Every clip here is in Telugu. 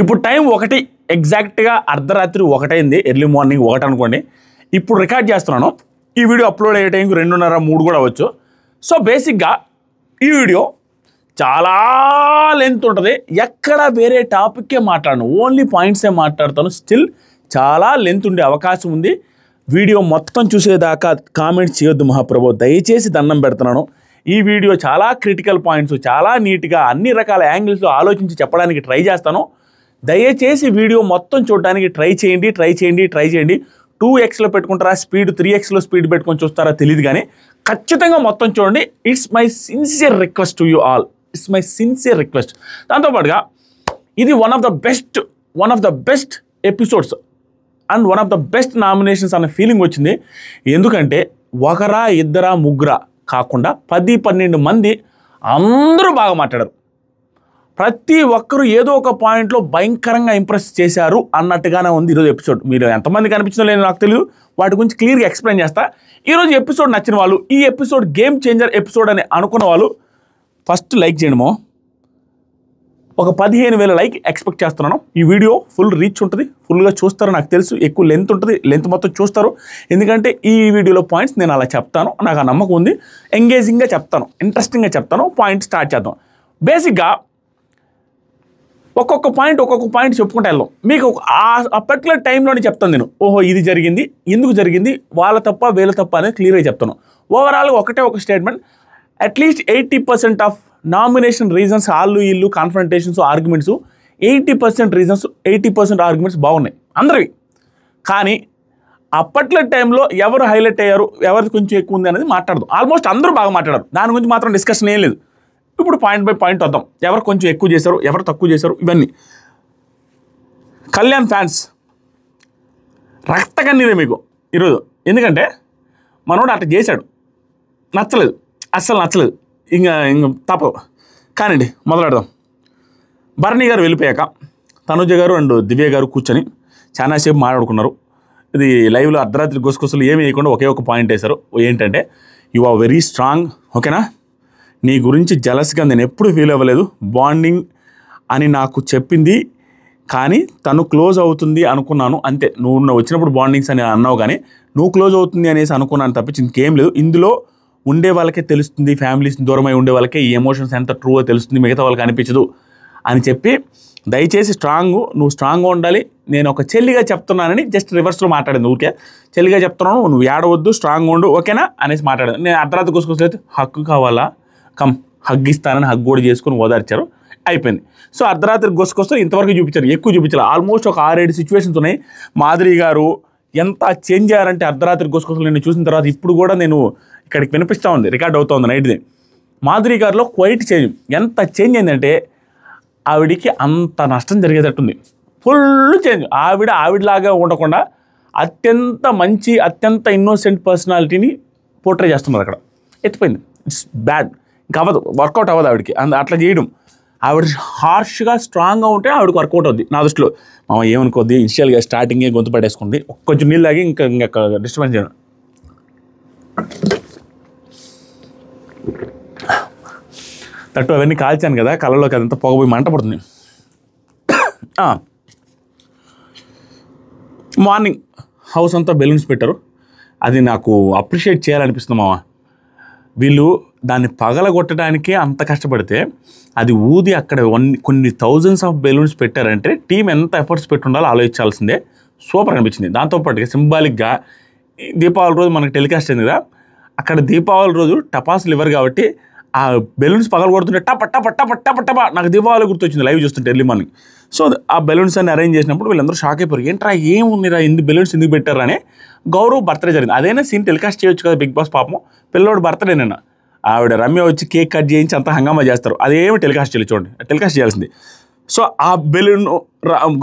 ఇప్పుడు టైం 1 ఎగ్జాక్ట్గా అర్ధరాత్రి 1 అయింది, ఎర్లీ మార్నింగ్ 1 అనుకోండి. ఇప్పుడు రికార్డ్ చేస్తున్నాను. ఈ వీడియో అప్లోడ్ అయ్యే టైంకి 2:30, 3 కూడా అవ్వచ్చు. సో బేసిక్గా ఈ వీడియో చాలా లెంత్ ఉంటుంది. ఎక్కడ వేరే టాపిక్కే మాట్లాడను, ఓన్లీ పాయింట్సే మాట్లాడతాను. స్టిల్ చాలా లెంత్ ఉండే అవకాశం ఉంది. వీడియో మొత్తం చూసేదాకా కామెంట్స్ చేయొద్దు మహాప్రభు, దయచేసి దండం పెడుతున్నాను. ఈ వీడియో చాలా క్రిటికల్ పాయింట్స్, చాలా నీట్గా అన్ని రకాల యాంగిల్స్లో ఆలోచించి చెప్పడానికి ట్రై చేస్తాను. దయచేసి వీడియో మొత్తం చూడడానికి ట్రై చేయండి. 2xలో పెట్టుకుంటారా స్పీడ్, 3xలో స్పీడ్ పెట్టుకొని చూస్తారా తెలియదు, కానీ ఖచ్చితంగా మొత్తం చూడండి. It's my sincere request to you all. It's my sincere request. దాంతోపాటుగా ఇది one of the best episodes and one of the best nominations అన్న ఫీలింగ్ వచ్చింది. ఎందుకంటే ఒకరా ఇద్దరా ముగ్గురా కాకుండా 10-12 మంది అందరూ బాగా మాట్లాడారు. ప్రతి ఒక్కరు ఏదో ఒక పాయింట్లో భయంకరంగా ఇంప్రెస్ చేశారు అన్నట్టుగానే ఉంది ఈరోజు ఎపిసోడ్. మీరు ఎంతమంది కనిపించిందో లేదో నాకు తెలియదు, వాటి గురించి క్లియర్గా ఎక్స్ప్లెయిన్ చేస్తా. ఈరోజు ఎపిసోడ్ నచ్చిన వాళ్ళు, ఈ ఎపిసోడ్ గేమ్ చేంజర్ ఎపిసోడ్ అని అనుకున్న వాళ్ళు ఫస్ట్ లైక్ చేయడమో. ఒక 15,000 లైక్ ఎక్స్పెక్ట్ చేస్తున్నాను. ఈ వీడియో ఫుల్ రీచ్ ఉంటుంది, ఫుల్గా చూస్తారు నాకు తెలుసు. ఎక్కువ లెంత్ ఉంటుంది, లెంత్ మొత్తం చూస్తారు. ఎందుకంటే ఈ వీడియోలో పాయింట్స్ నేను అలా చెప్తాను, నాకు ఆ నమ్మకం ఉంది. ఎంగేజింగ్గా చెప్తాను, ఇంట్రెస్టింగ్గా చెప్తాను. పాయింట్ స్టార్ట్ చేద్దాం. బేసిక్గా ఒక్కొక్క పాయింట్ చెప్పుకుంటూ వెళ్దాం. మీకు ఆ పర్టికులర్ టైంలోనే చెప్తాను నేను. ఓహో ఇది జరిగింది, ఎందుకు జరిగింది, వాళ్ళ తప్ప వీళ్ళ తప్ప అనేది క్లియర్గా చెప్తాను. ఓవరాల్గా ఒక statement. At least 80% of nomination reasons, వీళ్ళు కాన్ఫ్రంటేషన్స్, ఆర్గ్యుమెంట్స్, 80% ఆర్గ్యుమెంట్స్ బాగున్నాయి అందరివి. కానీ ఆ పర్టికులర్ టైంలో ఎవరు హైలైట్ అయ్యారు, ఎవరికి కొంచెం ఎక్కువ ఉంది అనేది మాట్లాడదు. ఆల్మోస్ట్ అందరూ బాగా మాట్లాడారు, దాని గురించి మాత్రం డిస్కషన్ ఏం లేదు. ఇప్పుడు పాయింట్ బై పాయింట్ వద్దాం. ఎవరు కొంచెం ఎక్కువ చేశారు, ఎవరు తక్కువ చేశారు, ఇవన్నీ. కళ్యాణ్ ఫ్యాన్స్ రక్త కన్నీరే మీకు ఈరోజు. ఎందుకంటే మనోడు అట్లా చేశాడు, నచ్చలేదు, అస్సలు నచ్చలేదు. ఇంకా తప్పదు. కానండి మొదలెడదాం. భరణి గారు వెళ్ళిపోయాక తనుజ గారు అండ్ దివ్య గారు కూర్చొని చాలాసేపు మాట్లాడుకున్నారు. ఇది లైవ్లో అర్ధరాత్రి గుసగుసలు ఏమి వేయకుండా ఒకే ఒక పాయింట్ వేశారు. ఏంటంటే యు ఆర్ వెరీ స్ట్రాంగ్, ఓకేనా, నీ గురించి జలస్గా నేను ఎప్పుడు ఫీల్ అవ్వలేదు. బాండింగ్ అని నాకు చెప్పింది, కానీ తను క్లోజ్ అవుతుంది అనుకున్నాను అంతే. నువ్వు వచ్చినప్పుడు బాండింగ్స్ అని అన్నావు, కానీ నువ్వు క్లోజ్ అవుతుంది అనేసి అనుకున్నాను తప్పించి ఇంకేం లేదు. ఇందులో ఉండే వాళ్ళకే తెలుస్తుంది, ఫ్యామిలీస్ దూరమై ఉండే వాళ్ళకే ఈ ఎమోషన్స్ ఎంత ట్రూగా తెలుస్తుంది, మిగతా వాళ్ళకి అనిపించదు అని చెప్పి, దయచేసి నువ్వు స్ట్రాంగ్గా ఉండాలి, నేను ఒక చెల్లిగా చెప్తున్నానని జస్ట్ రివర్స్లో మాట్లాడింది. ఊరికే చెల్లిగా చెప్తున్నాను, నువ్వు ఏడవద్దు, స్ట్రాంగ్గా ఉండు, ఓకేనా అనేసి మాట్లాడింది. నేను అర్ధరాత్రి కూసుకొస్తే హక్కు కావాలా, హగ్ ఇస్తానని హగ్ కూడా చేసుకుని ఓదార్చారు, అయిపోయింది. సో అర్ధరాత్రి గుసకొస్తే ఇంతవరకు చూపించారు, ఎక్కువ చూపించారు. ఆల్మోస్ట్ ఒక 6-7 సిచ్యువేషన్స్ ఉన్నాయి. మాధురి గారు ఎంత చేంజ్ అయ్యారంటే అర్ధరాత్రి గుసకొసలు నేను చూసిన తర్వాత ఇప్పుడు కూడా నేను ఇక్కడికి వినిపిస్తూ ఉంది, రికార్డ్ అవుతూ ఉంది నైట్ది. మాధురి గారిలో క్వైట్ చేంజ్, ఎంత చేంజ్ అయిందంటే ఆవిడికి అంత నష్టం జరిగేటట్టుంది. Full change. ఆవిడలాగా ఉండకుండా అత్యంత మంచి, అత్యంత ఇన్నోసెంట్ పర్సనాలిటీని పోర్ట్రే చేస్తున్నారు అక్కడ. ఎత్తిపోయింది. It's bad. ఇంకా అవ్వదు, వర్కౌట్ అవ్వదు ఆవిడకి అట్లా చేయడం. ఆవిడ హార్ష్గా స్ట్రాంగ్గా ఉంటే ఆవిడకి వర్కౌట్ అవుద్ది నా దృష్టిలో. ఏమనుకోద్ది, ఇనిషియల్గా స్టార్టింగే గొంతు పట్టేసుకుంది, కొంచెం నీళ్ళు తాగి ఇంకా డిస్టర్బెన్స్ చేయడం. తట్టు అవన్నీ కాల్చాను కదా, కళ్ళలోకి అదంతా పొగపోయి మంట పడుతుంది. మార్నింగ్ హౌస్ అంతా బెలూన్స్ పెట్టారు. అది నాకు అప్రిషియేట్ చేయాలనిపిస్తుంది మామ. వీళ్ళు దాన్ని పగలగొట్టడానికే అంత కష్టపడితే అది ఊది అక్కడ కొన్ని థౌజండ్స్ ఆఫ్ బెలూన్స్ పెట్టారంటే టీం ఎంత ఎఫర్ట్స్ పెట్టి ఉండాలో ఆలోచించాల్సిందే. సూపర్ అనిపించింది. దాంతోపాటుగా సింబాలిక్గా దీపావళి రోజు మనకు టెలికాస్ట్ అయింది కదా, అక్కడ దీపావళి రోజు టపాసులు ఇవ్వరు కాబట్టి ఆ బెలూన్స్ పగలగొడుతుంటే టప టప టప టప టప నాకు దీపావళి గుర్తొచ్చింది లైవ్ చూస్తుంటే ఎర్లీ మార్నింగ్. సో ఆ బెలూన్స్ అన్ని అరేంజ్ చేసినప్పుడు వీళ్ళందరూ షాక్ అయిపోయారు. ఏంట్రా ఏముందిరా, ఇన్ని బెలూన్స్ ఎందుకు పెట్టారా అని. గౌరవ్ బర్త్డే జరిగింది, అదైనా సీన్ టెలికాస్ట్ చేయొచ్చు కదా బిగ్ బాస్. పాపం పిల్లోడు బర్త్డే నిన్న, ఆవిడ రమ్య వచ్చి కేక్ కట్ చేయించి అంతా హంగామా చేస్తారు. అదేమి టెలికాస్ట్ చేయాలి, చూడండి టెలికాస్ట్ చేయాల్సింది. సో ఆ బెలూన్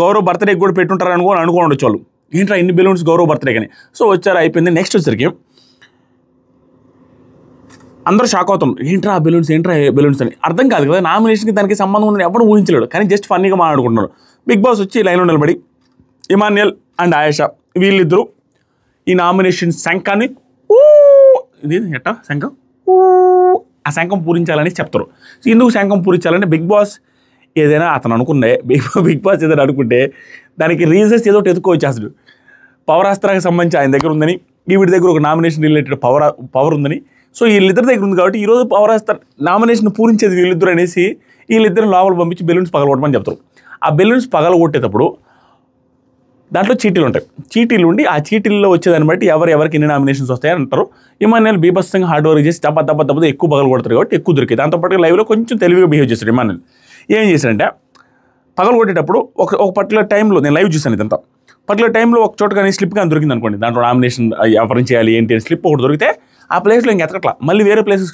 గౌరవ్ బర్త్డేకి కూడా పెట్టుంటారు అనుకోని ఉండొచ్చు వాళ్ళు. ఏంట్రా ఇన్ని బెలూన్స్ గౌరవ్ బర్త్డే కానీ. సో వచ్చారు, అయిపోయింది. నెక్స్ట్ వచ్చరికి అందరూ షాక్ అవుతాం, ఏంట్రా బెలూన్స్ అని. అర్థం కాదు కదా, నామినేషన్కి దానికి సంబంధం ఉందని ఎవరు ఊహించలేడు, కానీ జస్ట్ ఫన్నీగా మాట్లాడుకుంటున్నారు. బిగ్ బాస్ వచ్చి లైన్లో నిలబడి ఇమాన్యుయల్ అండ్ ఆయేషా వీళ్ళిద్దరూ ఈ నామినేషన్ శంఖాన్ని ఇది ఎట్టా శంఖం ఆ శంఖం పూరించాలని చెప్తారు. ఎందుకు శంఖం పూరించాలంటే బిగ్ బాస్ ఏదైనా అతను అనుకునే బిగ్ బాస్ ఏదైనా అనుకుంటే దానికి రీజన్స్ ఏదో ఒకటి ఎత్తుకోవచ్చు. అసలు పవరాస్త్రానికి సంబంధించి ఆయన దగ్గర ఉందని, ఈవిడి దగ్గర ఒక నామినేషన్ రిలేటెడ్ పవర్ ఉందని, సో వీళ్ళిద్దరి దగ్గర ఉంది కాబట్టి ఈరోజు పవరాస్త్ర నామినేషన్ పూరించేది వీళ్ళిద్దరు అనేసి వీళ్ళిద్దరిని లోపల పంపించి బెలూన్స్ పగలగొట్టమని చెప్తారు. ఆ బెలూన్స్ పగలగొట్టేటప్పుడు దాంట్లో చీటీలు ఉంటాయి. చీటీలు ఉండి ఆ చీటీల్లో వచ్చేదాన్ని బట్టి ఎవరికి ఎన్ని నామినేషన్స్ వస్తాయని అంటారు. ఇమాన్యుయల్ బీభత్సంగా హార్డ్ వర్క్ చేసి దెబ్బ ఎక్కువ పగలు కొడతారు కాబట్టి ఎక్కువ దొరికింది. దాంతోపాటు లైవ్లో కొంచెం తెలివిగా బిహేవ్ చేస్తాడు ఇమాన్యుయల్. ఏం చేశాడంటే పగలు కొట్టేటప్పుడు ఒక పర్టికులర్ టైంలో, నేను లైవ్ చూసాను ఇదంతా, పర్టికులర్ టైంలో ఒక చోట కానీ స్లిప్ కానీ దొరికింది అనుకోండి, దాంట్లో నామినేషన్ ఎవరిని చేయాలి ఏంటి అని స్లిప్ ఒకటి దొరికితే ఆ ప్లేస్లో ఇంక ఎతకట్లా, మళ్ళీ వేరే ప్లేస్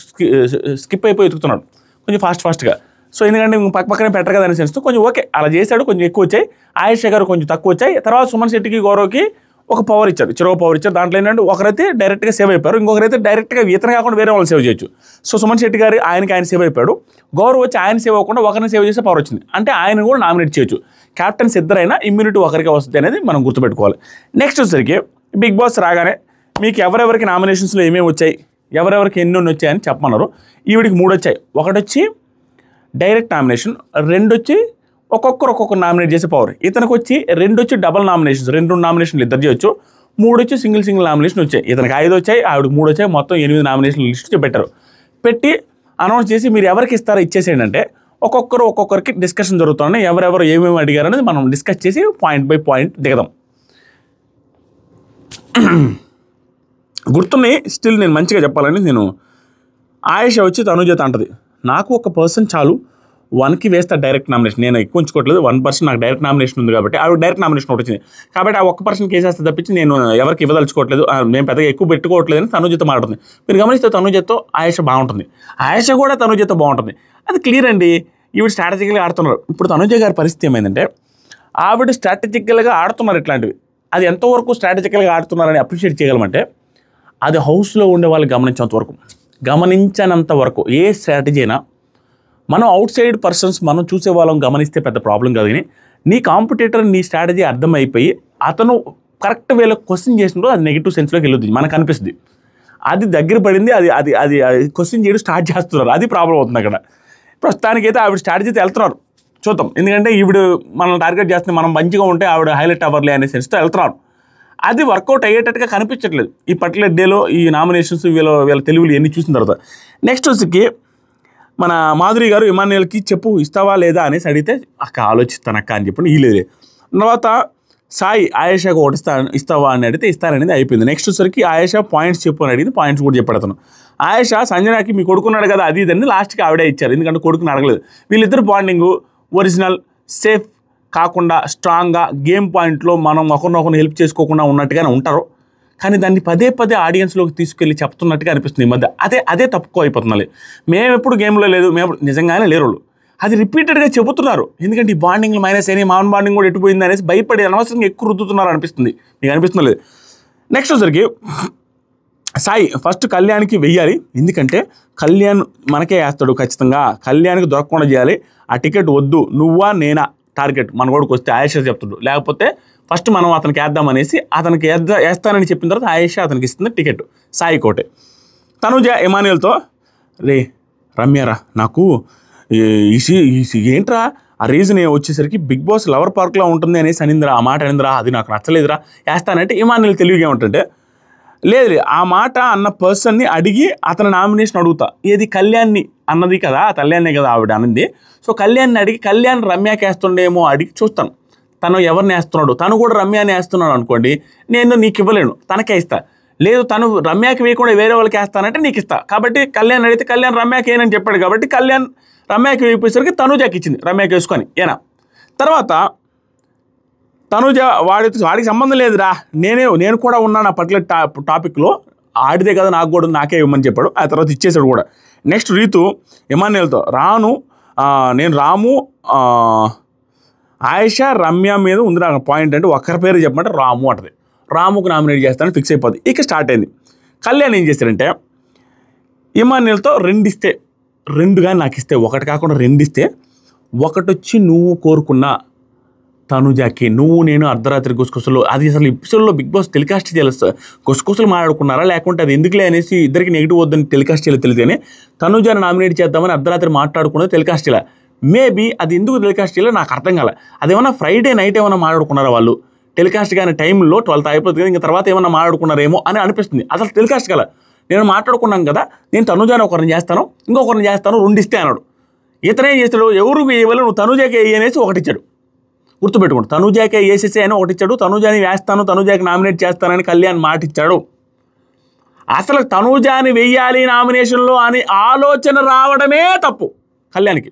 స్కిప్ అయిపోయి ఎతుకుతున్నాడు కొంచెం ఫాస్ట్గా. సో ఎందుకంటే పక్కనే పెట్టరు కదా అనే సెన్స్తో కొంచెం ఓకే అలా చేశాడు. కొంచెం ఎక్కువ వచ్చాయి, ఆయేషా గారు కొంచెం తక్కువ వచ్చాయి. తర్వాత సుమన్ శెట్టికి గౌరవ్కి ఒక పవర్ ఇచ్చారు, చెరో పవర్ ఇచ్చారు. దాంట్లో ఏంటంటే ఒకరైతే డైరెక్ట్గా సేవ్ అయిపోయారు, ఇంకొకరైతే డైరెక్ట్గా ఇతను కాకుండా వేరే వాళ్ళు సేవ్ చేయొచ్చు. సో సుమన్ శెట్టి గారు ఆయన సేవ్ అయిపోయాడు, గౌరవ్ వచ్చి ఆయన సేవ్ అవ్వకుండా ఒకరిని సేవ్ చేసే పవర్ వచ్చింది. అంటే ఆయన కూడా నామినేట్ చేయొచ్చు. క్యాప్టెన్స్ ఇద్దరైనా ఇమ్యూనిటీ ఒకరికి వస్తుంది అనేది మనం గుర్తుపెట్టుకోవాలి. నెక్స్ట్ వచ్చేసరికి బిగ్ బాస్ రాగానే మీకు ఎవరెవరికి నామినేషన్స్లో ఏమేమి వచ్చాయి, ఎవరెవరికి ఎన్ని వచ్చాయని చెప్పమన్నారు. ఈవిడికి 3 వచ్చాయి. ఒకటి వచ్చి డైరెక్ట్ నామినేషన్, 2 వచ్చి ఒక్కొక్కరు నామినేట్ చేసే పవర్, ఇతనికి వచ్చి 2 వచ్చి డబల్ నామినేషన్స్, 2 నామినేషన్లు ఇద్దరు చేయొచ్చు, 3 వచ్చి సింగిల్ నామినేషన్ వచ్చాయి. ఇతనికి 5 వచ్చాయి, ఆవిడకి 3 వచ్చాయి, మొత్తం 8 నామినేషన్లు లిస్ట్ పెట్టారు. పెట్టి అనౌన్స్ చేసి మీరు ఎవరికి ఇస్తారో ఇచ్చేసేయండి అంటే ఒక్కొక్కరికి డిస్కషన్ జరుగుతుంది. ఎవరెవరు ఏమేమి అడిగారు అనేది మనం డిస్కస్ చేసి పాయింట్ బై పాయింట్ దిగదాం. గుర్తున్నాయి స్టిల్ నేను మంచిగా చెప్పాలని, నేను ఆయేషా వచ్చి తనుజత అంటది, నాకు ఒక పర్సన్ చాలు, 1కి వేస్తా డైరెక్ట్ నామినేషన్, నేను ఎక్కువ ఉంచుకోవట్లేదు, 1% నాకు డైరెక్ట్ నామినేషన్ ఉంది కాబట్టి ఆవిడ డైరెక్ట్ నామినేషన్ ఒకటి వచ్చింది కాబట్టి ఆ 1% వేసేస్తే తప్పించి నేను ఎవరికి ఇవ్వదలుచుకోవట్లేదు, మేము పెద్దగా ఎక్కువ పెట్టుకోవట్లేదు అని తనుజతో మాట్లాడుతుంది. మీరు గమనిస్తే తనుజతో ఆయేషా బాగుంటుంది, ఆయేషా కూడా తనుజతో బాగుంటుంది, అది క్లియర్ అండి. ఈవిడ స్ట్రాటజికల్గా ఆడుతున్నారు. ఇప్పుడు తనుజ గారి పరిస్థితి ఏమైందంటే ఆవిడ స్ట్రాటజికల్గా ఆడుతున్నారు ఇట్లాంటివి. అది ఎంతవరకు స్ట్రాటజికల్గా ఆడుతున్నారని అప్రిషియేట్ చేయగలమంటే అది హౌస్లో ఉండే వాళ్ళు గమనించనంత వరకు ఏ స్ట్రాటజీ అయినా మనం అవుట్ సైడ్ పర్సన్స్ మనం చూసే వాళ్ళం గమనిస్తే పెద్ద ప్రాబ్లం కాదు. కానీ నీ కాంపిటేటర్ నీ స్ట్రాటజీ అర్థమైపోయి అతను కరెక్ట్ వేలో క్వశ్చన్ చేసినప్పుడు అది నెగిటివ్ సెన్స్లోకి వెళ్ళొద్దు, మనకు అనిపిస్తుంది. అది దగ్గర పడింది, అది క్వశ్చన్ చేయడం స్టార్ట్ చేస్తున్నారు, అది ప్రాబ్లం అవుతుంది అక్కడ. ప్రస్తుతానికైతే ఆవిడ స్ట్రాటజీతో వెళ్తున్నారు, చూద్దాం. ఎందుకంటే ఈవిడ మనల్ని టార్గెట్ చేస్తుంది, మనం మంచిగా ఉంటే ఆవిడ హైలైట్ అవ్వర్లే అనే సెన్స్తో వెళ్తున్నారు. అది వర్కౌట్ అయ్యేటట్టుగా కనిపించట్లేదు ఈ పర్టికులర్ డేలో. ఈ నామినేషన్స్ వీళ్ళ తెలుగులు ఎన్ని చూసిన తర్వాత నెక్స్ట్ వచ్చి మన మాధురి గారు ఇమాన్యుయల్కి చెప్పు ఇస్తావా లేదా అనేసి అడిగితే అక్క ఆలోచిస్తానక్క అని చెప్పండి వీలేదు. తర్వాత సాయి ఆయేషాకు ఒకటి ఇస్తావా అని అడిగితే ఇస్తాననేది అయిపోయింది. నెక్స్ట్ వచ్చరికి ఆయేషా పాయింట్స్ చెప్పు అని అడిగింది, పాయింట్స్ కూడా చెప్పాడు అతను. ఆయేషా సంజనాకి మీ కొడుకున్నాడు కదా అది ఇదని లాస్ట్కి ఆవిడే ఇచ్చారు, ఎందుకంటే కొడుకుని అడగలేదు. వీళ్ళిద్దరు బాండింగు ఒరిజినల్ సేఫ్ కాకుండా స్ట్రాంగ్గా గేమ్ పాయింట్లో మనం ఒకరినొకరిని హెల్ప్ చేసుకోకుండా ఉన్నట్టుగానే ఉంటారు. కానీ దాన్ని పదే ఆడియన్స్లోకి తీసుకెళ్ళి చెప్తున్నట్టుగా అనిపిస్తుంది ఈ మధ్య. అదే తప్పుకో అయిపోతున్నది. మేము ఎప్పుడు గేమ్లో లేదు, మేము నిజంగానే లేరు వాళ్ళు, అది రిపీటెడ్గా చెబుతున్నారు. ఎందుకంటే ఈ బాండింగ్లు మైనస్ అయినాయి, మాన్ బాండింగ్ కూడా ఎటుపోయింది అనేసి భయపడి అనవసరంగా ఎక్కువ రుద్దుతున్నారు అనిపిస్తుంది. మీకు అనిపిస్తుంది లేదు. నెక్స్ట్ వచ్చరికి సాయి ఫస్ట్ కళ్యాణ్కి వెయ్యాలి, ఎందుకంటే కళ్యాణ్ మనకే వేస్తాడు ఖచ్చితంగా, కళ్యాణ్కి దొరకకుండా చేయాలి. ఆ టికెట్ వద్దు, నువ్వా నేనా టార్గెట్ మన కొడుకు వస్తే ఆయేషా చెప్తాడు, లేకపోతే ఫస్ట్ మనం అతనికి వేద్దామనేసి అతనికి వేస్తానని చెప్పిన తర్వాత ఆయేషా అతనికి ఇస్తుంది టికెట్. సాయి కోటే తనుజ ఇమాన్యుయల్తో రే రమ్యారా నాకు ఏంట్రా ఆ రీజన్ వచ్చేసరికి బిగ్ బాస్ లవర్ పార్క్లో ఉంటుంది అనేసి అనిందిరా, ఆ మాట అనిందిరా, అది నాకు నచ్చలేదురా వేస్తానంటే ఇమాన్యుయల్ తెలివిగా ఏమంటుంటే లేదు ఆ మాట అన్న పర్సన్ని అడిగి అతని నామినేషన్ అడుగుతా. ఏది కళ్యాణ్ని అన్నది కదా, కళ్యాణ్నే కదా ఆవిడ అనింది. సో కళ్యాణ్ని అడిగి కళ్యాణ్ రమ్యకి వేస్తుండేమో అడిగి చూస్తాను, తను ఎవరిని వేస్తున్నాడు, తను కూడా రమ్యాని వేస్తున్నాడు అనుకోండి, నేను నీకు ఇవ్వలేను, తనకే ఇస్తా. లేదు తను రమ్యాకి వేయకుండా వేరే వాళ్ళకి వేస్తానంటే నీకు ఇస్తా. కాబట్టి కళ్యాణ్ అడిగితే కళ్యాణ్ రమ్యాకి ఏనని చెప్పాడు కాబట్టి కళ్యాణ్ రమ్యాకి వేయిపోయేసరికి తనుజాకి ఇచ్చింది, రమ్యాకి వేసుకొని ఏనా. తర్వాత తనుజ వాడికి సంబంధం లేదురా, నేను కూడా ఉన్నాను ఆ పర్టికులర్ టాపిక్లో, ఆడిదే కదా నాకు కూడా నాకే ఇవ్వమని చెప్పాడు. ఆ తర్వాత ఇచ్చేసాడు కూడా. నెక్స్ట్ రీతు ఇమాన్యుయల్తో నేను రాము ఆయేషా రమ్య మీద ఉంది నాకు పాయింట్ అంటే ఒక్కరి పేరు చెప్పమంటే రాము అంటది. రాముకు నామినేట్ చేస్తానని ఫిక్స్ అయిపోద్ది. ఇక స్టార్ట్ అయింది. కళ్యాణ్ ఏం చేశారంటే ఇమాన్యుయల్తో 2 ఇస్తే 2 కానీ నాకు ఇస్తే, ఒకటి కాకుండా 2 ఇస్తే, ఒకటి వచ్చి నువ్వు కోరుకున్న తనుజాకి, నువ్వు నేను అర్ధరాత్రి గుసగుసలు, అది అసలు ఎపిసోడ్లో బిగ్ బాస్ టెలికాస్ట్ చేయాలి, గుసగుసలు మాట్లాడుకున్నారా లేకుంటే అది ఎందుకులే అనేసి ఇద్దరికి నెగిటివ్ వద్దని టెలికాస్ట్ చేయాలి తెలియదు. కానీ తనుజాని నామినేట్ చేద్దామని అర్ధరాత్రి మాట్లాడుకున్నది టెలికాస్ట్ చేయాలి. మేబీ అది ఎందుకు టెలికాస్ట్ చేయాలో నాకు అర్థం కాలే. అదేమన్నా ఫ్రైడే నైట్ ఏమైనా మాట్లాడుకున్నారా వాళ్ళు, టెలికాస్ట్ కానీ టైంలో 12 అయిపోతుంది, ఇంకా తర్వాత ఏమన్నా మాట్లాడుకున్నారేమో అని అనిపిస్తుంది. అసలు టెలికాస్ట్ కదా, నేను మాట్లాడుకున్నాం కదా, నేను తనుజాని ఒకరిని చేస్తాను, ఇంకొకరిని చేస్తాను, 2 ఇస్తే అన్నాడు. ఇతనేం చేస్తాడు, ఎవరికి వేయవల్ల నువ్వు తనుజాకే అనేసి ఒకటిచ్చాడు. గుర్తుపెట్టుకోండి, తనుజాకే వేసేసి అని ఒకటిచ్చాడు. తనుజాని వేస్తాను, తనుజాకి నామినేట్ చేస్తానని కళ్యాణ్ మాట ఇచ్చాడు. అసలు తనుజాని వెయ్యాలి నామినేషన్లో అని ఆలోచన రావడమే తప్పు కళ్యాణ్కి.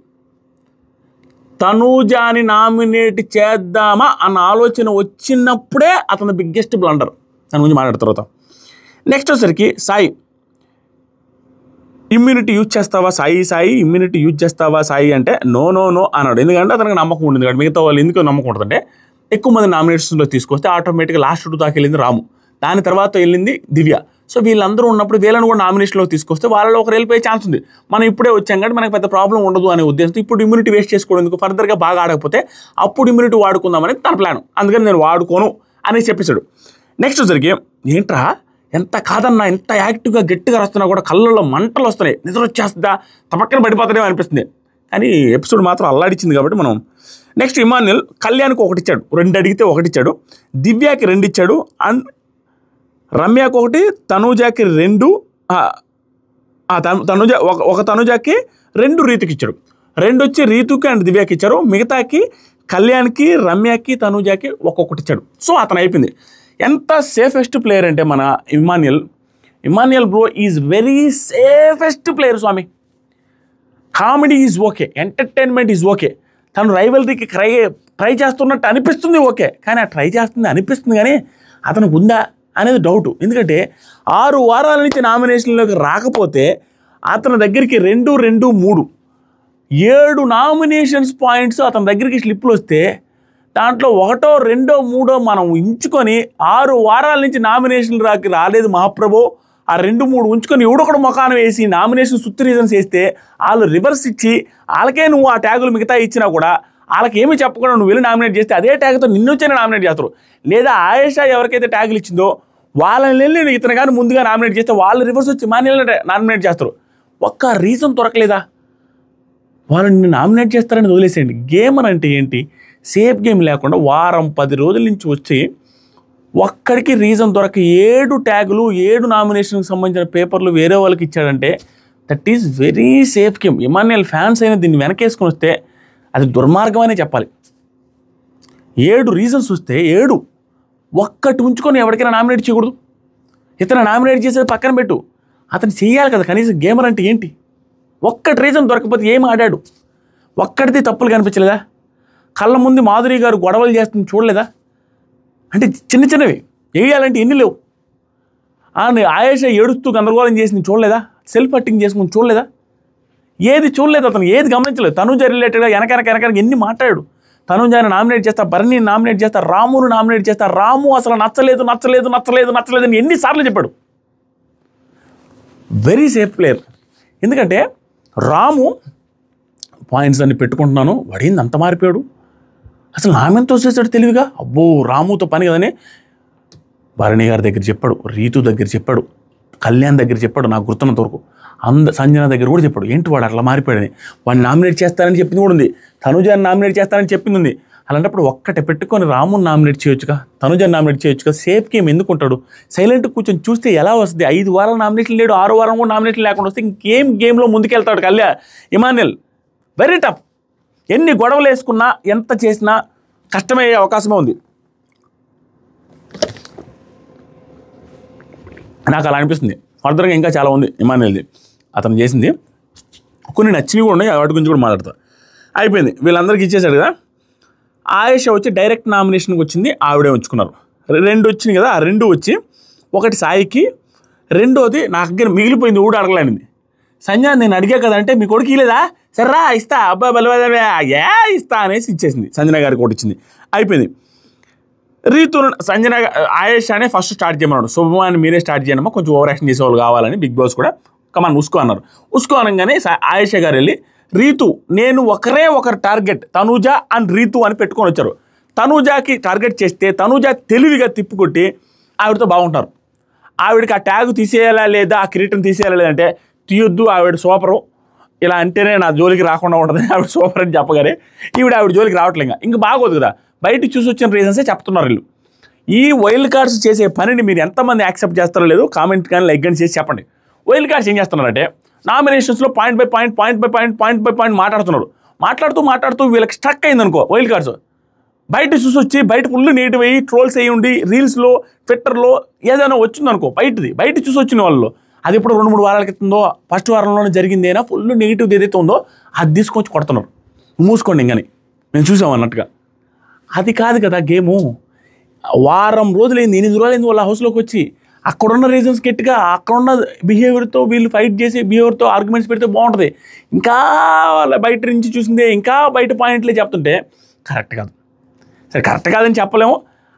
తనుజాని నామినేట్ చేద్దామా అన్న ఆలోచన వచ్చినప్పుడే అతని బిగ్గెస్ట్ బ్లండర్. దాని గురించి మాట్లాడిన తర్వాత నెక్స్ట్ వచ్చేసరికి సాయి ఇమ్యూనిటీ యూజ్ చేస్తావా సాయి ఇమ్యూనిటీ యూజ్ చేస్తావా సాయి అంటే నో అన్నాడు. ఎందుకంటే అతనికి నమ్మకం ఉండింది కాబట్టి. మిగతా వాళ్ళు ఎందుకు నమ్మకం ఉంటుందంటే ఎక్కువ మంది నామినేషన్స్లో తీసుకొస్తే ఆటోమేటిక్గా లాస్ట్ 2 దాకా వెళ్ళింది రాము, దాని తర్వాత వెళ్ళింది దివ్య. సో వీళ్ళందరూ ఉన్నప్పుడు వీళ్ళని కూడా నామినేషన్లో తీసుకొస్తే వాళ్ళలో ఒకరు వెళ్ళిపోయే ఛాన్స్ ఉంది. మనం ఇప్పుడే వచ్చాం కాబట్టి మనకు పెద్ద ప్రాబ్లం ఉండదు అనే ఉద్దేశంతో ఇప్పుడు ఇమ్యూనిటీ వేస్ట్ చేసుకోవడం ఎందుకు, ఫర్దర్గా బాగా ఆడకపోతే అప్పుడు ఇమ్యూనిటీ వాడుకుందామని తన ప్లాన్. అందుకని నేను వాడుకోను అని చెప్పేశాడు. నెక్స్ట్ వచ్చరికి ఏంట్రా ఎంత కాదన్నా ఎంత యాక్టివ్గా గట్టిగా వస్తున్నా కూడా కళ్ళల్లో మంటలు వస్తున్నాయి, నిద్ర వచ్చేస్తుందా, తపక్కన పడిపోతాడేమో అనిపిస్తుంది. కానీ ఎపిసోడ్ మాత్రం అల్లాడిచ్చింది కాబట్టి మనం నెక్స్ట్ ఇమాన్యుల్ కళ్యాణ్కి 1 ఇచ్చాడు, 2 అడిగితే 1 ఇచ్చాడు, దివ్యాకి 2 ఇచ్చాడు, అండ్ రమ్యకి 1, తనూజాకి 2, తనుజ ఒక తనుజాకి 2 రీతుకి ఇచ్చాడు, 2 వచ్చి రీతుకి అండ్ దివ్యాకి ఇచ్చారు. మిగతాకి కళ్యాణ్కి, రమ్యకి, తనూజాకి ఒక్కొక్కటి ఇచ్చాడు. సో అతను అయిపోయింది. ఎంత సేఫెస్ట్ ప్లేయర్ అంటే మన Emmanuel bro is very safest player స్వామి. Comedy is okay, entertainment is okay, తను రైవల్రీకి ట్రై చేస్తున్నట్టు అనిపిస్తుంది ఓకే, కానీ ఆ ట్రై చేస్తుంది అనిపిస్తుంది కానీ అతనికి ఉందా అనేది డౌట్. ఎందుకంటే 6 వారాల నుంచి నామినేషన్లోకి రాకపోతే అతని దగ్గరికి 2, 3, 7 నామినేషన్స్ పాయింట్స్ అతని దగ్గరికి స్లిప్లు వస్తే దాంట్లో 1, 2, 3 మనం ఉంచుకొని 6 వారాల నుంచి నామినేషన్ రాలేదు మహాప్రభు, ఆ 2, 3 ఉంచుకొని ఎవడొకడు ముఖాన్ని వేసి నామినేషన్ సుత్తి రీజన్స్ వేస్తే వాళ్ళు రివర్స్ ఇచ్చి వాళ్ళకే నువ్వు ఆ ట్యాగులు మిగతా ఇచ్చినా కూడా వాళ్ళకి ఏమీ చెప్పకుండా నువ్వు వెళ్ళి నామినేట్ చేస్తే అదే ట్యాగ్తో నిన్ను వచ్చేనే నామినేట్ చేస్తారు. లేదా ఆయేషా ఎవరికైతే ట్యాగులు ఇచ్చిందో వాళ్ళని వెళ్ళి ఇతను కానీ ముందుగా నామినేట్ చేస్తే వాళ్ళు రివర్స్ వచ్చి మాన్యుల్ని నామినేట్ చేస్తారు. ఒక్క రీజన్ దొరకలేదా, వాళ్ళని నామినేట్ చేస్తారని వదిలేసేయండి. గేమ్ అని అంటే ఏంటి, సేఫ్ గేమ్ లేకుండా వారం 10 రోజుల నుంచి వచ్చి ఒక్కడికి రీజన్ దొరక 7 ట్యాగులు 7 నామినేషన్కి సంబంధించిన పేపర్లు వేరే వాళ్ళకి ఇచ్చాడంటే that is very safe game. Emmanuel fans అయినా దీన్ని వెనకేసుకొని వస్తే అది దుర్మార్గం అనే చెప్పాలి. 7 రీజన్స్ వస్తే 7 ఒక్కటి ఉంచుకొని ఎవరికైనా నామినేట్ చేయకూడదు. ఇతను నామినేట్ చేసేది పక్కన పెట్టు, అతను చేయాలి కదా కనీసం. గేమర్ అంటే ఏంటి, ఒక్కటి రీజన్ దొరకకపోతే ఏం ఆడాడు, ఒక్కడిది తప్పులు కనిపించలేదా, కళ్ళ ముందు మాధురి గారు గొడవలు చేస్తుంది చూడలేదా, అంటే చిన్నవి వేయాలంటే ఎన్ని లేవు. ఆయేషా ఏడుస్తూ గందరగోళం చేసింది చూడలేదా, సెల్ఫ్ హర్టింగ్ చేసుకుని చూడలేదా, ఏది చూడలేదు అతను, ఏది గమనించలేదు. తనుజ రిలేటెడ్గా వెనక ఎన్ని మాట్లాడాడు. తనుజాని నామినేట్ చేస్తా, బర్నీని నామినేట్ చేస్తా, రామును నామినేట్ చేస్తా, రాము అసలు నచ్చలేదు అని ఎన్నిసార్లు చెప్పాడు. Very safe player. ఎందుకంటే రాము పాయింట్స్ అన్ని పెట్టుకుంటున్నాను, వాడేంది అంత మారిపోయాడు, అసలు నామెంతో వచ్చేసాడు తెలివిగా, అబ్బో రాముతో పని కదని భరణి గారి దగ్గర చెప్పాడు, రీతు దగ్గర చెప్పాడు, కళ్యాణ్ దగ్గర చెప్పాడు, నాకు గుర్తున్నంత వరకు సంజన దగ్గర కూడా చెప్పాడు. ఏంటి వాడు అట్లా మారిపోయాడని. వాడిని నామినేట్ చేస్తానని చెప్పింది కూడా ఉంది, తనుజాని నామినేట్ చేస్తానని చెప్పింది ఉంది. అలాంటప్పుడు ఒక్కటే పెట్టుకొని రాముని నామినేట్ చేయొచ్చుగా, తనుజాని నామినేట్ చేయొచ్చుగా. సేఫ్ గేమ్ ఎందుకుంటాడు, సైలెంట్ కూర్చొని చూస్తే ఎలా వస్తుంది. 5 వారాల నామినేషన్ లేడు, 6 వారం కూడా నామినేషన్ లేకుండా వస్తే గేమ్లో ముందుకెళ్తాడు ఇమాన్యుల్. Very tough. ఎన్ని గొడవలు వేసుకున్నా ఎంత చేసినా కష్టమయ్యే అవకాశమే ఉంది. నాకు అలా అనిపిస్తుంది. ఫర్దర్గా ఇంకా చాలా ఉంది ఇమాన్యుల్ది, అతను చేసింది కొన్ని నచ్చినవి కూడా ఉన్నాయి, వాటి గురించి కూడా మాట్లాడతా. అయిపోయింది, వీళ్ళందరికీ ఇచ్చేసాడు కదా. ఆయేషా వచ్చి డైరెక్ట్ నామినేషన్కి వచ్చింది, ఆవిడే ఉంచుకున్నారు. 2 వచ్చినాయి కదా, ఆ 2 వచ్చి ఒకటి సాయికి, 2వది నాకు దగ్గర మిగిలిపోయింది, ఊడు అడగలేనిది. సంజన నేను అడిగా కదా అంటే మీ కొడుకు ఇలేదా, సర్రా ఇస్తా, అబ్బాయి బలవే ఇస్తా అనేసి ఇచ్చేసింది. సంజన గారికి ఒకటి ఇచ్చింది. అయిపోయింది. రీతు సంజన ఆయేషానే ఫస్ట్ స్టార్ట్ చేయమన్నాడు. శుభమాన్ని మీరే స్టార్ట్ చేయనమ్మా, కొంచెం ఓవర్ యాక్షన్ చేసేవాళ్ళు కావాలని బిగ్ బాస్ కూడా కమాన్ ఉస్కో అన్నారు. ఉస్కో అనగానే ఆయేషా గారు వెళ్ళి రీతు నేను ఒకరు టార్గెట్ తనూజ అండ్ రీతు అని పెట్టుకొని వచ్చారు. తనూజాకి టార్గెట్ చేస్తే తనూజ తెలివిగా తిప్పుకొట్టి ఆవిడతో బాగుంటారు. ఆవిడకి ఆ ట్యాగ్ తీసేయాలా లేదా, ఆ కిరీటం తీసేయాలా లేదంటే తీయొద్దు, ఆవిడ సూపరు, ఇలా అంటేనే నా జోలికి రాకుండా ఉంటుంది ఆవిడ సూపర్ అని చెప్పగానే ఆవిడ జోలికి రావట్లేదు. ఇంకా బాగోదు కదా, బయటకు చూసి వచ్చిన రీజన్సే చెప్తున్నారు వీళ్ళు. ఈ వైల్డ్ కార్డ్స్ చేసే పనిని మీరు ఎంతమంది యాక్సెప్ట్ చేస్తారో లేదో కామెంట్ కానీ లైక్ కానీ చేసి చెప్పండి. వైల్డ్ కార్డ్స్ ఏం చేస్తున్నారంటే నామినేషన్స్లో పాయింట్ బై పాయింట్ మాట్లాడుతూ వీళ్ళకి స్ట్రక్ అయిందనుకో వైల్డ్ కార్డ్స్, బయట చూసి వచ్చి బయట ఫుల్ నెగిటివ్ అయ్యి ట్రోల్స్ అయ్యి ఉండి రీల్స్లో ట్విట్టర్లో ఏదైనా వచ్చిందనుకో బయట చూసి వచ్చిన వాళ్ళు అది ఇప్పుడు 2-3 వారాల క్రితందో ఫస్ట్ వారంలోనే జరిగిందేనా ఫుల్ నెగిటివ్ ఏదైతే ఉందో అది తీసుకొచ్చి కొడుతున్నారు. మూసుకోండి ఇంకని మేము చూసాం అన్నట్టుగా. అది కాదు కదా గేము. వారం రోజులైంది 8 రోజులైంది వాళ్ళ హౌస్లోకి వచ్చి అక్కడున్న రీజన్స్ గట్టిగా అక్కడున్న బిహేవియర్తో వీళ్ళు ఫైట్ చేసి బిహేవియర్తో ఆర్గ్యుమెంట్స్ పెడితే బాగుంటుంది. ఇంకా వాళ్ళ బయట నుంచి చూసిందే ఇంకా బయట పాయింట్లే చెప్తుంటే కరెక్ట్ కాదు. సరే కరెక్ట్ కాదని చెప్పలేము,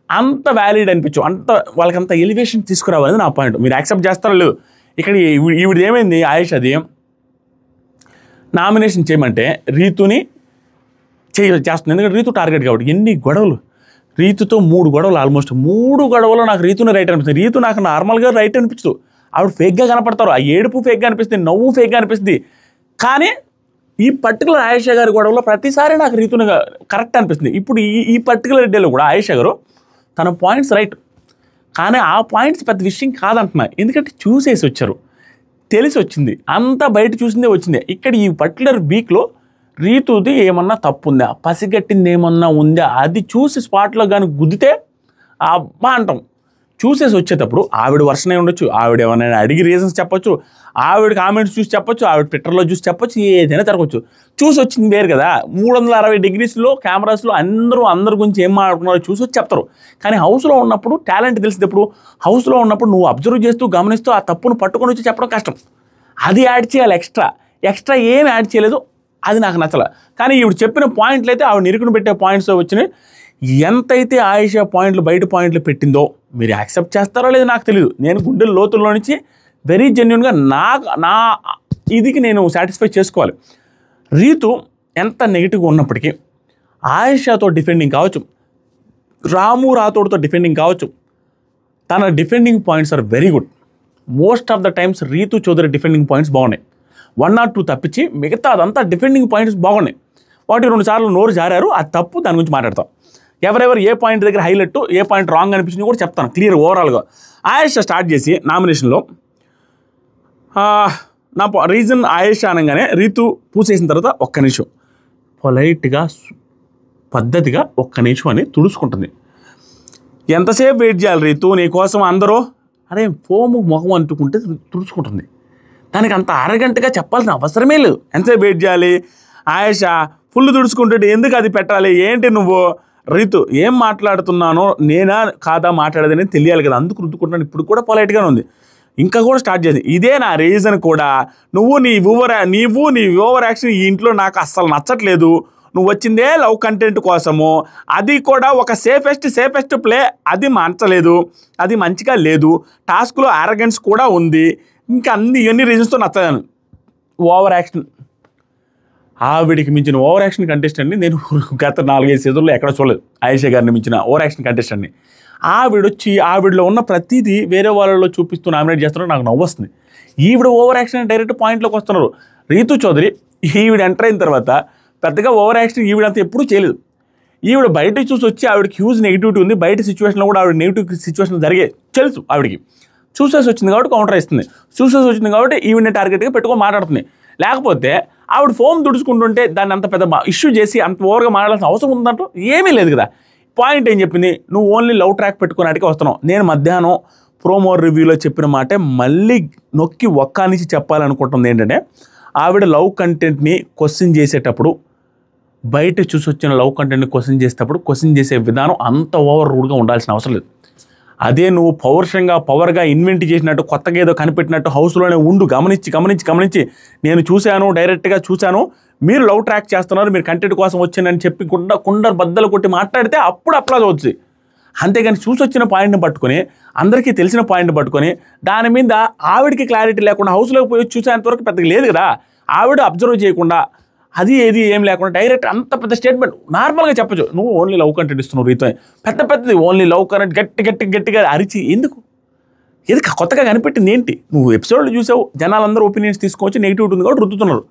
అంత వ్యాలిడ్ అనిపించు, అంత వాళ్ళకి అంత ఎలివేషన్ తీసుకురావాలని నా పాయింట్. మీరు యాక్సెప్ట్ చేస్తారో లేదు. ఇక్కడ ఈవిడ ఏమైంది ఆయేషాది నామినేషన్ చేయమంటే రీతుని చేస్తుంది. ఎందుకంటే రీతు టార్గెట్ కాబట్టి ఎన్ని గొడవలు, రీతుతో 3 గొడవలు, ఆల్మోస్ట్ 3 గొడవలు నాకు రీతుని రైట్ అనిపిస్తుంది. రీతు నాకు నార్మల్గా రైట్ అనిపించదు, ఆవిడ ఫేక్గా కనపడతారు, ఆ ఏడుపు ఫేక్గా అనిపిస్తుంది, నవ్వు ఫేక్గా అనిపిస్తుంది. కానీ ఈ పర్టికులర్ ఆయేషా గారి గొడవలో ప్రతిసారి నాకు రీతుని కరెక్ట్ అనిపిస్తుంది. ఇప్పుడు ఈ పర్టికులర్ డేలో కూడా ఆయేషా గారు తన పాయింట్స్ రైట్, కానీ ఆ పాయింట్స్ పెద్ద విషయం కాదంటున్నా. ఎందుకంటే చూసేసి వచ్చారు, తెలిసి వచ్చింది, అంతా బయట చూసిందే వచ్చింది. ఇక్కడ ఈ పర్టికులర్ వీక్లో రీతుది ఏమన్నా తప్పు ఉందా, పసిగట్టింది ఏమన్నా ఉందా, అది చూసి స్పాట్లో కానీ గుద్దితే అబ్బా అంటాం. చూసేసి వచ్చేటప్పుడు ఆవిడ వర్షనే ఉండొచ్చు, ఆవిడ ఏమైనా అడిగి రీజన్స్ చెప్పొచ్చు, ఆవిడ కామెంట్స్ చూసి చెప్పొచ్చు, ఆవిడ ట్విట్టర్లో చూసి చెప్పొచ్చు, ఏదైనా జరగవచ్చు. చూసి వచ్చింది వేరు కదా. 360 డిగ్రీస్లో కెమెరాస్లో అందరి గురించి ఏం మాట్లాడుకున్నారో చూసి వచ్చి చెప్తారు. కానీ హౌస్లో ఉన్నప్పుడు టాలెంట్ తెలిసేటప్పుడు, హౌస్లో ఉన్నప్పుడు నువ్వు అబ్జర్వ్ చేస్తూ గమనిస్తూ ఆ తప్పును పట్టుకొని వచ్చి చెప్పడం కష్టం. అది యాడ్ చేయాలి, ఎక్స్ట్రా ఏం యాడ్ చేయలేదు, అది నాకు నచ్చల. కానీ ఈవిడ చెప్పిన పాయింట్లు అయితే ఆవిడ నిరుకుని పెట్టే పాయింట్స్ వచ్చినాయి. ఎంతైతే ఆయేషా పాయింట్లు బయట పాయింట్లు పెట్టిందో మీరు యాక్సెప్ట్ చేస్తారో లేదో నాకు తెలియదు. నేను గుండెల లోతుల్లో నుంచి వెరీ జెన్యున్గా నా ఇదికి నేను సాటిస్ఫై చేసుకోవాలి. రీతు ఎంత నెగిటివ్గా ఉన్నప్పటికీ ఆయేషాతో డిఫెండింగ్ కావచ్చు, రాము రాథోడ్తో డిఫెండింగ్ కావచ్చు, తన defending points are very good. Most of the times Rithu Chowdary defending points బాగున్నాయి. 1 or 2 తప్పించి మిగతా అదంతా డిఫెండింగ్ పాయింట్స్ బాగున్నాయి. 1-2 సార్లు నోరు జారారు, అది తప్పు, దాని గురించి మాట్లాడతాం. ఎవరెవరు ఏ పాయింట్ దగ్గర హైలైట్, ఏ పాయింట్ రాంగ్ అనిపించింది కూడా చెప్తాను క్లియర్ ఓవరాల్గా. ఆయేషా స్టార్ట్ చేసి నామినేషన్లో నా రీజన్ ఆయేషా అనగానే రీతు పూసేసిన తర్వాత ఒక్క నిమిషం పొలైట్గా పద్ధతిగా ఒక్క నిమిషం అని తుడుచుకుంటుంది. ఎంతసేపు వెయిట్ చేయాలి రీతు నీ కోసం? అందరూ అరే ఫోము ముఖం అంటుకుంటే తుడుచుకుంటుంది. దానికి అంత అరగంటగా చెప్పాల్సిన అవసరమే లేదు. ఎంతసేపు వెయిట్ చేయాలి? ఆయేషా ఫుల్ తుడుచుకుంటుంటే ఎందుకు అది పెట్టాలి? ఏంటి నువ్వు? రీతు ఏం మాట్లాడుతున్నానో నేనా కాదా మాట్లాడేదని తెలియాలి కదా, అందుకు రుద్దుకుంటున్నాను. ఇప్పుడు కూడా పొలైట్గానే ఉంది, ఇంకా కూడా స్టార్ట్ చేసింది. ఇదే నా రీజన్ కూడా. నీ ఓవర్ యాక్షన్ ఈ ఇంట్లో నాకు అస్సలు నచ్చట్లేదు. నువ్వు వచ్చిందే లవ్ కంటెంట్ కోసము, అది కూడా ఒక సేఫెస్ట్ ప్లే, అది మంచలేదు, అది మంచిగా లేదు. టాస్క్లో ఆరగెన్స్ కూడా ఉంది. ఇంకా ఇవన్నీ రీజన్స్తో నచ్చదాను. ఓవర్ యాక్షన్, ఆవిడికి మించిన ఓవర్ యాక్షన్ కంటెస్టెంట్ని నేను గత 4-5 సీజన్లో ఎక్కడ చూడలేదు. ఆయేషా గారిని మించిన ఓవర్ యాక్షన్ కంటెస్టెంట్ని. ఆవిడలో ఉన్న ప్రతిదీ వేరే వాళ్ళలో చూపిస్తూ నామినేట్ చేస్తున్నారు, నాకు నవ్వు వస్తుంది. ఈవిడ ఓవర్ యాక్షన్ డైరెక్ట్ పాయింట్లోకి వస్తున్నారు. రీతు చౌదరి ఈవిడ ఎంటర్ అయిన తర్వాత పెద్దగా ఓవర్ యాక్షన్ ఈవిడంతా ఎప్పుడూ చేయలేదు. ఈవిడ బయట చూసి వచ్చి ఆవిడకి హ్యూజ్ నెగిటివిటీ ఉంది, బయట సిచ్యువేషన్లో కూడా ఆవిడ నెగిటివ్ సిచ్యువేషన్ జరిగే తెలుసు. ఆవిడకి చూసేసి వచ్చింది కాబట్టి కౌంటర్ ఇస్తుంది, చూసేసి వచ్చింది కాబట్టి ఈవిడని టార్గెట్గా పెట్టుకొని మాట్లాడుతుంది. లేకపోతే ఆవిడ ఫోన్ దుడుచుకుంటుంటే దాన్ని అంత పెద్ద ఇష్యూ చేసి అంత ఓవర్గా మాట్లాడాల్సిన అవసరం ఉందంటూ ఏమీ లేదు కదా. పాయింట్ ఏం చెప్పింది? నువ్వు ఓన్లీ లవ్ ట్రాక్ పెట్టుకున్నట్టుగా వస్తున్నావు. నేను మధ్యాహ్నం ప్రోమో రివ్యూలో చెప్పిన మాటే మళ్ళీ నొక్కి ఒక్క నుంచి చెప్పాలనుకుంటుంది. ఏంటంటే ఆవిడ లవ్ కంటెంట్ని క్వశ్చన్ చేసేటప్పుడు, బయట చూసి వచ్చిన లవ్ కంటెంట్ని క్వశ్చన్ చేసేటప్పుడు క్వశ్చన్ చేసే విధానం అంత ఓవర్ రూడ్గా ఉండాల్సిన అవసరం లేదు. అదే నువ్వు పవర్గా ఇన్వెంట్ చేసినట్టు, కొత్తగా ఏదో కనిపెట్టినట్టు హౌస్లోనే ఉండు, గమనించి నేను చూశాను, డైరెక్ట్గా చూశాను, మీరు లవ్ ట్రాక్ చేస్తున్నారు, మీరు కంటెంట్ కోసం వచ్చిందని చెప్పి కుండర్ బద్దలు కొట్టి మాట్లాడితే అప్పుడు అప్లాజ్ అవుతుంది. అంతేగాని చూసి వచ్చిన పాయింట్ని పట్టుకొని, అందరికీ తెలిసిన పాయింట్ని పట్టుకొని దాని మీద ఆవిడికి క్లారిటీ లేకుండా హౌస్లోకి పోయి చూసేంతవరకు పెద్దగా లేదు కదా. ఆవిడ అబ్జర్వ్ చేయకుండా ఏది ఏం లేకుండా డైరెక్ట్ అంత పెద్ద స్టేట్మెంట్ నార్మల్గా చెప్పచ్చు. నువ్వు ఓన్లీ లవ్ కంటెంట్ ఇస్తున్నావు రీతో, పెద్దది ఓన్లీ లవ్ కంటెంట్ గట్టిగా అరిచి ఎందుకు? కొత్తగా కనిపెట్టింది ఏంటి? నువ్వు ఎపిసోడ్లు చూసావు, జనాలందరూ ఒపీనియన్స్ తీసుకోవచ్చు, నెగిటివిటీ ఉంది కాబట్టి రుద్దుతున్నారు.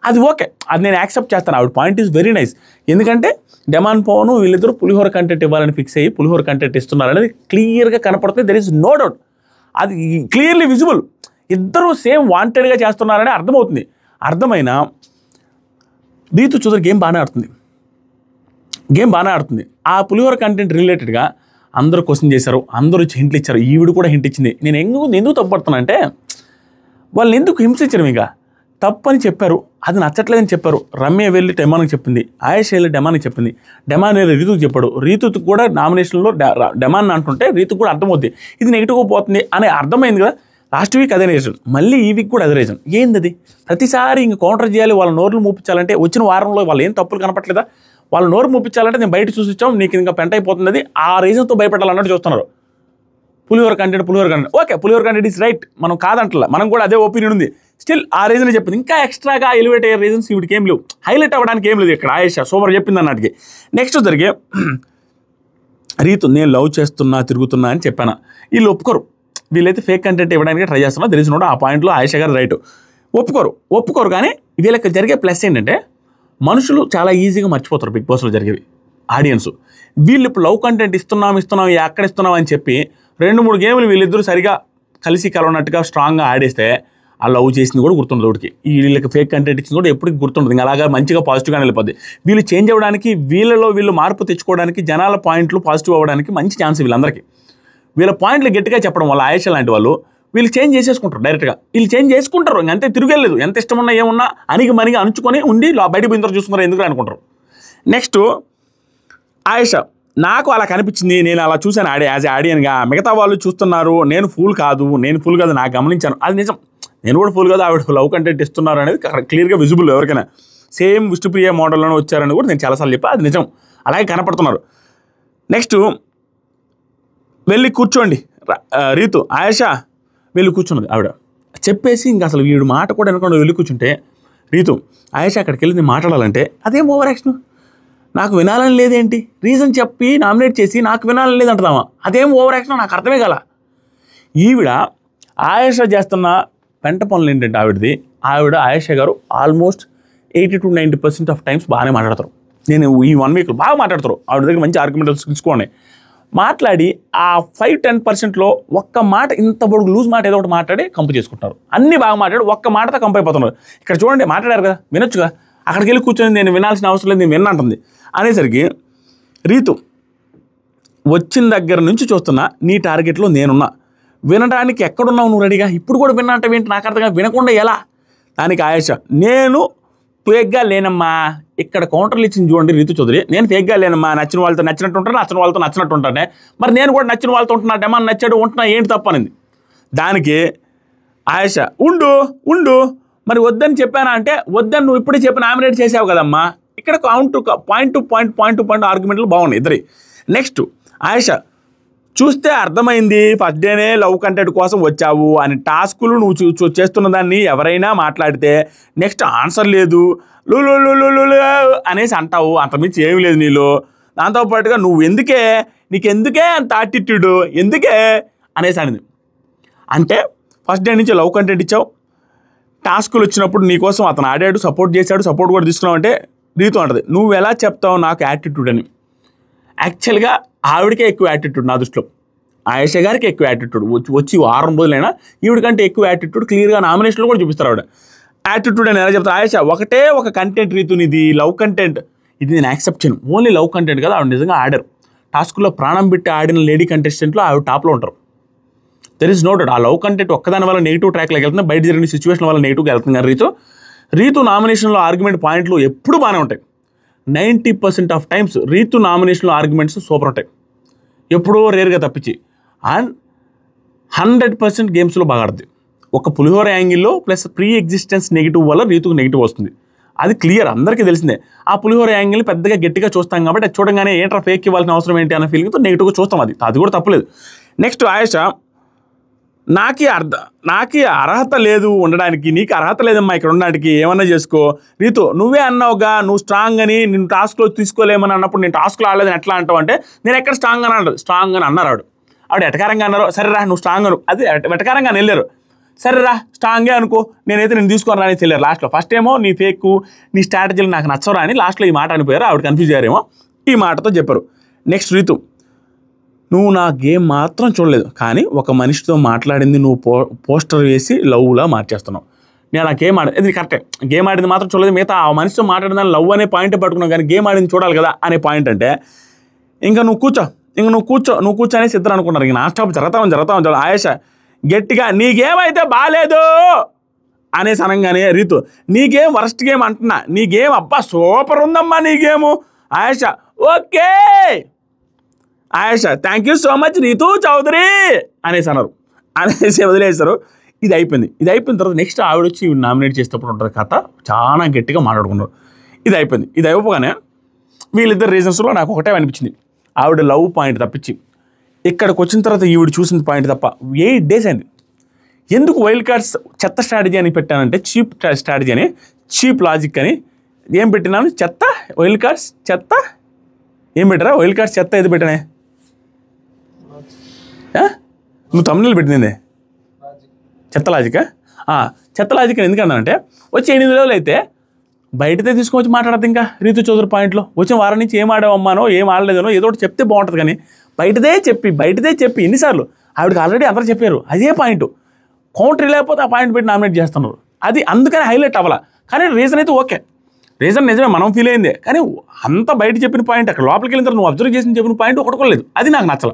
అది ఓకే, అది నేను యాక్సెప్ట్ చేస్తాను. ఆవిడ పాయింట్ ఈజ్ వెరీ నైస్. ఎందుకంటే డెమాన్ పవన్ వీళ్ళిద్దరూ పులిహోర కంటెంట్ ఇవ్వాలని ఫిక్స్ అయ్యి పులిహోర కంటెంట్ ఇస్తున్నారు అనేది క్లియర్గా కనపడుతుంది. దెర్ ఈజ్ నో డౌట్, అది క్లియర్లీ విజిబుల్. ఇద్దరూ సేమ్ వాంటెడ్గా చేస్తున్నారని అర్థమవుతుంది. అర్థమైన రీతు చౌదరి గేమ్ బాగానే ఆడుతుంది. ఆ పులిహోర కంటెంట్ రిలేటెడ్గా అందరూ క్వశ్చన్ చేశారు, అందరూ హింట్లు ఇచ్చారు. ఈవిడ కూడా హింట్ ఇచ్చింది. నేను ఎందుకు తప్పుపడుతున్నా అంటే, వాళ్ళని ఎందుకు హింసించరు, ఇక తప్పని చెప్పారు, అది నచ్చట్లేదని చెప్పారు. రమ్య వెళ్ళి డెమాన్కి చెప్పింది, ఆయేషా వెళ్ళి డెమాన్కి చెప్పింది, డెమాన్ వెళ్ళి రీతుకు చెప్పాడు. రీతుకు కూడా నామినేషన్లో డెమాన్ అంటుంటే రీతుకు కూడా అర్థమవుతుంది ఇది నెగిటివ్గా పోతుంది అని అర్థమైంది కదా. లాస్ట్ వీక్ అదే రీజన్, మళ్ళీ ఈ వీక్ కూడా అదే రీజన్. ఏంది అది? ప్రతిసారి ఇంక కౌంటర్ చేయాలి, వాళ్ళ నోర్లు మూపించాలంటే వచ్చిన వారంలో వాళ్ళు ఏం తప్పులు కనపట్లేదా? వాళ్ళ నోరు మూపించాలంటే నేను బయట చూసి వచ్చాం, నీకు ఇంకా పెంట అయిపోతుంది, అది ఆ రీజన్తో భయపడాలన్నట్టు చూస్తున్నారు. పులిహోర కంటెంట్ ఓకే, పులిహోర కంటెంట్ ఈజ్ రైట్, మనం కాదంటలా, మనం కూడా అదే ఒపీనియన్ ఉంది. స్టిల్ ఆ రీజన్ చెప్పింది. ఇంకా ఎక్స్ట్రాగా ఎలివేట్ అయ్యే రీజన్స్ వీడికి ఏం లేవు, హైలైట్ అవ్వడానికి ఏం లేదు ఇక్కడ. ఆయేషా సూపర్ చెప్పింది అన్నట్టుకి. నెక్స్ట్ జరిగే రీతు, నేను లవ్ చేస్తున్నా తిరుగుతున్నా అని చెప్పాను. వీళ్ళు ఒప్పుకోరు, వీళ్ళైతే ఫేక్ కంటెంట్ ఇవ్వడానికి ట్రై చేస్తున్నా. తెలిసిన ఆ పాయింట్లో ఆయేషా గారు రైట్, ఒప్పుకోరు. కానీ వీళ్ళకి జరిగే ప్లస్ ఏంటంటే, మనుషులు చాలా ఈజీగా మర్చిపోతారు బిగ్ బాస్లో జరిగేవి. ఆడియన్స్ వీళ్ళు ఇప్పుడు లవ్ కంటెంట్ ఇస్తున్నాం ఎక్కడ ఇస్తున్నాం అని చెప్పి 2-3 గేములు వీళ్ళిద్దరూ సరిగా కలిసి కలవనట్టుగా స్ట్రాంగ్గా ఆడేస్తే ఆ లవ్ చేసింది కూడా గుర్తుండదు ఒకటికి. వీళ్ళకి ఫేక్ కంటెంట్ ఇచ్చింది కూడా ఎప్పటికి గుర్తుండదు. ఇంకా అలాగా మంచిగా పాజిటివ్గా వెళ్ళిపోద్ది. వీళ్ళు చేంజ్ అవ్వడానికి, వీళ్ళు మార్పు తెచ్చుకోవడానికి, జనాల పాయింట్లు పాజిటివ్ అవ్వడానికి మంచి ఛాన్స్ వీళ్ళందరికీ. వీళ్ళ పాయింట్లు గట్టిగా చెప్పడం వల్ల ఆయేషా లాంటి వాళ్ళు వీళ్ళు చేంజ్ చేసేసుకుంటారు డైరెక్ట్గా. వీళ్ళు చేంజ్ చేసుకుంటారు, ఇంకంతే, తిరిగేలేదు. ఎంత ఇష్టమున్నా ఏమున్నా మనిగా అనుచుకొని ఉండి బయట పోయిన చూస్తున్నారు ఎందుకు అనుకుంటారు. నెక్స్ట్ ఆయేషా, నాకు అలా కనిపించింది, నేను అలా చూశాను యాజ్ ఆడియన్గా. మిగతా వాళ్ళు చూస్తున్నారు, నేను ఫూల్ కాదు నాకు గమనించాను, అది నిజం. నేను కూడా ఫూల్ కాదు, ఆవిడ లవ్ కంటెంట్ ఇస్తున్నారు అనేది క్లియర్గా విజిబుల్ ఎవరికైనా. సేమ్ విష్ణుప్రియ మోడల్లోనే వచ్చారని కూడా నేను చాలాసార్లు చెప్పా, అది నిజం. అలాగే కనపడుతున్నారు. నెక్స్ట్ వెళ్ళి కూర్చోండి రీతు, ఆయేషా వెళ్ళి కూర్చున్నది ఆవిడ. చెప్పేసి ఇంకా అసలు వీడు మాట కూడా అనుకోండి వెళ్ళి కూర్చుంటే, రీతు ఆయేషా అక్కడికి వెళ్ళి మాట్లాడాలంటే అదేం ఓవర్ యాక్షన్. నాకు వినాలని లేదేంటి, రీజన్ చెప్పి నామినేట్ చేసి నాకు వినాలని లేదంటామా, అదేం ఓవర్ యాక్షన్ నాకు అర్థమే కల. ఈవిడ ఆయేషా చేస్తున్న పెంట పనులు ఏంటంటే ఆవిడ ఆయేషా గారు ఆల్మోస్ట్ 80 to 90% ఆఫ్ టైమ్స్ బాగానే మాట్లాడతారు. నేను ఈ 1 వీక్ బాగా మాట్లాడతారు. ఆవిడ దగ్గర మంచి ఆర్గ్యుమెంటల్ తీసుకోండి. మాట్లాడి ఆ 5-10%లో ఒక్క మాట, ఇంత పొడుగు లూజ్ మాట ఏదో ఒకటి మాట్లాడి కంపు చేసుకుంటారు. అన్నీ బాగా మాట్లాడి ఒక్క మాటతో కంపు అయిపోతున్నారు. ఇక్కడ చూడండి, మాట్లాడారు కదా, వినొచ్చుగా, అక్కడికి వెళ్ళి కూర్చొని నేను వినాల్సిన అవసరం లేదు, నేను విన్నంటుంది అనేసరికి రీతు వచ్చిన దగ్గర నుంచి చూస్తున్నా, నీ టార్గెట్లో నేనున్నా, వినడానికి ఎక్కడున్నావు నువ్వు రెడీగా, ఇప్పుడు కూడా విన్నట్టు ఏంటి నాకు అర్థంగా, వినకుండా ఎలా? దానికి ఆయేషా, నేను ఫేక్గా లేనమ్మా, ఇక్కడ కౌంటర్లు ఇచ్చింది చూడండి రీతు చౌదరి, నేను ఫేక్గా లేనమ్మా, నచ్చిన వాళ్ళతో నచ్చినట్టు ఉంటాను, నచ్చిన వాళ్ళతో నచ్చినట్టు ఉంటానే, మరి నేను కూడా నచ్చిన వాళ్ళతో ఉంటున్నా, డెమాన్ నచ్చాడు ఉంటున్నా, ఏంటి తప్పనింది. దానికి ఆయేషా, ఉండు మరి వద్దని చెప్పానా అంటే, వద్దని నువ్వు ఇప్పుడే చెప్పి నామినేట్ చేసావు కదమ్మా. ఇక్కడ పాయింట్ టు పాయింట్ ఆర్గ్యుమెంట్లు బాగున్నాయి ఇద్దరి. నెక్స్ట్ ఆయేషా, చూస్తే అర్థమైంది ఫస్ట్ డేనే లవ్ కంటెంట్ కోసం వచ్చావు అని. టాస్కులు నువ్వు చేస్తున్న దాన్ని ఎవరైనా మాట్లాడితే నెక్స్ట్ ఆన్సర్ లేదు అనేసి అంటావు, అంతమించి ఏమి లేదు నీలో. దాంతోపాటుగా నీకెందుకే అంత యాటిట్యూడ్ ఎందుకే అనేసి అనింది. అంటే ఫస్ట్ డే నుంచి లవ్ కంటెంట్ ఇచ్చావు, టాస్కులు వచ్చినప్పుడు నీకోసం అతను ఆడాడు, సపోర్ట్ చేశాడు, సపోర్ట్ కూడా తీసుకున్నావు అంటే రీతు అంటది, నువ్వు ఎలా చెప్తావు నాకు యాటిట్యూడ్ అని. యాక్చువల్గా ఆవిడకే ఎక్కువ యాటిట్యూడ్ నా దృష్టిలో, ఆయేషా గారికి ఎక్కువ యాటిట్యూడ్. వచ్చి 6 రోజులైనా ఈవిడికంటే ఎక్కువ యాటిట్యూడ్ క్లియర్గా నామినేషన్లో కూడా చూపిస్తారు ఆవిడ. యాటిట్యూడ్ అని ఎలా చెప్తారు? ఆయేషా, ఒకటే ఒక కంటెంట్ రీతుని, ఇది లవ్ కంటెంట్, ఇది నేను యాక్సెప్ట్ చేయను. ఓన్లీ లవ్ కంటెంట్ కదా, ఆవిడ నిజంగా ఆడారు. టాస్కుల్లో ప్రాణం పెట్టి ఆడిన లేడీ కంటెస్టెంట్లో ఆవిడ టాప్లో ఉంటారు. There is no doubt. ఆ లవ్ కంటెంట్ ఒక్కదాని వల్ల నెగిటివ్ ట్రాక్లోకి వెళ్తుంది, బయట జరిగిన సిచ్యువేషన్ వల్ల నెగిటివ్గా వెళ్తుంది. కానీ రీతు నామినేషన్లో ఆర్గ్యుమెంట్ పాయింట్లు ఎప్పుడు బాగానే ఉంటాయి. 90% ఆఫ్ టైమ్స్ రీతు నామినేషన్లో ఆర్గ్యుమెంట్స్ సూపర్ ఉంటాయి, ఎప్పుడో రేర్గా తప్పించి. అండ్ 100% గేమ్స్లో బాగా ఆడుతుంది. ఒక పులిహోర యాంగిల్లో ప్లస్ ప్రీ ఎగ్జిస్టెన్స్ నెగిటివ్ వల్ల రీతుకు నెగిటివ్ వస్తుంది, అది క్లియర్, అందరికీ తెలిసిందే. ఆ పులిహోర యాంగిల్ని పెద్దగా గట్టిగా చూస్తాం కాబట్టి అది చూడగానే ఏంట్రా ఫేక్ ఇవ్వాల్సిన అవసరం ఏంటి అన్న ఫీలింగ్తో నెగిటివ్గా చూస్తాం, అది కూడా తప్పలేదు. నెక్స్ట్ ఆయేషా, నాకే అర్హత లేదు ఉండడానికి, నీకు అర్హత లేదమ్మా ఇక్కడ ఉండడానికి, ఏమన్నా చేసుకో. రీతు, నువ్వే అన్నావుగా నువ్వు స్ట్రాంగ్ అని, నేను టాస్క్లో తీసుకోలేమని అన్నప్పుడు నేను టాస్క్లో ఆడలేదని ఎట్లా అంటావు అంటే, నేను ఎక్కడ స్ట్రాంగ్ అని అన్నారు ఆవిడ ఎటకారంగా అన్నారు. సరేరా నువ్వు స్ట్రాంగ్ అను, అది వెటకారంగా వెళ్ళారు. సరేరా స్ట్రాంగే అనుకో, నేనైతే నేను తీసుకొని రాని తెలియరు. లాస్ట్లో ఫస్ట్ ఏమో నీ ఫేక్ నీ స్ట్రాటజీలు నాకు నచ్చవరా అని లాస్ట్లో ఈ మాట అనిపోయారు. ఆవిడ కన్ఫ్యూజ్ అయ్యారేమో, ఈ మాటతో చెప్పారు. నెక్స్ట్ రీతు, నువ్వు నా గేమ్ మాత్రం చూడలేదు, కానీ ఒక మనిషితో మాట్లాడింది నువ్వు పోస్టర్ వేసి లవ్లా మార్చేస్తున్నావు. నేను ఆ గేమ్ ఇది కరెక్టే, గేమ్ ఆడింది మాత్రం చూడలేదు, మిగతా ఆ మనిషితో మాట్లాడిన లవ్ అనే పాయింట్ పట్టుకున్నావు, కానీ గేమ్ ఆడింది చూడాలి కదా అనే పాయింట్. అంటే ఇంకా నువ్వు కూర్చో అనేసి ఇద్దరు అనుకున్నారు. ఇంక నా స్టాప్ జరుగుతాం. ఆయేష గట్టిగా నీ గేమ్ అయితే బాగాలేదు అనేసి అనగానే రీతు, నీ గేమ్ వరస్ట్ గేమ్ అంటున్నా, నీ గేమ్ అబ్బా సూపర్ ఉందమ్మా నీ game. Ayesha okay, Ayesha thank you so much Rithu Chowdary అనేసి అన్నారు. అనేసి వదిలేశారు. ఇది అయిపోయిన తర్వాత నెక్స్ట్ ఆవిడ వచ్చి నామినేట్ చేసేటప్పుడు ఉంటుంది కథ, చాలా గట్టిగా మాట్లాడుకున్నారు. ఇది అయిపోగానే వీళ్ళిద్దరు రీజన్స్లో నాకు ఒకటే అనిపించింది, ఆవిడ లవ్ పాయింట్ తప్పించి ఇక్కడికి వచ్చిన తర్వాత ఈవిడ చూసిన పాయింట్ తప్ప 8 days అయింది. ఎందుకు వైల్డ్ కార్డ్స్ చెత్త స్ట్రాటజీ అని పెట్టానంటే చీప్ స్ట్రాటజీ అని, చీప్ లాజిక్ అని ఏం పెట్టినాను, చెత్త వైల్డ్ కార్డ్స్ చెత్త ఏం పెట్టారా, వైల్డ్ కార్డ్స్ చెత్త ఏది పెట్టానే, నువ్వు తమిళ పెట్టింది చెత్త లాజికా. చెత్త లాజిక్ ఎందుకన్నానంటే వచ్చి 8 రోజులు అయితే బయటతే తీసుకొచ్చి మాట్లాడద్దు. ఇంకా రీతు చౌదరి పాయింట్లో వచ్చిన వారం నుంచి ఏం ఆడావమ్మానో ఏం ఆడలేదనో ఏదో ఒకటి చెప్తే బాగుంటుంది, కానీ బయటదే చెప్పి ఎన్నిసార్లు ఆవిడకి ఆల్రెడీ అందరూ చెప్పారు. అదే పాయింట్ కౌంటర్ లేకపోతే ఆ పాయింట్ పెట్టి నామినేట్ చేస్తున్నారు. అది అందుకని హైలైట్ అవ్వాల. కానీ రీజన్ అయితే ఓకే, రీజన్ నిజమే, మనం ఫీల్ అయిందే. కానీ అంత బయట చెప్పిన పాయింట్ అక్కడ లోపలికి వెళ్ళిన తర్వాత నువ్వు అబ్జర్వ్ చేసి చెప్పిన పాయింట్ ఒకటికోలేదు. అది నాకు నచ్చల.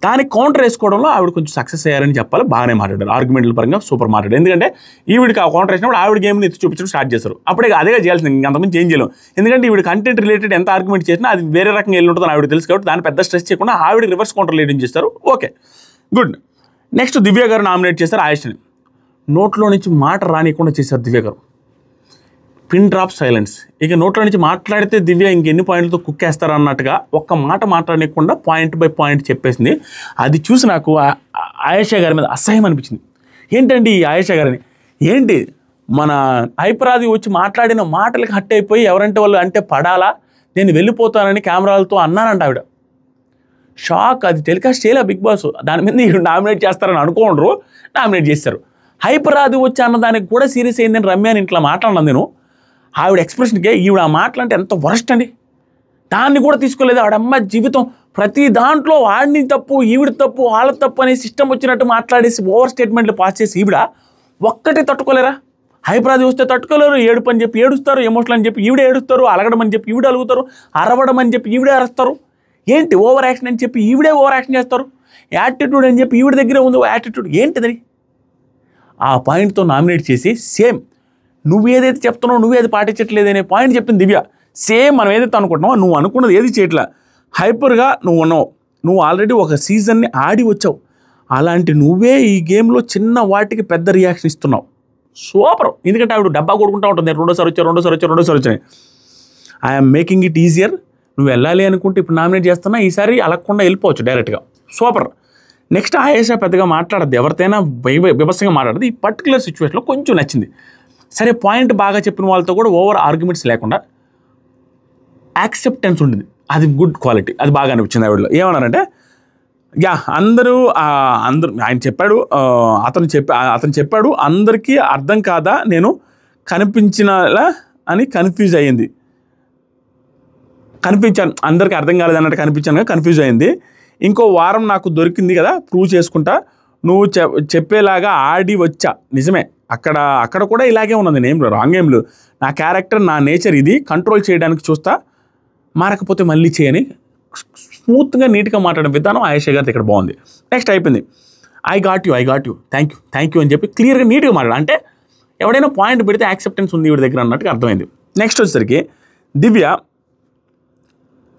దానికి కౌంటర్ వేసుకోవడంలో ఆవిడ కొంచెం సక్సెస్ అయ్యారని చెప్పాలి. బాగానే మాట్లాడారు, ఆర్గ్యుమెంట్ల పరంగా సూపర్ మాట్లాడారు. ఎందుకంటే ఈవిడికి ఆ కౌంటర్ వేసినప్పుడు ఆవిడ గేమ్ని ఎత్తి చూపించడం స్టార్ట్ చేస్తారు. అప్పుడే అదేగా చేయాల్సింది, ఇంకంతమంది చేంజ్ చేయలేం. ఎందుకంటే ఈవిడ కంటెంట్ రిలేటెడ్ ఎంత ఆర్గ్యుమెంట్ చేసినా అది వేరే రకంగా వెళ్ళి ఉంటుందని ఆవిడ తెలుసు కాబట్టి దాన్ని పెద్ద స్ట్రెస్ చేయకుండా ఆవిడ రివర్స్ కౌంటర్ లీడింగ్ చేస్తారు. Okay good. నెక్స్ట్ దివ్య గారు నామినేట్ చేస్తారు ఆయేష్ని. నోట్లో నుంచి మాట రానియకుండా చేశారు దివ్య గారు. Pin drop silence. ఇక నోట్లో నుంచి మాట్లాడితే దివ్య ఇంకెన్ని పాయింట్లతో కుక్కేస్తారు అన్నట్టుగా ఒక్క మాట మాట్లాడకుండా పాయింట్ బై పాయింట్ చెప్పేసింది. అది చూసి నాకు ఆయేష గారి మీద అసహ్యం అనిపించింది. ఏంటండి ఈ ఆయేష గారిని, ఏంటి మన హైపరాది వచ్చి మాట్లాడిన మాటలకి హట్ అయిపోయి ఎవరంటే వాళ్ళు అంటే పడాలా, నేను వెళ్ళిపోతానని కెమెరాలతో అన్నానంట ఆవిడ. షాక్. అది టెలికాస్ట్ చేయలే బిగ్ బాస్, దాని మీద మీరు నామినేట్ చేస్తారని అనుకోండ్రు, నామినేట్ చేస్తారు. హైపరాది వచ్చి అన్నదానికి కూడా సీరియస్ అయిందని రమ్యాని ఇంట్లో మాట్లాడినాను నేను. ఆవిడ ఎక్స్ప్రెషన్కే ఈవిడ ఆ మాటలంటే ఎంత వరస్ట్ అండి. దాన్ని కూడా తీసుకోలేదు ఆవిడమ్మ జీవితం. ప్రతి దాంట్లో వాడిని తప్పు ఈవిడ తప్పు వాళ్ళ తప్పు అనే సిస్టమ్ వచ్చినట్టు మాట్లాడేసి ఓవర్ స్టేట్మెంట్లు పాస్ చేసి ఈవిడ ఒక్కటే తట్టుకోలేరా. హైపరాది వస్తే తట్టుకోలేరు, ఏడుపు అని చెప్పి ఏడుస్తారు, ఎమోషనల్ అని చెప్పి ఈవిడే ఏడుస్తారు, అలగడం అని చెప్పి ఈవిడే అలుగుతారు, అరవడం అని చెప్పి ఈవిడే అరుస్తారు. ఏంటి ఓవర్ యాక్షన్ అని చెప్పి ఈవిడే ఓవర్ యాక్షన్ చేస్తారు. యాటిట్యూడ్ అని చెప్పి ఈవిడ దగ్గరే ఉంది యాటిట్యూడ్. ఏంటిదని ఆ పాయింట్తో నామినేట్ చేసి సేమ్ నువ్వు ఏదైతే చెప్తున్నావు నువ్వేది పాటించట్లేదు అనే పాయింట్ చెప్పింది దివ్య. సేమ్ మనం ఏదైతే అనుకుంటున్నావో నువ్వు అనుకున్నది ఏది చేయట్లా, హైపర్గా నువ్వు ఉన్నావు. నువ్వు ఆల్రెడీ ఒక సీజన్ని ఆడి వచ్చావు. అలాంటి నువ్వే ఈ గేమ్లో చిన్న వాటికి పెద్ద రియాక్షన్ ఇస్తున్నావు. సూపర్. ఎందుకంటే ఆవిడ డబ్బా కొడుకుంటూ ఉంటుంది, రెండోసారి వచ్చాయి. I'm making it easier. నువ్వు వెళ్ళాలి అనుకుంటే ఇప్పుడు నామినేట్ చేస్తున్నా, ఈసారి అలగకుండా వెళ్ళిపోవచ్చు డైరెక్ట్గా. సూపర్. నెక్స్ట్ ఆయేష పెద్దగా మాట్లాడద్దు, ఎవరితోనైనా బీభత్సంగా మాట్లాడదు. ఈ పర్టికులర్ సిచ్యువేషన్లో కొంచెం నచ్చింది. సరే పాయింట్ బాగా చెప్పిన వాళ్ళతో కూడా ఓవర్ ఆర్గ్యుమెంట్స్ లేకుండా యాక్సెప్టెన్స్ ఉంటుంది. అది గుడ్ క్వాలిటీ, అది బాగా అనిపించింది ఆవిడలో. ఏమన్నారంటే అందరూ ఆయన చెప్పాడు, అతను చెప్పాడు అందరికీ అర్థం కాదా, నేను కనిపించినలా అని కనిపించాను, అందరికీ అర్థం కాలేదు అన్నట్టు కనిపించాను, కన్ఫ్యూజ్ అయింది. ఇంకో వారం నాకు దొరికింది కదా, ప్రూవ్ చేసుకుంటా, నువ్వు చెప్పేలాగా ఆడి వచ్చా. నిజమే, అక్కడ కూడా ఇలాగే ఉన్నది, నేను రాంగ్ గేమ్లు. నా క్యారెక్టర్ నా నేచర్ ఇది, కంట్రోల్ చేయడానికి చూస్తా, మారకపోతే మళ్ళీ చేయని స్మూత్గా నీట్గా మాట్లాడిన విధానం ఆయేష గారిది ఇక్కడ బాగుంది. నెక్స్ట్ అయిపోయింది. I got you thank you అని చెప్పి క్లియర్గా నీట్గా మాట్లాడు. అంటే ఎవడైనా పాయింట్ పెడితే యాక్సెప్టెన్స్ ఉంది వీడి దగ్గర అన్నట్టుగా అర్థమైంది. నెక్స్ట్ వచ్చేసరికి దివ్య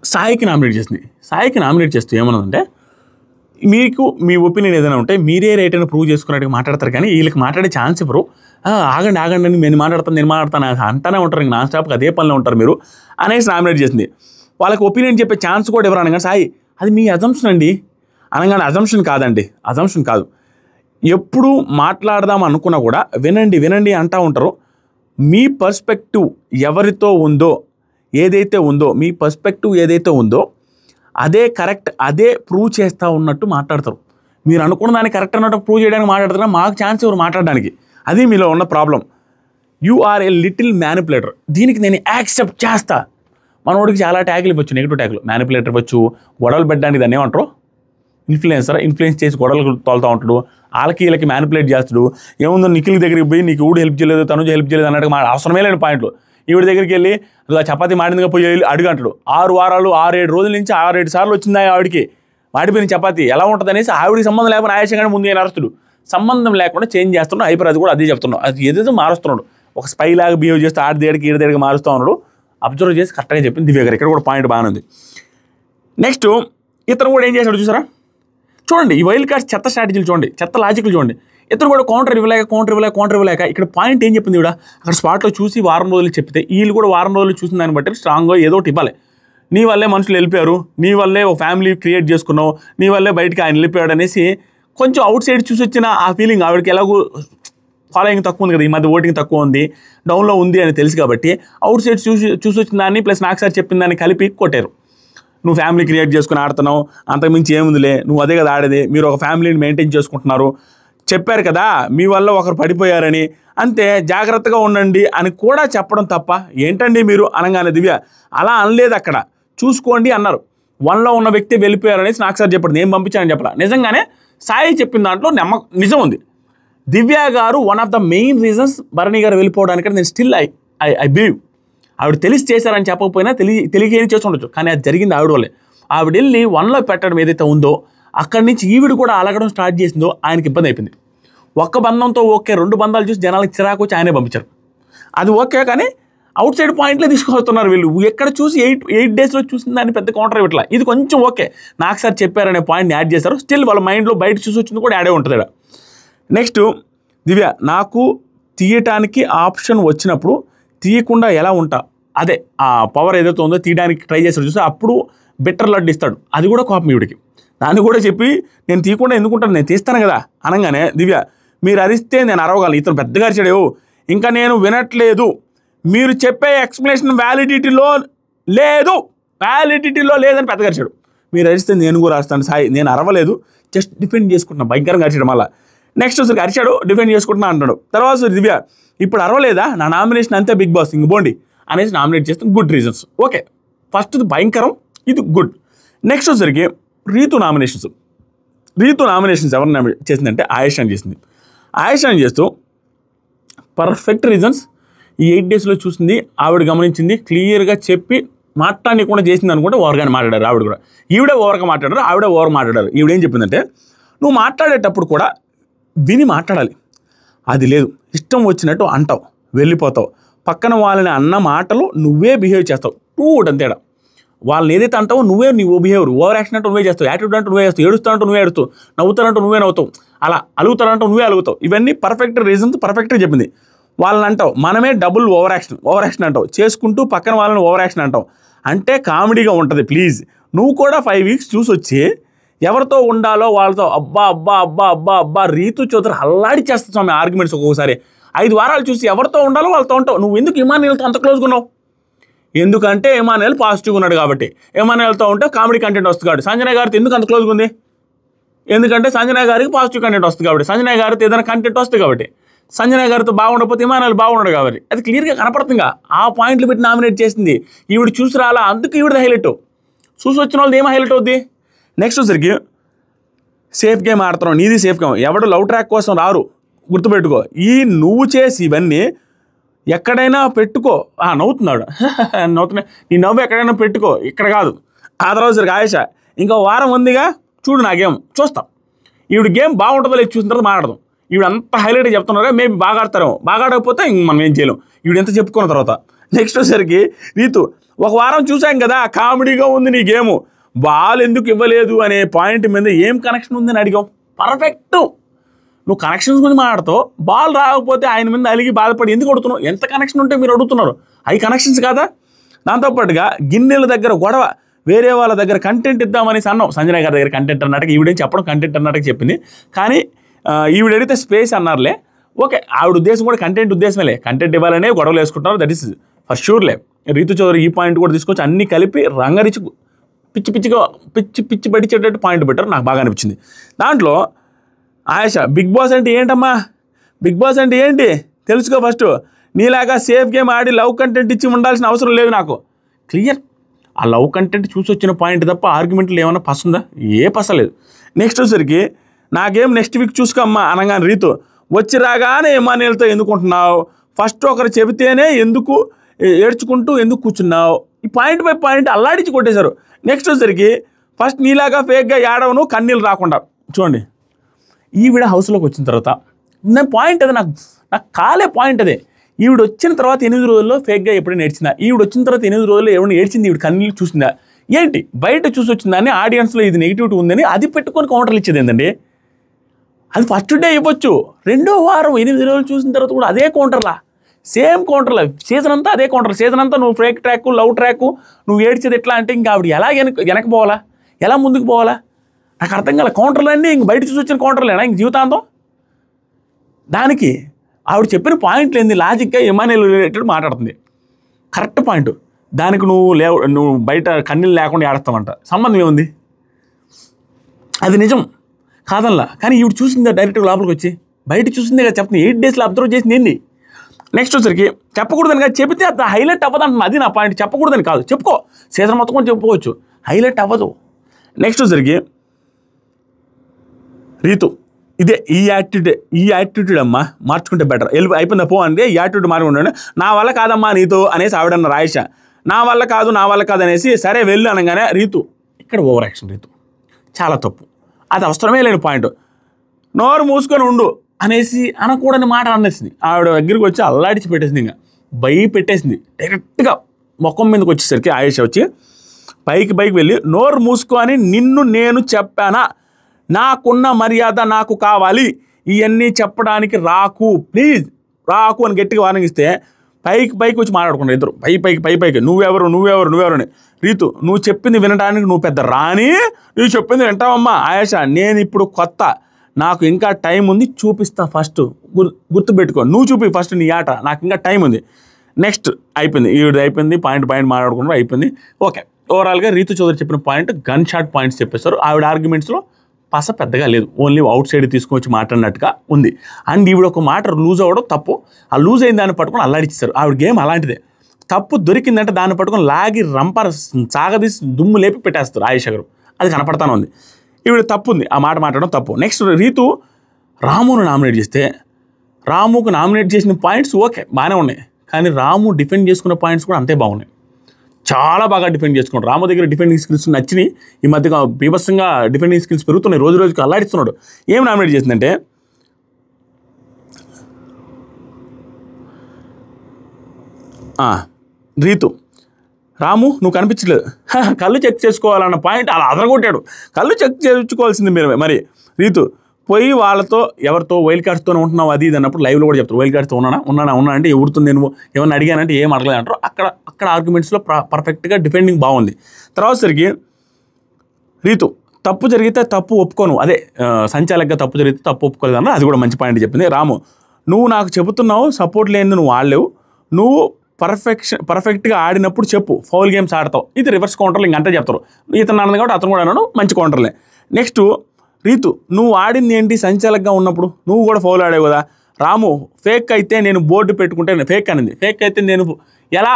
సాయికి నామినేట్ చేసింది. సాయికి నామినేట్ చేస్తూ ఏమన్నదంటే, మీకు మీ ఒపీనియన్ ఏదైనా ఉంటే మీరే రైట్ అని ప్రూవ్ చేసుకున్నట్టుగా మాట్లాడతారు, కానీ వీళ్ళకి మాట్లాడే ఛాన్స్ ఇవ్వరు. ఆగండి అని నేను మాట్లాడతాను అంటానే ఉంటారు, ఇంక నాన్ స్టాప్గా అదే పనిలో ఉంటారు మీరు అనేసి నామినేట్ చేసింది. వాళ్ళకి ఒపీనియన్ చెప్పే ఛాన్స్ కూడా ఎవరు అనగానే సాయి అది మీ అజంప్షన్ అండి అనగానే, అజంప్షన్ కాదు. ఎప్పుడు మాట్లాడదాం అనుకున్నా కూడా వినండి అంటూ ఉంటారు. మీ పర్స్పెక్టివ్ ఎవరితో ఉందో మీ పర్స్పెక్టివ్ ఏదైతే ఉందో అదే కరెక్ట్, అదే ప్రూవ్ చేస్తూ ఉన్నట్టు మాట్లాడతారు. మీరు అనుకున్న దాన్ని కరెక్ట్ అన్నట్టు ప్రూవ్ చేయడానికి మాట్లాడుతున్నా, మాకు ఛాన్స్ ఎవరు మాట్లాడడానికి. అది మీలో ఉన్న problem. You are a little manipulator. దీనికి నేను యాక్సెప్ట్ చేస్తా. మనోడికి చాలా ట్యాగులు ఇవ్వచ్చు, నెగిటివ్ ట్యాగులు. మ్యానిపులేటర్ ఇవ్వచ్చు, గొడవలు పెట్టడానికి దాన్ని ఏమంటారు, ఇన్ఫ్లుయెన్స్ చేసి గొడవలు తోలుతూ ఉంటాడు, వాళ్ళకి వీళ్ళకి మ్యానిపులేట్ చేస్తాడు. ఏముందో నిఖిల్ దగ్గరికి పోయి నీకు ఊడు హెల్ప్ చేయలేదు, తనుజ హెల్ప్ చేయలేదు అన్నట్టు అవసరమే లేని పాయింట్లు. ఈవిడ దగ్గరికి వెళ్ళి చపాతీ మాడిందిగా పోయి అడుగు అంటాడు. 6 వారాలు 6-7 రోజుల నుంచి 6-7 సార్లు వచ్చిందా ఆవిడికి మాడిపోయిన చపాతీ ఎలా ఉంటుంది అనేసి ఆవిడికి సంబంధం లేకుండా ఆయేషగానే ముందు ఆయన అరుస్తుడు. సంబంధం లేకుండా చేంజ్ చేస్తున్నాడు. హైపర్ అది కూడా అదే చెప్తున్నాడు. అది ఏదేదో మారుస్తున్నాడు. ఒక స్పై లాగా బిహేవ్ చేస్తూ ఆడిదేడికి ఈడదేడికి మారుస్తూ ఉన్నాడు. అబ్జర్వ్ చేసి కరెక్ట్గా చెప్పింది దివ్య గారు. ఇక్కడ కూడా పాయింట్ బాగానే ఉంది. నెక్స్ట్ ఇతను కూడా ఏం చేశాడు చూసారా, చూడండి ఈ వైల్డ్ కార్డ్స్ చెత్త స్ట్రాటజీలు చూడండి, చెత్త లాజిక్లు చూడండి. ఇతను కూడా కౌంటర్ ఇవ్వలేక ఇక్కడ పాయింట్ ఏం చెప్పింది కూడా అక్కడ స్పాట్లో చూసి వారం రోజులు చెప్తే వీళ్ళు కూడా వారం రోజులు చూసిన దాన్ని బట్టి స్ట్రాంగ్గా ఏదో ఒకటి ఇవ్వాలి. నీ వల్లే మనుషులు వెళ్ళిపోయారు, నీ వల్లే ఓ ఫ్యామిలీ క్రియేట్ చేసుకున్నావు, నీ వల్లే బయటికి ఆయన వెళ్ళిపోయాడు అనేసి కొంచెం అవుట్ సైడ్ చూసి వచ్చిన ఆ ఫీలింగ్ ఆవిడకి ఎలాగో ఫాలోయింగ్ తక్కువ ఉంది కదా, ఈ మధ్య ఓటింగ్ తక్కువ ఉంది, డౌన్లో ఉంది అని తెలుసు కాబట్టి అవుట్ సైడ్ చూసి వచ్చిన దాన్ని ప్లస్ నాకు సార్ చెప్పిన దాన్ని కలిపి కొట్టారు. నువ్వు ఫ్యామిలీ క్రియేట్ చేసుకుని ఆడుతున్నావు, అంతకుమించి ఏముందిలే, నువ్వు అదే కదా ఆడేది, మీరు ఒక ఫ్యామిలీని మెయింటైన్ చేసుకుంటున్నారు, చెప్పారు కదా మీ వల్ల ఒకరు పడిపోయారని, అంతే జాగ్రత్తగా ఉండండి అని కూడా చెప్పడం తప్ప ఏంటండి మీరు అనగానే దివ్య అలా అనలేదు, అక్కడ చూసుకోండి అన్నారు. 1లో ఉన్న వ్యక్తి వెళ్ళిపోయారనేసి నాకు సార్ చెప్పాడు, నేను పంపించానని చెప్పాల. నిజంగానే సాయి చెప్పిన దాంట్లో నిజం ఉంది. దివ్య గారు one of the main reasons Bharani garu వెళ్ళిపోవడానికి నేను స్టిల్ ఐ బిలీవ్. ఆవిడ తెలిసి చేశారని చెప్పకపోయినా తెలియకేని చేసి ఉండొచ్చు, కానీ అది జరిగింది ఆవిడ వల్లే. ఆవిడ వెళ్ళి 1లో పెట్టడం ఏదైతే ఉందో అక్కడి నుంచి ఈవిడ కూడా అలగడం స్టార్ట్ చేసిందో ఆయనకి ఇబ్బంది అయిపోయింది. ఒక్క బంధంతో ఓకే, 2 బంధాలు చూసి జనాలకు చిరాకు వచ్చి ఆయనే పంపించారు. అది ఓకే, కానీ అవుట్ సైడ్ పాయింట్లే తీసుకొస్తున్నారు వీళ్ళు. ఎక్కడ చూసి 8 డేస్లో చూసిన దాన్ని పెద్ద కౌంటర్ ఇట్లా ఇది కొంచెం ఓకే, నాకు సార్ చెప్పారనే పాయింట్ని యాడ్ చేశారు. స్టిల్ వాళ్ళ మైండ్లో బయట చూసి వచ్చింది కూడా యాడే ఉంటుంది. నెక్స్ట్ దివ్య, నాకు తీయటానికి ఆప్షన్ వచ్చినప్పుడు తీయకుండా ఎలా ఉంటా, అదే ఆ పవర్ ఏదైతే ఉందో తీయడానికి ట్రై చేస్తాడు చూస్తే అప్పుడు బెటర్ లడ్డు ఇస్తాడు. అది కూడా కోపం ఈవిడికి. దాన్ని కూడా చెప్పి నేను తీయకుండా ఎందుకుంటాను, నేను తీస్తాను కదా అనగానే దివ్య మీరు అరిస్తే నేను అరవగలను, ఇతను పెద్దగా అరిచాడు, ఇంకా నేను వినట్లేదు, మీరు చెప్పే ఎక్స్ప్లెనేషన్ వ్యాలిడిటీలో లేదని పెద్దగా అరిచాడు. మీరు అరిస్తే నేను కూడా అరుస్తాను సాయి, నేను అరవలేదు, జస్ట్ డిఫెండ్ చేసుకుంటున్నాను. భయంకరంగా అరిచాడు. మళ్ళీ నెక్స్ట్ వచ్చరికి అరిచాడు, డిఫెండ్ చేసుకుంటున్నా అంటాడు. తర్వాత దివ్య ఇప్పుడు అరవలేదా, నా నామినేషన్ అంతే బిగ్ బాస్ ఇంక బోండి అనేసి నామినేట్ చేస్తాను. Good reasons, okay. ఫస్ట్ భయంకరం, ఇది గుడ్. నెక్స్ట్ వచ్చరికి రీతు నామినేషన్స్ ఎవరు చేసిందంటే ఆయేషాని చేసింది. ఆయేషాని చేస్తూ పర్ఫెక్ట్ రీజన్స్ ఈ 8 డేస్లో చూసింది, ఆవిడ గమనించింది, క్లియర్గా చెప్పి మాట్లాడకుండా చేసింది అనుకుంటే ఓవర్గానే మాట్లాడారు. ఆవిడ కూడా ఈవిడే ఓవర్గా మాట్లాడారు, ఆవిడే ఓవర్ మాట్లాడారు. ఈవిడేం చెప్పిందంటే నువ్వు మాట్లాడేటప్పుడు కూడా విని మాట్లాడాలి, అది లేదు, ఇష్టం వచ్చినట్టు అంటావు, వెళ్ళిపోతావు, పక్కన వాళ్ళని అన్న మాటలు నువ్వే బిహేవ్ చేస్తావు, అంతేడా. వాళ్ళని ఏదైతే అంటావో నువ్వు బిహేవ్, ఓవర్ యాక్షన్ అంటే నువ్వే చేస్తావు, యాటిట్యూడ్ అంటే నువ్వే చేస్తావు, ఏడుస్తానంటూ నువ్వే ఏడుస్తావు, నవ్వుతానంటూ నువ్వే నవ్వుతావు, అలా అలుగుతానంటూ నువ్వే అలుగుతావు. ఇవన్నీ పర్ఫెక్ట్ రీజన్స్, పర్ఫెక్ట్గా చెప్పింది. వాళ్ళని అంటావు, మనమే డబుల్ ఓవర్ యాక్షన్ అంటావు, చేసుకుంటూ పక్కన వాళ్ళని ఓవర్ యాక్షన్ అంటావు, అంటే కామెడీగా ఉంటుంది. ప్లీజ్ నువ్వు కూడా 5 వీక్స్ చూసి వచ్చి ఎవరితో ఉండాలో వాళ్ళతో అబ్బా రీతు చౌదరి అల్లాడి చేస్తా స్వామి ఆర్గ్యుమెంట్స్. ఒక్కొక్కసారి 5 వారాలు చూసి ఎవరితో ఉండాలో వాళ్ళతో ఉంటావు. నువ్వు ఎందుకు ఇమానుయేల్తో అంత క్లోజ్గా ఉన్నావు? ఎందుకంటే ఇమానుయేల్ పాజిటివ్గా ఉన్నాడు కాబట్టి, ఇమానుయేల్తో ఉంటే కామెడీ కంటెంట్ వస్తుంది కాబట్టి. సంజయ్ గారితో ఎందుకు అంత క్లోజ్గా ఉంది? ఎందుకంటే సంజయ్ గారికి పాజిటివ్ కంటెంట్ వస్తుంది కాబట్టి, సంజయ్ గారితో ఏదైనా కంటెంట్ వస్తుంది కాబట్టి. సంజయ్ గారితో బాగుండకపోతే ఇమానుయేల్ బాగుండడు కాబట్టి. అది క్లియర్గా కనపడుతుందిగా. ఆ పాయింట్లు పెట్టి నామినేట్ చేసింది. ఈవిడ చూసి రాలా, అందుకు ఈవిడ హైలైట్. చూసి వచ్చిన వాళ్ళది ఏమో హైలైట్ అవుద్ది. నెక్స్ట్ వచ్చరికి సేఫ్ గేమ్ ఆడుతున్నావు, నీది సేఫ్ గేమ్, ఎవడు లవ్ ట్రాక్ కోసం రారు, గుర్తుపెట్టుకో. నువ్వు చేసి ఇవన్నీ ఎక్కడైనా పెట్టుకో. నవ్వుతున్నాడు నవ్వుతున్నాయి, నీ నవ్వు ఎక్కడైనా పెట్టుకో, ఇక్కడ కాదు. ఆ తర్వాత సరికి ఆయేష ఇంకా వారం ఉందిగా చూడు, నా గేమ్ చూస్తాం, ఈవిడ గేమ్ బాగుంటుందో లేదు చూసిన తర్వాత మాట్లాడదాం. ఈవిడ అంత హైలైట్గా చెప్తున్నారు, మేబీ బాగా ఆడతారేమో, బాగా ఆడకపోతే ఇంక మనం ఏం చేయలేం. ఈవిడ ఎంత చెప్పుకున్న తర్వాత నెక్స్ట్ వచ్చేసరికి రీతు, ఒక వారం చూసాం కదా కామెడీగా ఉంది నీ గేము, బాల్ ఎందుకు ఇవ్వలేదు అనే పాయింట్ మీద ఏం కనెక్షన్ ఉందని అడిగావు. పర్ఫెక్ట్. నువ్వు కనెక్షన్స్ గురించి మాట్లాడుతావు, బాల్ రాకపోతే ఆయన మీద అలిగి బాధపడి ఎందుకు అడుగుతున్నావు? ఎంత కనెక్షన్ ఉంటే మీరు అడుగుతున్నారు? అవి కనెక్షన్స్ కాదా? దాంతోపాటుగా గిన్నెల దగ్గర గొడవ, వేరే వాళ్ళ దగ్గర కంటెంట్ ఇద్దామనేసి అన్నావు. సంజయ్ గారి దగ్గర కంటెంట్ అన్నట్టుగా ఈవిడేం చెప్పడం కంటెంట్ అన్నట్టుగా చెప్పింది. కానీ ఈవిడ అడిగితే స్పేస్ అన్నారులే, ఓకే. ఆవిడ ఉద్దేశం కూడా కంటెంట్ ఉద్దేశమేలే, కంటెంట్ ఇవ్వాలనే గొడవలు వేసుకుంటున్నారు, దట్ ఈస్ ఫర్ షూర్లే. రీతు చౌదరి ఈ పాయింట్ కూడా తీసుకొచ్చి అన్నీ కలిపి రంగరించి పిచ్చి పడిచేటట్టు పాయింట్ పెట్టారు, నాకు బాగా అనిపించింది. దాంట్లో ఆయేషా, బిగ్ బాస్ అంటే ఏంటమ్మా, బిగ్ బాస్ అంటే ఏంటి తెలుసుకో ఫస్ట్, నీలాగా సేఫ్ గేమ్ ఆడి లవ్ కంటెంట్ ఇచ్చి ఉండాల్సిన అవసరం లేదు నాకు. క్లియర్. ఆ లవ్ కంటెంట్ చూసి వచ్చిన పాయింట్ తప్ప ఆర్గ్యుమెంట్లు ఏమైనా పస్తుందా? ఏ పసలేదు. నెక్స్ట్ వచ్చేసరికి నా గేమ్ నెక్స్ట్ వీక్ చూసుకోమ్మా అనగానే రీతు, వచ్చి రాగానే ఎమానియల్తో ఎందుకుంటున్నావు, ఫస్ట్ ఒకరు చెబితేనే ఎందుకు ఏడ్చుకుంటూ ఎందుకు కూర్చున్నావు, ఈ పాయింట్ బై పాయింట్ అల్లాడించి కొట్టేశారు. నెక్స్ట్ వచ్చేసరికి ఫస్ట్ నీలాగా ఫేక్గా ఏడవను కన్నీళ్ళు రాకుండా. చూడండి, ఈవిడ హౌస్లోకి వచ్చిన తర్వాత నేను పాయింట్ అదే, నాకు కాలే పాయింట్ అదే. ఈవిడ వచ్చిన తర్వాత 8 రోజుల్లో ఫేక్గా ఎప్పుడైనా ఏడ్చిందా? ఈవిడ వచ్చిన తర్వాత 8 రోజుల్లో ఎవరైనా ఏడ్చింది ఈవిడ కన్నీళ్ళు చూసిందా? ఏంటి బయట చూసి వచ్చిందని ఆడియన్స్లో ఇది నెగిటివిటీ ఉందని అది పెట్టుకొని కౌంటర్లు ఇచ్చేది ఏంటండి? అది ఫస్ట్ డే ఇవ్వచ్చు, రెండో వారం 8 రోజులు చూసిన తర్వాత కూడా అదే కౌంటర్లా, సేమ్ కౌంటర్లా, సీజన్ అంతా అదే కౌంటర్. సీజన్ అంతా నువ్వు ఫేక్ ట్రాక్, లవ్ ట్రాక్, నువ్వు ఏడ్చేది ఎట్లా అంటే ఇంకా ఆవిడ ఎలా వెనక పోవాలా, ఎలా ముందుకు పోవాలా నాకు అర్థం కాల. కౌంటర్లు అన్నీ ఇంక బయట చూసి వచ్చిన కౌంటర్లేనా ఇంక జీవితాంతం? దానికి ఆవిడ చెప్పిన పాయింట్లు ఏంది, లాజిక్గా ఎమానియల్ రిలేటెడ్ మాట్లాడుతుంది, కరెక్ట్ పాయింట్. దానికి నువ్వు బయట కన్నీళ్ళు లేకుండా ఏడుస్తామంట, సంబంధం ఏముంది? అది నిజం కాదల్లా, కానీ ఈవిడ చూసిందా డైరెక్ట్గా లోపలికి వచ్చి, బయట చూసిందే కదా చెప్తుంది. 8 డేస్లో అబ్జర్వ్ చేసింది ఏంది? నెక్స్ట్ వచ్చరికి చెప్పకూడదని కాదు, చెబితే అది హైలైట్ అవ్వదు అంటున్నా, అది నా పాయింట్. చెప్పకూడదని కాదు, చెప్పుకో, సీజన్ మొత్తం కూడా చెప్పుకోవచ్చు, హైలైట్ అవ్వదు. నెక్స్ట్ వచ్చరికి రీతు, ఇదే ఈ యాటిట్యూడ్ అమ్మా మార్చుకుంటే బెటర్, అయిపోయిందా పో అంటే ఈ యాటిట్యూడ్ మార్చుకుంటాను. నా వల్ల కాదమ్మా నీతో అనేసి ఆవిడన్న రాయిష, నా వల్ల కాదు అనేసి సరే వెళ్ళు అనగానే రీతు ఇక్కడ ఓవర్ యాక్షన్. రీతు చాలా తప్పు, అది అవసరమే లేని పాయింట్. నోరు మూసుకొని ఉండు అనేసి అనకూడని మాట అనేసింది. ఆవిడ దగ్గరికి వచ్చి అల్లాడిచి పెట్టేసింది, ఇంకా భయపెట్టేసింది. డైరెక్ట్గా ముఖం మీదకి వచ్చేసరికి ఆయేష వచ్చి పైకి వెళ్ళి, నోరు మూసుకొని నిన్ను నేను చెప్పానా, నాకున్న మర్యాద నాకు కావాలి, ఇవన్నీ చెప్పడానికి రాకు ప్లీజ్ రాకు అని గట్టిగా వార్నింగ్ ఇస్తే పైకి వచ్చి మాట్లాడుకున్నారు ఇద్దరు, పైకి నువ్వెవరు అని. రీతు, నువ్వు చెప్పింది వినడానికి నువ్వు పెద్ద రాని, నువ్వు చెప్పింది వింటావమ్మా. ఆయేష, నేను ఇప్పుడు కొత్త, నాకు ఇంకా టైం ఉంది, చూపిస్తా, ఫస్ట్ గుర్తుపెట్టుకో, నువ్వు చూపి ఫస్ట్ నీ ఆట, నాకు ఇంకా టైం ఉంది. నెక్స్ట్ అయిపోయింది, ఈవిడ అయిపోయింది, పాయింట్ మాట్లాడుకుంటూ అయిపోయింది. ఓకే, ఓవరాల్గా రీతు చౌదరి చెప్పిన పాయింట్ గన్ షాట్ పాయింట్స్ చెప్పేశారు. ఆవిడ ఆర్గ్యుమెంట్స్లో పస పెద్దగా లేదు, ఓన్లీ అవుట్ సైడ్ తీసుకొచ్చి మాట్లాడినట్టుగా ఉంది. అండ్ ఈవిడ ఒక మాట లూజ్ అవ్వడం తప్పు, ఆ లూజ్ అయిన దాన్ని పట్టుకొని అల్లాడిచ్చారు. ఆవిడ గేమ్ అలాంటిదే, తప్పు దొరికిందంటే దాన్ని పట్టుకొని లాగి రంపర సాగదీసి దుమ్ము లేపి పెట్టేస్తారు ఆయేష గారు, అది కనపడతానే ఉంది. ఈవిడ తప్పు ఉంది, ఆ మాట మాట్లాడడం తప్పు. నెక్స్ట్ రీతు రామును నామినేట్ చేస్తే, రాముకు నామినేట్ చేసిన పాయింట్స్ ఓకే బాగానే ఉన్నాయి, కానీ రాము డిఫెండ్ చేసుకున్న పాయింట్స్ కూడా అంతే బాగున్నాయి, చాలా బాగా డిఫెండ్ చేసుకున్నాడు. రాము దగ్గర డిఫెండింగ్ స్కిల్స్ నచ్చినాయి, ఈ మధ్యగా బీభత్సంగా డిఫెండింగ్ స్కిల్స్ పెరుగుతున్నాయి, రోజుకి అల్లాడిస్తున్నాడు. ఏం నామినేట్ చేసిందంటే రీతు, రాము నువ్వు కనిపించలేదు, కళ్ళు చెక్ చేసుకోవాలన్న పాయింట్ అలా అదరగొట్టాడు. కళ్ళు చెక్ చేసుకోవాల్సింది మీరు. మరి రీతు పోయి వాళ్ళతో ఎవరితో వైల్డ్ కార్డ్స్తోనే ఉంటున్నావు అది ఇది అన్నప్పుడు లైవ్లో కూడా చెప్తారు, వైల్డ్ కార్డ్స్తో ఉన్నా అంటే ఎవరితో నేను ఏమన్నా అడిగానంటే ఏం అడగలేదు అంటారు. అక్కడ ఆర్గ్యుమెంట్స్లో పర్ఫెక్ట్గా డిఫెండింగ్ బాగుంది. తర్వాత సరికి రీతు తప్పు జరిగితే తప్పు ఒప్పుకోను, అదే సంచాలకుగా తప్పు జరిగితే తప్పు ఒప్పుకోలేదన్న, అది కూడా మంచి పాయింట్ చెప్పింది. రాము, నువ్వు నాకు చెబుతున్నావు సపోర్ట్ లేని నువ్వు ఆడలేవు, నువ్వు పర్ఫెక్ట్గా ఆడినప్పుడు చెప్పు, ఫౌల్ గేమ్స్ ఆడతావు, ఇది రివర్స్ కౌంటర్లు ఇంకంటే చెప్తారు. ఇతను అన్నది కాబట్టి అతను కూడా అన్నాడు, మంచి కౌంటర్లే. నెక్స్ట్ రీతు, నువ్వు ఆడింది ఏంటి సంచాలకుగా ఉన్నప్పుడు, నువ్వు కూడా ఫౌల్ ఆడావు కదా. రాము, ఫేక్ అయితే నేను బోర్డు పెట్టుకుంటే ఫేక్ అనింది, ఫేక్ అయితే నేను ఎలా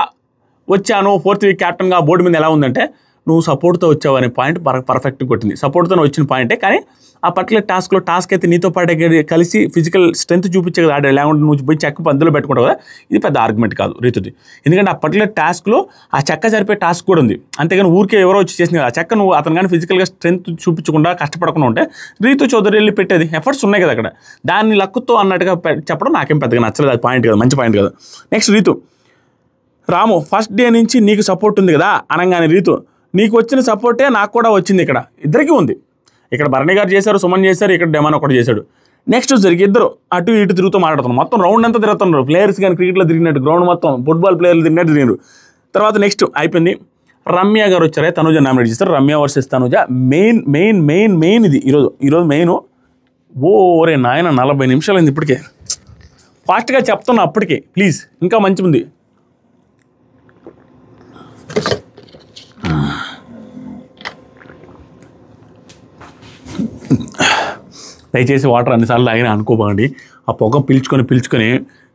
వచ్చాను 4th వీక్ క్యాప్టెన్గా బోర్డు మీద ఎలా ఉందంటే నువ్వు సపోర్ట్తో వచ్చావు అనే పాయింట్ పర్ఫెక్ట్గా కొట్టింది. సపోర్ట్తో వచ్చిన పాయింటే, కానీ ఆ పర్టికులర్ టాస్క్ అయితే నీతో పాటు కలిసి ఫిజికల్ స్ట్రెంత్ చూపించే కదా ఆడే, లేకుంటే నువ్వు పోయి చెక్క పందులో పెట్టుకుంటావు కదా, ఇది పెద్ద ఆర్గ్యుమెంట్ కాదు రీతుది. ఎందుకంటే ఆ పర్టికులర్ టాస్క్లో ఆ చెక్క జరిపే టాస్క్ కూడా ఉంది, అంతేగాని ఊరికే ఎవరో వచ్చి చేసింది కదా. ఆ చెక్క నువ్వు అతను కానీ ఫిజికల్గా స్ట్రెంత్ చూపించకుండా కష్టపడకుండా ఉంటే రీతు చౌదరి వెళ్ళి పెట్టేది, ఎఫర్ట్స్ ఉన్నాయి కదా అక్కడ, దాన్ని లక్కుతో అన్నట్టుగా చెప్పడం నాకేం పెద్దగా నచ్చలేదు, అది పాయింట్ కదా, మంచి పాయింట్ కదా. నెక్స్ట్ రీతు, రాము ఫస్ట్ డే నుంచి నీకు సపోర్ట్ ఉంది కదా అనగానే రీతు, నీకు వచ్చిన సపోర్టే నాకు కూడా వచ్చింది, ఇక్కడ ఇద్దరికీ ఉంది. ఇక్కడ భరణి గారు చేశారు, సుమన్ చేశారు, ఇక్కడ డెమాన్ ఒకటి చేశాడు. నెక్స్ట్ జరిగి ఇద్దరు అటు ఇటు తిరుగుతూ మాట్లాడుతున్నారు, మొత్తం రౌండ్ అంతా తిరుగుతున్నారు. ప్లేయర్స్ కానీ క్రికెట్లో తిరిగినట్టు గ్రౌండ్ మొత్తం ఫుట్బాల్ ప్లేయర్లు తిరిగినట్టు తిరిగారు. తర్వాత నెక్స్ట్ అయిపోయింది, రమ్య గారు వచ్చారే, తనుజ నామినేట్ చేస్తారు. రమ్య వర్సెస్ తనుజ మెయిన్ ఇది ఈరోజు మెయిన్. ఓరే నాయన 40 నిమిషాలు అయింది ఇప్పటికే, ఫాస్ట్గా చెప్తున్నా అప్పటికే ప్లీజ్, ఇంకా మంచి ఉంది. దయచేసి వాటర్ అన్నిసార్లు తాగినా అనుకోకండి. ఆ పొగ పీల్చుకొని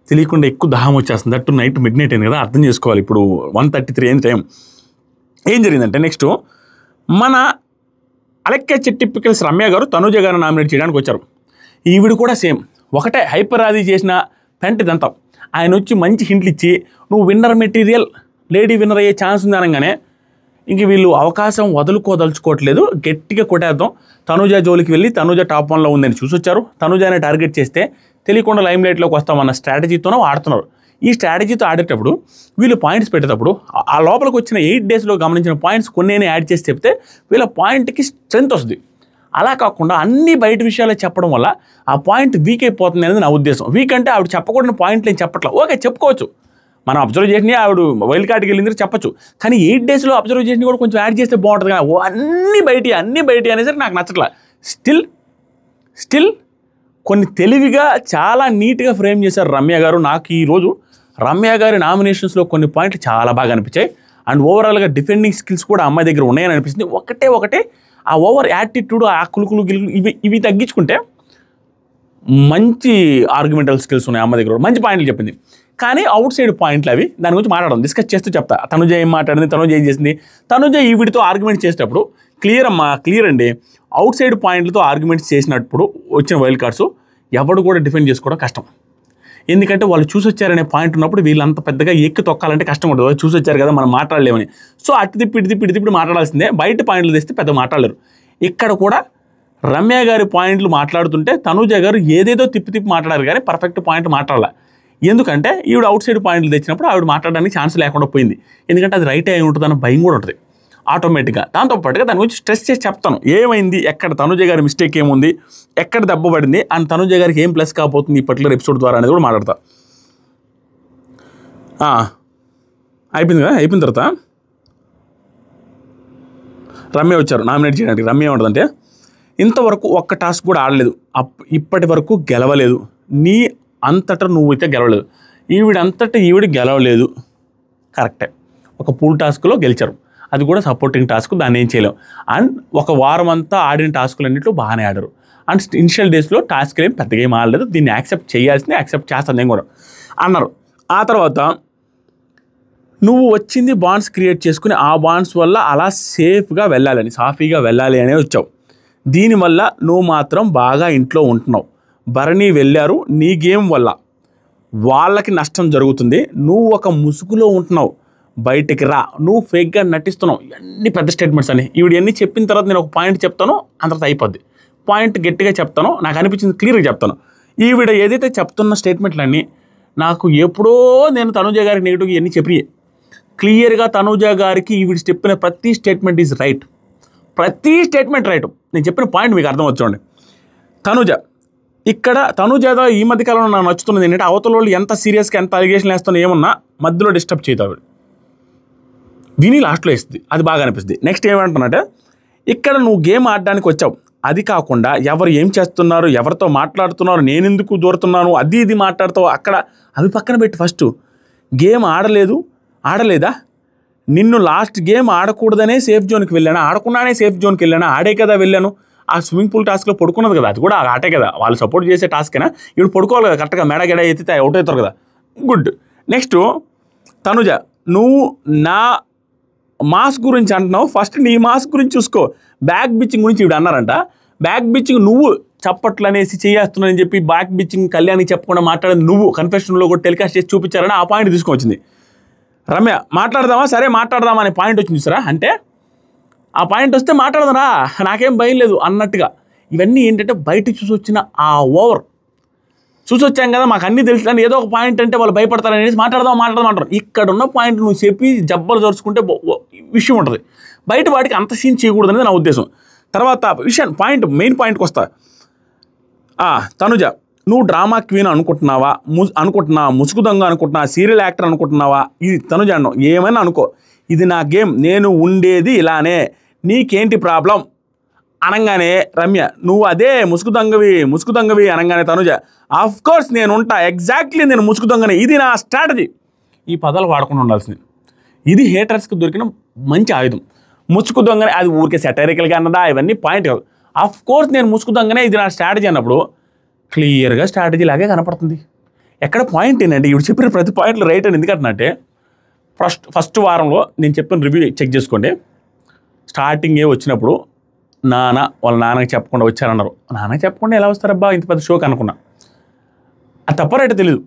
తెలియకుండా ఎక్కువ దాహం వచ్చేస్తుంది. దట్టు నైట్ మిడ్ నైట్ అయింది కదా, అర్థం చేసుకోవాలి. ఇప్పుడు 1:33 అయింది టైం. ఏం జరిగిందంటే నెక్స్ట్ మన అలెక్కే చెట్టి పికిల్స్ రమ్య గారు తనూజ గారు నామినేట్ చేయడానికి వచ్చారు. ఈవిడ కూడా సేమ్ ఒకటే హైపర్ ఆది చేసిన పెంటిదంతా. ఆయన వచ్చి మంచి హింట్లు ఇచ్చి నువ్వు విన్నర్ మెటీరియల్, లేడీ విన్నర్ అయ్యే ఛాన్స్ ఉంది అనగానే ఇంక వీళ్ళు అవకాశం వదులుకోదలుచుకోవట్లేదు, గట్టిగా కొట్టేద్దాం, తనూజ జోలికి వెళ్ళి తనూజ టాప్ 1లో ఉందని చూసొచ్చారు. తనూజాని టార్గెట్ చేస్తే తెలియకుండా లైమ్ లైట్లోకి వస్తామన్న స్ట్రాటజీతోనే ఆడుతున్నారు. ఈ స్ట్రాటజీతో ఆడేటప్పుడు వీళ్ళు పాయింట్స్ పెట్టేటప్పుడు ఆ లోపలికి వచ్చిన 8 డేస్లో గమనించిన పాయింట్స్ కొన్ని యాడ్ చేసి చెప్తే వీళ్ళ పాయింట్కి స్ట్రెంత్ వస్తుంది. అలా కాకుండా అన్ని బయట విషయాలు చెప్పడం వల్ల ఆ పాయింట్ వీక్ అయిపోతుంది అనేది నా ఉద్దేశం. వీక్ అంటే ఆవిడ చెప్పకూడని పాయింట్లు ఏం చెప్పట్లా, ఓకే చెప్పుకోవచ్చు, మనం అబ్జర్వ్ చేసినవి ఆవిడ వైల్డ్ కార్డ్కి వెళ్ళింది చెప్పచ్చు, కానీ 8 డేస్లో అబ్జర్వ్ చేసినవి కూడా కొంచెం యాడ్ చేస్తే బాగుంటుంది. కానీ అన్నీ బయట అనేసరికి నాకు నచ్చట్లా. స్టిల్ కొన్ని తెలివిగా చాలా నీట్గా ఫ్రేమ్ చేశారు రమ్య గారు. నాకు ఈరోజు రమ్య గారి నామినేషన్స్లో కొన్ని పాయింట్లు చాలా బాగా అనిపించాయి. అండ్ ఓవరాల్గా డిఫెండింగ్ స్కిల్స్ కూడా అమ్మాయి దగ్గర ఉన్నాయని అనిపిస్తుంది. ఒకటే ఆ ఓవర్ యాటిట్యూడ్, ఆ కులుకులు ఇవి తగ్గించుకుంటే మంచి ఆర్గ్యుమెంటల్ స్కిల్స్ ఉన్నాయి అమ్మాయి దగ్గర, మంచి పాయింట్లు చెప్పింది. కానీ అవుట్ సైడ్ పాయింట్లు అవి దాని గురించి మాట్లాడడం, డిస్కస్ చేస్తూ చెప్తా. తనుజ ఏం మాట్లాడింది, తనుజ ఏం చేసింది, తనుజ ఈవిడితో ఆర్గ్యుమెంట్ చేసేటప్పుడు క్లియర్ అండి. అవుట్ సైడ్ పాయింట్లతో ఆర్గ్యుమెంట్స్ చేసినప్పుడు వచ్చిన వైల్డ్ కార్డ్స్ ఎవడు కూడా డిఫెండ్ చేసుకోవడం కష్టం. ఎందుకంటే వాళ్ళు చూసొచ్చారనే పాయింట్ ఉన్నప్పుడు వీళ్ళంత పెద్దగా ఎక్కి తొక్కాలంటే కష్టం ఉంటుంది. వాళ్ళు చూసొచ్చారు కదా మనం మాట్లాడలేమని, సో అటు తిప్పి మాట్లాడాల్సిందే. బయట పాయింట్లు తెస్తే పెద్ద మాట్లాడలేరు. ఇక్కడ కూడా రమ్య గారి పాయింట్లు మాట్లాడుతుంటే తనూజ గారు ఏదేదో తిప్పి మాట్లాడారు కానీ పర్ఫెక్ట్ పాయింట్ మాట్లాడాల. ఎందుకంటే ఈవిడ అవుట్ సైడ్ పాయింట్లు తెచ్చినప్పుడు ఆవిడ మాట్లాడడానికి ఛాన్స్ లేకుండా పోయింది. ఎందుకంటే అది రైట్ అయి ఉంటుందన్న భయం కూడా ఉంటుంది ఆటోమేటిక్గా. దాంతోపాటుగా దాని గురించి స్ట్రెస్ చేసి చెప్తాను, ఏమైంది, ఎక్కడ తనూజ గారి మిస్టేక్ ఏముంది, ఎక్కడ దెబ్బ పడింది, అండ్ తనూజ గారికి ఏం ప్లస్ కాబోతుంది ఈ పర్టికులర్ ఎపిసోడ్ ద్వారా అనేది కూడా మాట్లాడతా. అయిపోయింది కదా, అయిపోయిన తర్వాత రమ్య వచ్చారు నామినేట్ చేయడానికి. రమ్య ఏమంటుందంటే ఇంతవరకు ఒక్క టాస్క్ కూడా ఆడలేదు, ఇప్పటి వరకు గెలవలేదు, నీ అంతటా నువ్వైతే గెలవలేదు, ఈవిడ గెలవలేదు, కరెక్టే. ఒక పూల్ టాస్క్లో గెలిచారు, అది కూడా సపోర్టింగ్ టాస్క్, దాన్ని ఏం చేయలేం. అండ్ ఒక వారం అంతా ఆడిన టాస్కులన్నింటిలో బాగానే ఆడారు. అండ్ ఇనిషియల్ డేస్లో టాస్క్లు ఏం పెద్దగా ఏం ఆడలేదు, దీన్ని యాక్సెప్ట్ చేస్తాను నేను కూడా అన్నారు. ఆ తర్వాత నువ్వు వచ్చింది బాండ్స్ క్రియేట్ చేసుకుని ఆ బాండ్స్ వల్ల అలా సేఫ్గా వెళ్ళాలని, సాఫీగా వెళ్ళాలి అనే వచ్చావు. దీనివల్ల నువ్వు మాత్రం బాగా ఇంట్లో ఉంటున్నావు. భరణి వెళ్ళారు, నీ గేమ్ వల్ల వాళ్ళకి నష్టం జరుగుతుంది, నువ్వు ఒక ముసుగులో ఉంటున్నావు, బయటికి రా, నువ్వు ఫేక్గా నటిస్తున్నావు. ఇవన్నీ పెద్ద స్టేట్మెంట్స్ అని ఇవన్నీ చెప్పిన తర్వాత నేను ఒక పాయింట్ చెప్తాను, అంత అయిపోద్ది. పాయింట్ గట్టిగా చెప్తాను, నాకు అనిపించింది క్లియర్గా చెప్తాను. ఈవిడ ఏదైతే చెప్తున్న స్టేట్మెంట్లన్నీ నాకు ఎప్పుడో నేను తనూజ గారికి నెగిటివ్గా ఇవన్నీ చెప్పి క్లియర్గా తనూజ గారికి ఈవిడ చెప్పిన ప్రతి స్టేట్మెంట్ ఈజ్ రైట్, ప్రతి స్టేట్మెంట్ రైట్. నేను చెప్పిన పాయింట్ మీకు అర్థం వచ్చోండి. తనూజ ఈ మధ్యకాలంలో నాకు నచ్చుతున్నది ఏంటంటే అవతల వాళ్ళు ఎంత సీరియస్గా ఎంత అలిగేషన్ వేస్తున్నా ఏమన్నా మధ్యలో డిస్టర్బ్ చేయదు ఆవిడ, విని లాస్ట్లో వేస్తుంది, అది బాగా అనిపిస్తుంది. నెక్స్ట్ ఏమంటున్నట్టే ఇక్కడ నువ్వు గేమ్ ఆడడానికి వచ్చావు, అది కాకుండా ఎవరు ఏం చేస్తున్నారు, ఎవరితో మాట్లాడుతున్నారు, నేను ఎందుకు దూరుతున్నాను, ఇది మాట్లాడుతావు, అక్కడ అవి పక్కన పెట్టి ఫస్ట్ గేమ్ ఆడలేదా, నిన్ను లాస్ట్ గేమ్ ఆడకూడదనే సేఫ్ జోన్కి వెళ్ళాను, ఆడకుండానే సేఫ్ జోన్కి వెళ్ళాను, ఆడే కదా వెళ్ళాను, ఆ స్విమ్మింగ్ పూల్ టాస్క్లో పడుకున్నది కదా, అది కూడా ఆటే కదా, వాళ్ళు సపోర్ట్ చేసే టాస్కేనా, ఇప్పుడు పడుకోవాలి కదా కరెక్ట్గా, మెడ ఎత్తితే అవుట్ అవుతారు కదా, గుడ్. నెక్స్ట్ తనుజ, నువ్వు నా మాస్ గురించి అంటున్నావు, ఫస్ట్ నీ మాస్ గురించి చూసుకో. బ్యాక్ బిచ్చింగ్ గురించి ఇవి అన్నారంట, బ్యాక్ బిచ్చింగ్ నువ్వు చప్పట్లు అనేసి చేస్తున్నానని చెప్పి బ్యాక్ బిచ్చింగ్ కళ్యాణ్కి చెప్పకుండా మాట్లాడేది నువ్వు కన్ఫెషన్లో కూడా టెలికాస్ట్ చేసి చూపించారని ఆ పాయింట్ తీసుకొచ్చింది రమ్య. మాట్లాడదామా, సరే మాట్లాడదామా అనే పాయింట్ వచ్చింది సరే, అంటే ఆ పాయింట్ వస్తే మాట్లాడదారా, నాకేం భయం లేదు అన్నట్టుగా. ఇవన్నీ ఏంటంటే బయటకు చూసి వచ్చిన ఆ ఓవర్, చూసి వచ్చాం కదా మాకు అన్నీ తెలుసు అని ఏదో ఒక పాయింట్ అంటే వాళ్ళు భయపడతారు అనేసి మాట్లాడదాం అంటారు. ఇక్కడ ఉన్న పాయింట్ నువ్వు చెప్పి జబ్బలు దోచుకుంటే విషయం ఉంటుంది, బయట వాడికి అంత సీన్ చేయకూడదు అనేది నా ఉద్దేశం. తర్వాత మెయిన్ పాయింట్కి వస్తా. తనుజ, నువ్వు డ్రామా క్వీన్ అనుకుంటున్నావా, ముసుగు దొంగ అనుకుంటున్నావా, సీరియల్ యాక్టర్ అనుకుంటున్నావా, ఇది తనుజ అన్నావు, ఏమైనా అనుకో, ఇది నా గేమ్, నేను ఉండేది ఇలానే, నీకేంటి ప్రాబ్లం అనగానే రమ్య, నువ్వు అదే ముసుగు దొంగవి అనగానే తనుజ, ఆఫ్ కోర్స్ నేను ఉంటా, ఎగ్జాక్ట్లీ నేను ముసుగు దొంగనే, ఇది నా స్ట్రాటజీ. ఈ పదాలు వాడకుండా ఉండాల్సింది, ఇది హేటర్స్కి దొరికిన మంచి ఆయుధం. ముసుగు దొంగనే, అది ఊరికే సెటరికల్గా అన్నదా, ఇవన్నీ పాయింట్ కాదు. ఆఫ్ కోర్స్ నేను ముసుగుదంగానే ఇది నా స్ట్రాటజీ అన్నప్పుడు క్లియర్గా స్ట్రాటజీ లాగే కనపడుతుంది. ఎక్కడ పాయింట్ ఏంటంటే ఇప్పుడు చెప్పిన ప్రతి పాయింట్లు రైట్ అని ఎందుకంటున్నట్టే ఫస్ట్ వారంలో నేను చెప్పిన రివ్యూ చెక్ చేసుకోండి. స్టార్టింగే వచ్చినప్పుడు వాళ్ళ నాన్నకి చెప్పకుండా వచ్చారన్నారు. నాన్నకి చెప్పకుండా ఎలా వస్తారబ్బా ఇంత పెద్ద షోకి అనుకున్నా. అది తప్పరైతే తెలియదు.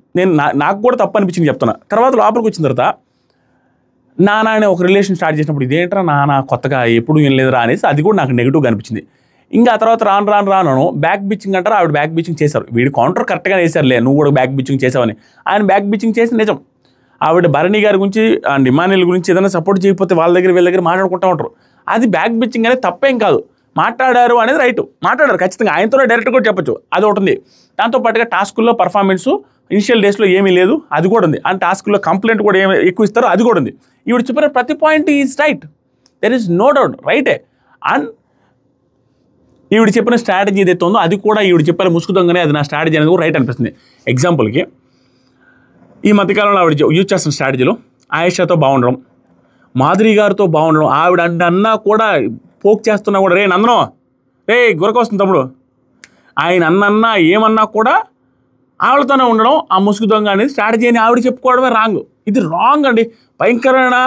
నాకు కూడా తప్పు అనిపించింది చెప్తున్నా. తర్వాత లోపలికి వచ్చిన తర్వాత నాన్న అనే ఒక రిలేషన్ స్టార్ట్ చేసినప్పుడు ఇదేంట్రా నాన్న కొత్తగా ఎప్పుడు ఏం లేదురా అనేసి అది కూడా నాకు నెగిటివ్గా అనిపించింది. ఇంకా ఆ తర్వాత రాను బ్యాక్ బిచ్చింగ్ అంటారు. ఆవిడ బ్యాక్ బిచ్చింగ్ చేశారు. వీడి కౌంటర్ కరెక్ట్గా వేశారులే, నువ్వు కూడా బ్యాక్ బిచ్చింగ్ చేసావని. ఆయన బ్యాక్ బిచ్చింగ్ చేసి నిజం. ఆవిడ భరణి గారి గురించి అండ్ ఇమానుయేల్ గురించి ఏదైనా సపోర్ట్ చేయకపోతే వాళ్ళ దగ్గర మాట్లాడుకుంటూ ఉంటారు. అది బ్యాక్ బిచ్చింగ్ అనేది తప్పేం కాదు. మాట్లాడారు అనేది రైట్, మాట్లాడారు ఖచ్చితంగా. ఆయనతోనే డైరెక్ట్ కూడా చెప్పొచ్చు, అది ఒకటి ఉంది. దాంతోపాటుగా టాస్కుల్లో పర్ఫార్మెన్స్ ఇనిషియల్ డేస్లో ఏమీ లేదు, అది కూడా ఉంది. అండ్ టాస్కుల్లో కంప్లైంట్ కూడా ఏమి ఎక్కువ ఇస్తారో అది కూడా ఉంది. ఈవిడ చెప్పిన ప్రతి point is right, there is no doubt రైటే. అండ్ ఈవిడ చెప్పిన స్ట్రాటజీ ఏదైతే ఉందో అది కూడా ఈవిడ చెప్పారు ముసుగుదంగానే అది నా స్ట్రాటజీ అనేది కూడా రైట్ అనిపిస్తుంది. ఎగ్జాంపుల్కి ఈ మధ్యకాలంలో ఆవిడ యూజ్ చేస్తున్న స్ట్రాటజీలో ఆయేషాతో బాగుండడం, మాధురి గారితో బాగుండడం, ఆవిడ అన్నా కూడా పోక్ చేస్తున్నా కూడా రే నందనం రే గురకొస్తుంది తమ్ముడు ఆయన అన్నన్నా ఏమన్నా కూడా ఆవిడతోనే ఉండడం, ఆ ముసుగు దొంగ అనేది స్ట్రాటజీ అని ఆవిడ చెప్పుకోవడమే రాంగ్. ఇది రాంగ్ అండి. భయంకరమైన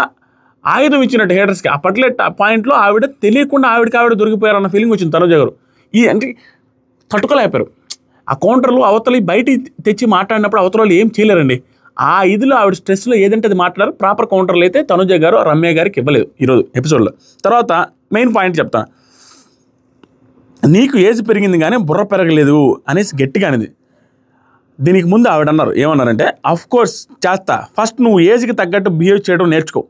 ఆయుధం ఇచ్చినట్టు హేటర్స్కి. ఆ పర్టికులర్ పాయింట్లో ఆవిడ తెలియకుండా ఆవిడ దొరికిపోయారన్న ఫీలింగ్ వచ్చింది తనుజ గారు. ఈ అంటే తట్టుకోలేకపోయారు. ఆ కౌంటర్లు అవతలి బయట తెచ్చి మాట్లాడినప్పుడు అవతల వాళ్ళు ఏం చేయలేరండి. ఆ ఇదిలో ఆవిడ స్ట్రెస్లో ఏదంటే అది మాట్లాడారు. ప్రాపర్ కౌంటర్లు అయితే తనుజ గారు రమ్య గారికి ఇవ్వలేదు ఈరోజు ఎపిసోడ్లో. తర్వాత మెయిన్ పాయింట్ చెప్తాను. నీకు ఏజ్ పెరిగింది కానీ బుర్ర పెరగలేదు అనేసి గట్టిగా అనేది. దీనికి ముందు ఆవిడ అన్నారు, ఏమన్నారంటే అఫ్ కోర్స్ చేస్తా, ఫస్ట్ నువ్వు ఏజ్కి తగ్గట్టు బిహేవ్ చేయడం నేర్చుకో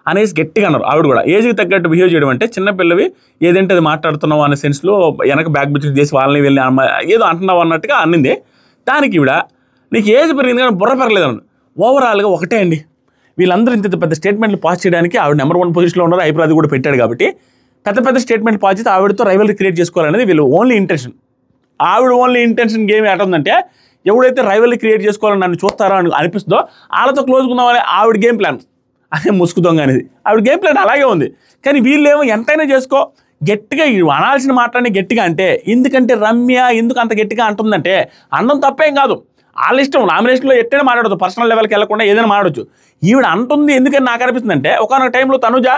అనేసి గట్టిగా అన్నారు. ఆవిడ కూడా ఏజ్కి తగ్గట్టు బిహేవ్ చేయడం అంటే చిన్నపిల్లవి ఏదంటే అది మాట్లాడుతున్నావు అనే సెన్స్లో వెనక బ్యాక్ బిచ్చింగ్ చేసి వాళ్ళని వెళ్ళి ఏదో అంటున్నావు అన్నట్టుగా అన్నింది. దానికి ఈవిడ నీకు ఏజ్ పెరిగింది కానీ బుర్ర పెరగలేదు అన్నాడు. ఓవరాల్గా ఒకటే అండి, వీళ్ళందరూ ఇంత పెద్ద స్టేట్మెంట్లు పాస్ చేయడానికి ఆవిడ నెంబర్ 1 పొజిషన్లో ఉన్నారు. ఐప్రాది కూడా పెట్టాడు కాబట్టి పెద్ద స్టేట్మెంట్ పాస్ చేస్తే ఆవిడతో రైవల్రీ క్రియేట్ చేసుకోవాలనేది వీళ్ళు ఓన్లీ ఇంటెన్షన్. ఆవిడ ఓన్లీ ఇంటెన్షన్ గేమ్ ఎటుందంటే ఎవడైతే రైవల్రీ క్రియేట్ చేసుకోవాలని నన్ను చూస్తారో అని అనిపిస్తుందో వాళ్ళతో క్లోజ్గా ఉందామని ఆవిడ గేమ్ ప్లాన్. అదే ముసుగు దొంగ అనేది ఆవిడ గేమ్ ప్లాన్ అలాగే ఉంది. కానీ వీళ్ళేమో ఎంతైనా చేసుకో గట్టిగా అనాల్సిన మాటని గట్టిగా అంటే, ఎందుకంటే రమ్య ఎందుకు అంత గట్టిగా అంటుందంటే అనడం తప్పేం కాదు, వాళ్ళ ఇష్టం. నామినేషన్లో ఎట్టైనా మాట్లాడచ్చు, పర్సనల్ లెవెల్కి వెళ్ళకుండా ఏదైనా మాట్లాడచ్చు. ఈవిడ అంటుంది ఎందుకని నాకు అనిపిస్తుందంటే ఒకనొక టైంలో తనుజ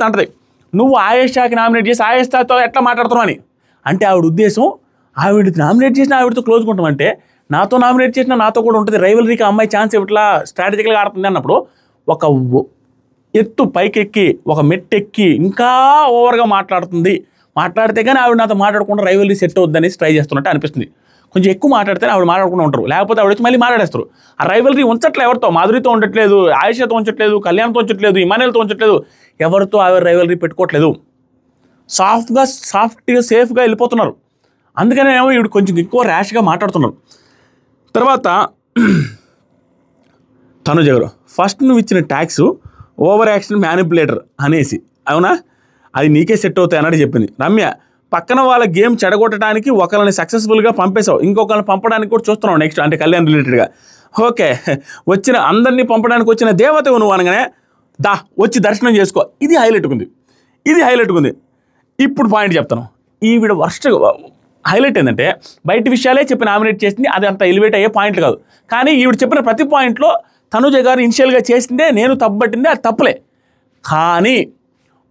అంటది నువ్వు ఆయేషాకి నామినేట్ చేసి ఆయేషాతో ఎట్లా మాట్లాడుతున్నావు అని. అంటే ఆవిడ ఉద్దేశం ఆవిడ నామినేట్ చేసిన ఆవిడతో క్లోజ్గా ఉంటామంటే నాతో నామినేట్ చేసినా నాతో కూడా ఉంటుంది, రైవలరీకి అమ్మాయి ఛాన్స్ ఇట్లా స్ట్రాటజికల్గా ఆడుతుంది అన్నప్పుడు ఒక ఎత్తు పైకెక్కి ఒక మెట్టెక్కి ఇంకా ఓవర్గా మాట్లాడితే కానీ ఆవిడ నాతో మాట్లాడకుండా రైవలరీ సెట్ అవుద్దనేసి ట్రై చేస్తున్నట్టు అనిపిస్తుంది. కొంచెం ఎక్కువ మాట్లాడితేనే ఆవిడ మాట్లాడుకుంటూ ఉంటారు, లేకపోతే ఆవిడ వచ్చి మళ్ళీ మాట్లాడేస్తారు. ఆ రైవలరీ ఉంచట్లేదు, ఎవరితో మాధురితో ఉండట్లేదు, ఆయేషాతో ఉంచట్లేదు, కళ్యాణ్తో ఉంచట్లేదు, ఇమానుయేల్తో ఉంచట్లేదు, ఎవరితో ఆవిడ రైవలరీ పెట్టుకోవట్లేదు. సాఫ్ట్గా సేఫ్గా వెళ్ళిపోతున్నారు. అందుకనే ఏమో ఈవిడ కొంచెం ఎక్కువ ర్యాష్గా మాట్లాడుతున్నారు. తర్వాత తనుజ గారు ఫస్ట్ నువ్వు ఇచ్చిన ట్యాక్స్ ఓవర్ యాక్షన్ మ్యానిపులేటర్ అనేసి, అవునా అది నీకే సెట్ అవుతాయి అన్నట్టు చెప్పింది. రమ్య పక్కన వాళ్ళ గేమ్ చెడగొట్టడానికి ఒకరిని సక్సెస్ఫుల్గా పంపేశావు, ఇంకొకరిని పంపడానికి కూడా చూస్తున్నావు నెక్స్ట్, అంటే కళ్యాణ్ రిలేటెడ్గా. ఓకే, వచ్చిన అందరినీ పంపడానికి వచ్చిన దేవతవు నువ్వు అనగానే వచ్చి దర్శనం చేసుకో, ఇది హైలైట్ ఉంది. ఇప్పుడు పాయింట్ చెప్తాను. ఈవిడ వర్స్ట్ హైలైట్ ఏంటంటే బయట విషయాలే చెప్పి నామినేట్ చేసింది, అది అంత ఎలివేట్ అయ్యే పాయింట్లు కాదు. కానీ ఈవిడ చెప్పిన ప్రతి పాయింట్లో తనుజ గారు ఇనిషియల్గా చేసిందే నేను తప్పుపట్టిందే, అది తప్పులే. కానీ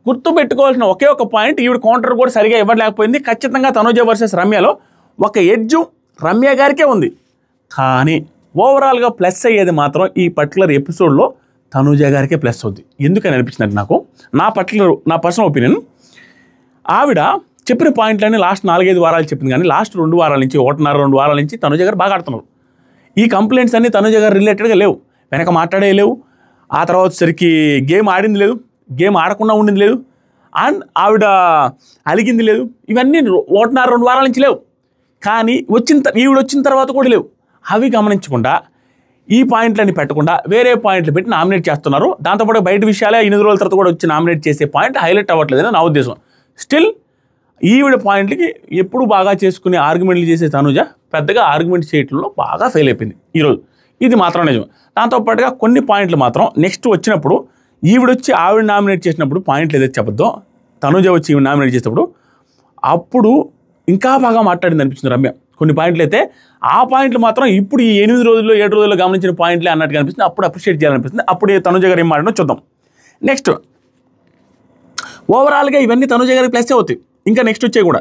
గుర్తుపెట్టుకోవాల్సిన ఒకే ఒక పాయింట్, ఈవిడ కౌంటర్ కూడా సరిగా ఇవ్వలేకపోయింది. ఖచ్చితంగా తనుజ వర్సెస్ రమ్యలో ఒక ఎడ్జు రమ్య గారికే ఉంది. కానీ ఓవరాల్గా ప్లస్ అయ్యేది మాత్రం ఈ పర్టికులర్ ఎపిసోడ్లో తనుజ గారికే ప్లస్ అవుద్ది. ఎందుకని అనిపించిందంటే నాకు నా పర్సనల్ ఒపీనియన్, ఆవిడ చెప్పిన పాయింట్లన్నీ లాస్ట్ 4-5 వారాలు చెప్పింది. కానీ లాస్ట్ 2 వారాల నుంచి 1.5-2 వారాల నుంచి తనుజ గారు బాగా ఆడుతున్నారు. ఈ కంప్లైంట్స్ అన్నీ తనుజ గారు రిలేటెడ్గా లేవు, వెనక మాట్లాడే లేవు, ఆ తర్వాత సరికి గేమ్ ఆడింది లేదు, గేమ్ ఆడకుండా ఉండింది లేదు, అండ్ ఆవిడ అలిగింది లేదు. ఇవన్నీ 1.5-2 వారాల నుంచి లేవు. కానీ ఈవిడ వచ్చిన తర్వాత కూడా లేవు. అవి గమనించకుండా ఈ పాయింట్లని పెట్టకుండా వేరే పాయింట్లు పెట్టి నామినేట్ చేస్తున్నారు. దాంతోపాటు బయట విషయాలే 8 రోజుల తర్వాత కూడా వచ్చి నామినేట్ చేసే పాయింట్ హైలైట్ అవ్వట్లేదని నా ఉద్దేశం. స్టిల్ ఈవిడ పాయింట్లకి ఎప్పుడు బాగా చేసుకునే ఆర్గ్యుమెంట్లు చేసే తనుజ పెద్దగా ఆర్గ్యుమెంట్ చేయడంలో బాగా ఫెయిల్ అయిపోయింది ఈరోజు. ఇది మాత్రం నిజం. దాంతోపాటుగా కొన్ని పాయింట్లు మాత్రం నెక్స్ట్ వచ్చినప్పుడు ఆవిడ నామినేట్ చేసినప్పుడు పాయింట్లు ఏదైతే చెప్పద్దో, తనుజ వచ్చి ఈవిడ నామినేట్ చేసినప్పుడు అప్పుడు ఇంకా బాగా మాట్లాడింది అనిపించింది రమ్య. కొన్ని పాయింట్లు అయితే ఆ పాయింట్లు మాత్రం ఇప్పుడు ఈ 8 రోజుల్లో 7 రోజుల్లో గమనించిన పాయింట్లే అన్నట్టుగా అనిపిస్తుంది. అప్పుడు అప్రిషియేట్ చేయాలనిపిస్తుంది. అప్పుడు తనుజ గారు ఏం మాట్లాడినో చూద్దాం. నెక్స్ట్ ఓవరాల్గా ఇవన్నీ తనుజ గారికి ప్లస్ అవుతాయి. ఇంకా నెక్స్ట్ వచ్చే కూడా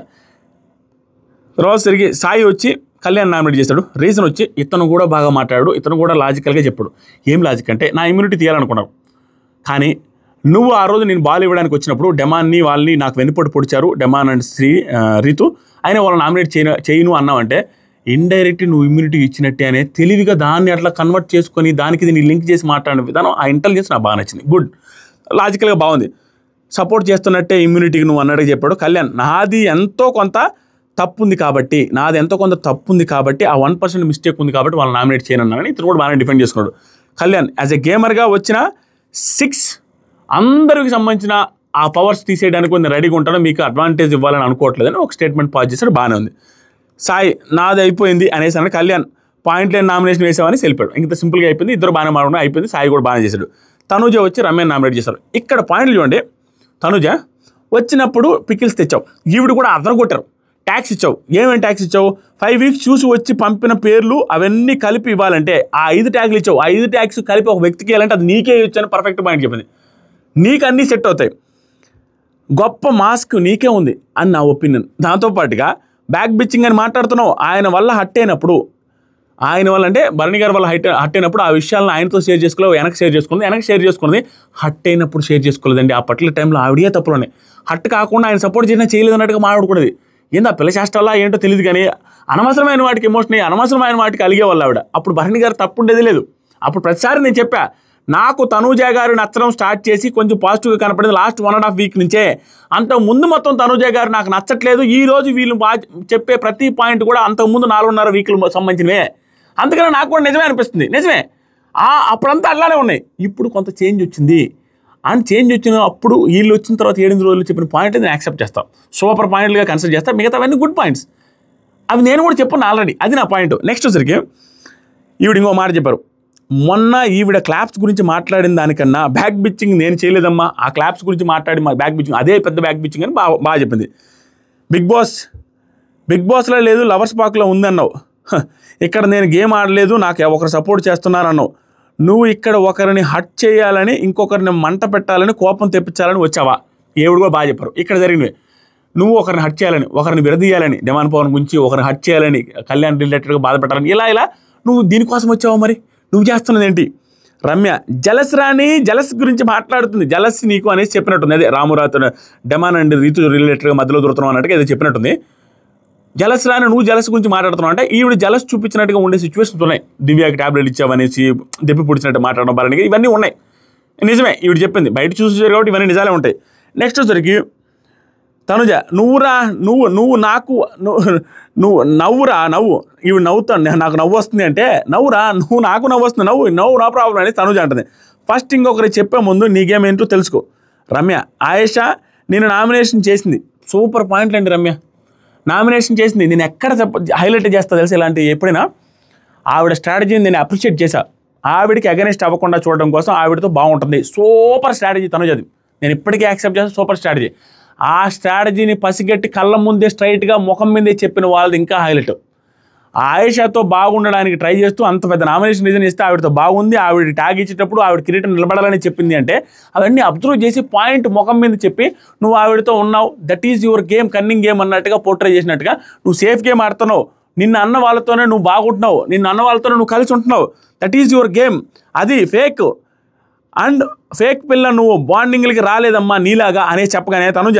రోజు తిరిగి సాయి వచ్చి కళ్యాణ్ నామినేట్ చేశాడు. రీజన్ వచ్చి ఇతను కూడా బాగా మాట్లాడాడు, ఇతను కూడా లాజికల్గా చెప్పాడు. ఏం లాజిక్ అంటే నా ఇమ్యూనిటీ తీయాలనుకున్నాను, కానీ నువ్వు ఆ రోజు నేను బాల్ ఇవ్వడానికి వచ్చినప్పుడు డెమాన్ని వాళ్ళని నాకు వెనుపడి పొడిచారు, డెమాన్ అండ్ రీతు, అయినా వాళ్ళని నామినేట్ చేయను అన్నావంటే ఇండైరెక్ట్ నువ్వు ఇమ్యూనిటీ ఇచ్చినట్టే అనే తెలివిగా దాన్ని అట్లా కన్వర్ట్ చేసుకొని దానికి దీన్ని లింక్ చేసి మాట్లాడిన విధానం, ఆ ఇంటెలిజెన్స్ నాకు బాగా నచ్చింది. గుడ్, లాజికల్గా బాగుంది. సపోర్ట్ చేస్తున్నట్టే ఇమ్యూనిటీకి నువ్వు అన్నట్టుగా చెప్పాడు. కళ్యాణ్ నాది ఎంతో కొంత తప్పు ఉంది కాబట్టి ఆ 1% మిస్టేక్ ఉంది కాబట్టి వాళ్ళని నామినేట్ చేయనన్నానని ఇతను కూడా బాగానే డిఫెండ్ చేసుకున్నాడు. కళ్యాణ్ యాజ్ ఎ గేమర్గా వచ్చిన 6 అందరికి సంబంధించిన ఆ పవర్స్ తీసేయడానికి కొంచెం రెడీగా ఉంటాడో, మీకు అడ్వాంటేజ్ ఇవ్వాలని అనుకోవట్లేదని ఒక స్టేట్మెంట్ పాస్ చేశాడు. బాగానే ఉంది. సాయి నాది అయిపోయింది అనేసి అన్నాడు. కళ్యాణ్ పాయింట్ లేని నామినేషన్ వేసామని వెళ్ళిపోయాడు. ఇంత సింపుల్గా అయిపోయింది. ఇద్దరు బాగానే మాట్లాడుకున్నా అయిపోయింది. సాయి కూడా బాగానే చేశాడు. తనుజ వచ్చి రమ్యని నామినేట్ చేశారు. ఇక్కడ పాయింట్లు చూడండి. తనుజ వచ్చినప్పుడు పికిల్స్ తెచ్చావు, ఈవిడ కూడా అర్థం కొట్టారు. ట్యాక్స్ ఇచ్చావు, ఏమేమి ట్యాక్స్ ఇచ్చావు? 5 వీక్స్ చూసి వచ్చి పంపిన పేర్లు అవన్నీ కలిపి ఇవ్వాలంటే ఆ 5 ట్యాగ్లు ఇచ్చావు. 5 ట్యాగ్స్ కలిపి ఒక వ్యక్తికి ఇవ్వాలంటే అది నీకే ఇచ్చాను. పర్ఫెక్ట్ పాయింట్ చెప్పింది. నీకు అన్నీ సెట్ అవుతాయి, గొప్ప మాస్క్ నీకే ఉంది అని నా ఒపీనియన్. దాంతోపాటుగా బ్యాక్ బిచ్చింగ్ అని మాట్లాడుతున్నావు. ఆయన వల్ల హట్ అయినప్పుడు, ఆయన వల్ల అంటే భరణి గారి వల్ల హట్ అయినప్పుడు ఆ విషయాలను ఆయనతో షేర్ చేసుకోలేదు, వెనక్కి షేర్ చేసుకున్నది. హట్ అయినప్పుడు షేర్ చేసుకోలేదండి. ఆ పర్టికులర్ టైంలో ఆవిడే తప్పులోనే. హట్ కాకుండా ఆయన సపోర్ట్ చేసినా చేయలేదు అన్నట్టుగా మాట్లాడకూడదు. ఏందా పిల్ల చేష్టల్లా ఏంటో తెలియదు, కానీ అనవసరమైన వాటికి ఎమోషన్ అయ్యి అనవసరమైన వాటికి అలిగే వాళ్ళు ఆవిడ. అప్పుడు భరణి గారు తప్పు ఉండేది లేదు. అప్పుడు ప్రతిసారి నేను చెప్పా, నాకు తనూజ గారు నచ్చడం స్టార్ట్ చేసి కొంచెం పాజిటివ్గా కనపడింది లాస్ట్ 1.5 వీక్ నుంచే. అంతకు ముందు మొత్తం తనూజ గారు నాకు నచ్చట్లేదు. ఈ రోజు వీళ్ళు చెప్పే ప్రతి పాయింట్ కూడా అంతకుముందు 4.5 వీక్లు సంబంధించినవే. అందుకని నాకు కూడా నిజమే అనిపిస్తుంది. నిజమే, అప్పుడంతా అలానే ఉన్నాయి. ఇప్పుడు కొంత చేంజ్ వచ్చింది. అండ్ చేంజ్ వచ్చిన అప్పుడు వీళ్ళు వచ్చిన తర్వాత 7 రోజులు చెప్పిన పాయింట్ నేను యాక్సెప్ట్ చేస్తాను, సూపర్ పాయింట్లుగా కన్సిడర్ చేస్తాను. మిగతావన్నీ గుడ్ పాయింట్స్, అవి నేను కూడా చెప్పాను ఆల్రెడీ. అది నా పాయింట్. నెక్స్ట్ వచ్చరికి ఈవిడ ఇంకో మాట చెప్పారు. మొన్న ఈవిడ క్లాప్స్ గురించి మాట్లాడిన దానికన్నా బ్యాక్ బిచ్చింగ్ నేను చేయలేదమ్మా, ఆ క్లాప్స్ గురించి మాట్లాడి మా బ్యాక్ బిచ్చింగ్ అదే పెద్ద బ్యాక్ బిచ్చింగ్ అని బాగా చెప్పింది. బిగ్ బాస్లో లేదు, లవర్స్ పార్క్లో ఉందన్నావు. ఇక్కడ నేను గేమ్ ఆడలేదు, నాకు ఒకరు సపోర్ట్ చేస్తున్నారన్నావు. నువ్వు ఇక్కడ ఒకరిని హట్ చేయాలని, ఇంకొకరిని మంట పెట్టాలని, కోపం తెప్పించాలని వచ్చావా? ఏవిడు కూడా బాగా చెప్పారు. ఇక్కడ జరిగినవి నువ్వు ఒకరిని హట్ చేయాలని, ఒకరిని విడదీయాలని, డెమాన్ పవన్ గురించి ఒకరిని హట్ చేయాలని, కళ్యాణ్ రిలేటెడ్గా బాధపెట్టాలని, ఇలా నువ్వు దీనికోసం వచ్చావా? మరి నువ్వు చేస్తున్నది ఏంటి? రమ్య జలస్ రాని జలస్ గురించి మాట్లాడుతుంది. జలస్ నీకు అనేసి చెప్పినట్టుంది. అదే రామురాతో డెమాన్ అండ్ రీతు రిలేటెడ్గా మధ్యలో దొరుకుతున్నావు అన్నట్టుగా ఏదో చెప్పినట్టుంది. జలస్ రాని నువ్వు జలస్ గురించి మాట్లాడుతున్నావు అంటే ఈవిడ జలస్ చూపించినట్టుగా ఉండే సిచ్యువేషన్స్ ఉన్నాయి. దివ్యాకి టాబ్లెట్ ఇచ్చావనేసి దెప్పి పొడిచినట్టు మాట్లాడడం బాగా ఇవన్నీ ఉన్నాయి. నిజమే, ఈవిడ చెప్పింది బయట చూసేసారు కాబట్టి ఇవన్నీ నిజాలే ఉంటాయి. నెక్స్ట్ వచ్చరికి తనుజ నువ్వు నవ్వు ఈవిడ నవ్వుతాను, నాకు నవ్వు వస్తుంది అంటే నవ్వురా, నువ్వు నాకు నవ్వు వస్తుంది, నవ్వు నా ప్రాబ్లం అని తనుజ అంటుంది. ఫస్ట్ ఇంకొకరికి చెప్పే ముందు నీకేమేంటో తెలుసుకో. రమ్య ఆయేషా నేను నామినేషన్ చేసింది, సూపర్ పాయింట్లు అండి. రమ్య నామినేషన్ చేసింది, నేను ఎక్కడ హైలైట్ చేస్తా తెలుసు. ఇలాంటి ఎప్పుడైనా ఆవిడ స్ట్రాటజీని నేను అప్రిషియేట్ చేశా. ఆవిడకి అగెనిస్ట్ అవ్వకుండా చూడడం కోసం ఆవిడతో బాగుంటుంది. సూపర్ స్ట్రాటజీ తనుజది, నేను ఇప్పటికీ యాక్సెప్ట్ చేస్తాను. Super strategy. ఆ స్ట్రాటజీని పసిగట్టి కళ్ళ ముందే స్ట్రైట్గా ముఖం మీదే చెప్పిన వాళ్ళది ఇంకా హైలైట్. ఆయేషాతో బాగుండడానికి ట్రై చేస్తూ అంత పెద్ద నామినేషన్ రీజన్ ఇస్తే ఆవిడతో బాగుంది, ఆవిడ ట్యాగ్ ఇచ్చేటప్పుడు ఆవిడ కిరీటం నిలబడాలని చెప్పింది అంటే అవన్నీ అబ్జర్వ్ చేసి పాయింట్ ముఖం మీద చెప్పి నువ్వు ఆవిడతో ఉన్నావు, that is your game, cunning game అన్నట్టుగా పోర్ట్రే చేసినట్టుగా నువ్వు సేఫ్ గేమ్ ఆడుతున్నావు. నిన్ను అన్న వాళ్ళతోనే నువ్వు బాగుంటున్నావు, నిన్ను అన్న వాళ్ళతోనే నువ్వు కలిసి ఉంటున్నావు, దట్ ఈజ్ యువర్ గేమ్. అది ఫేక్ అండ్ ఫేక్ పిల్ల నువ్వు బాండింగ్లకి రాలేదమ్మా నీలాగా అనే చెప్పగానే తనుజ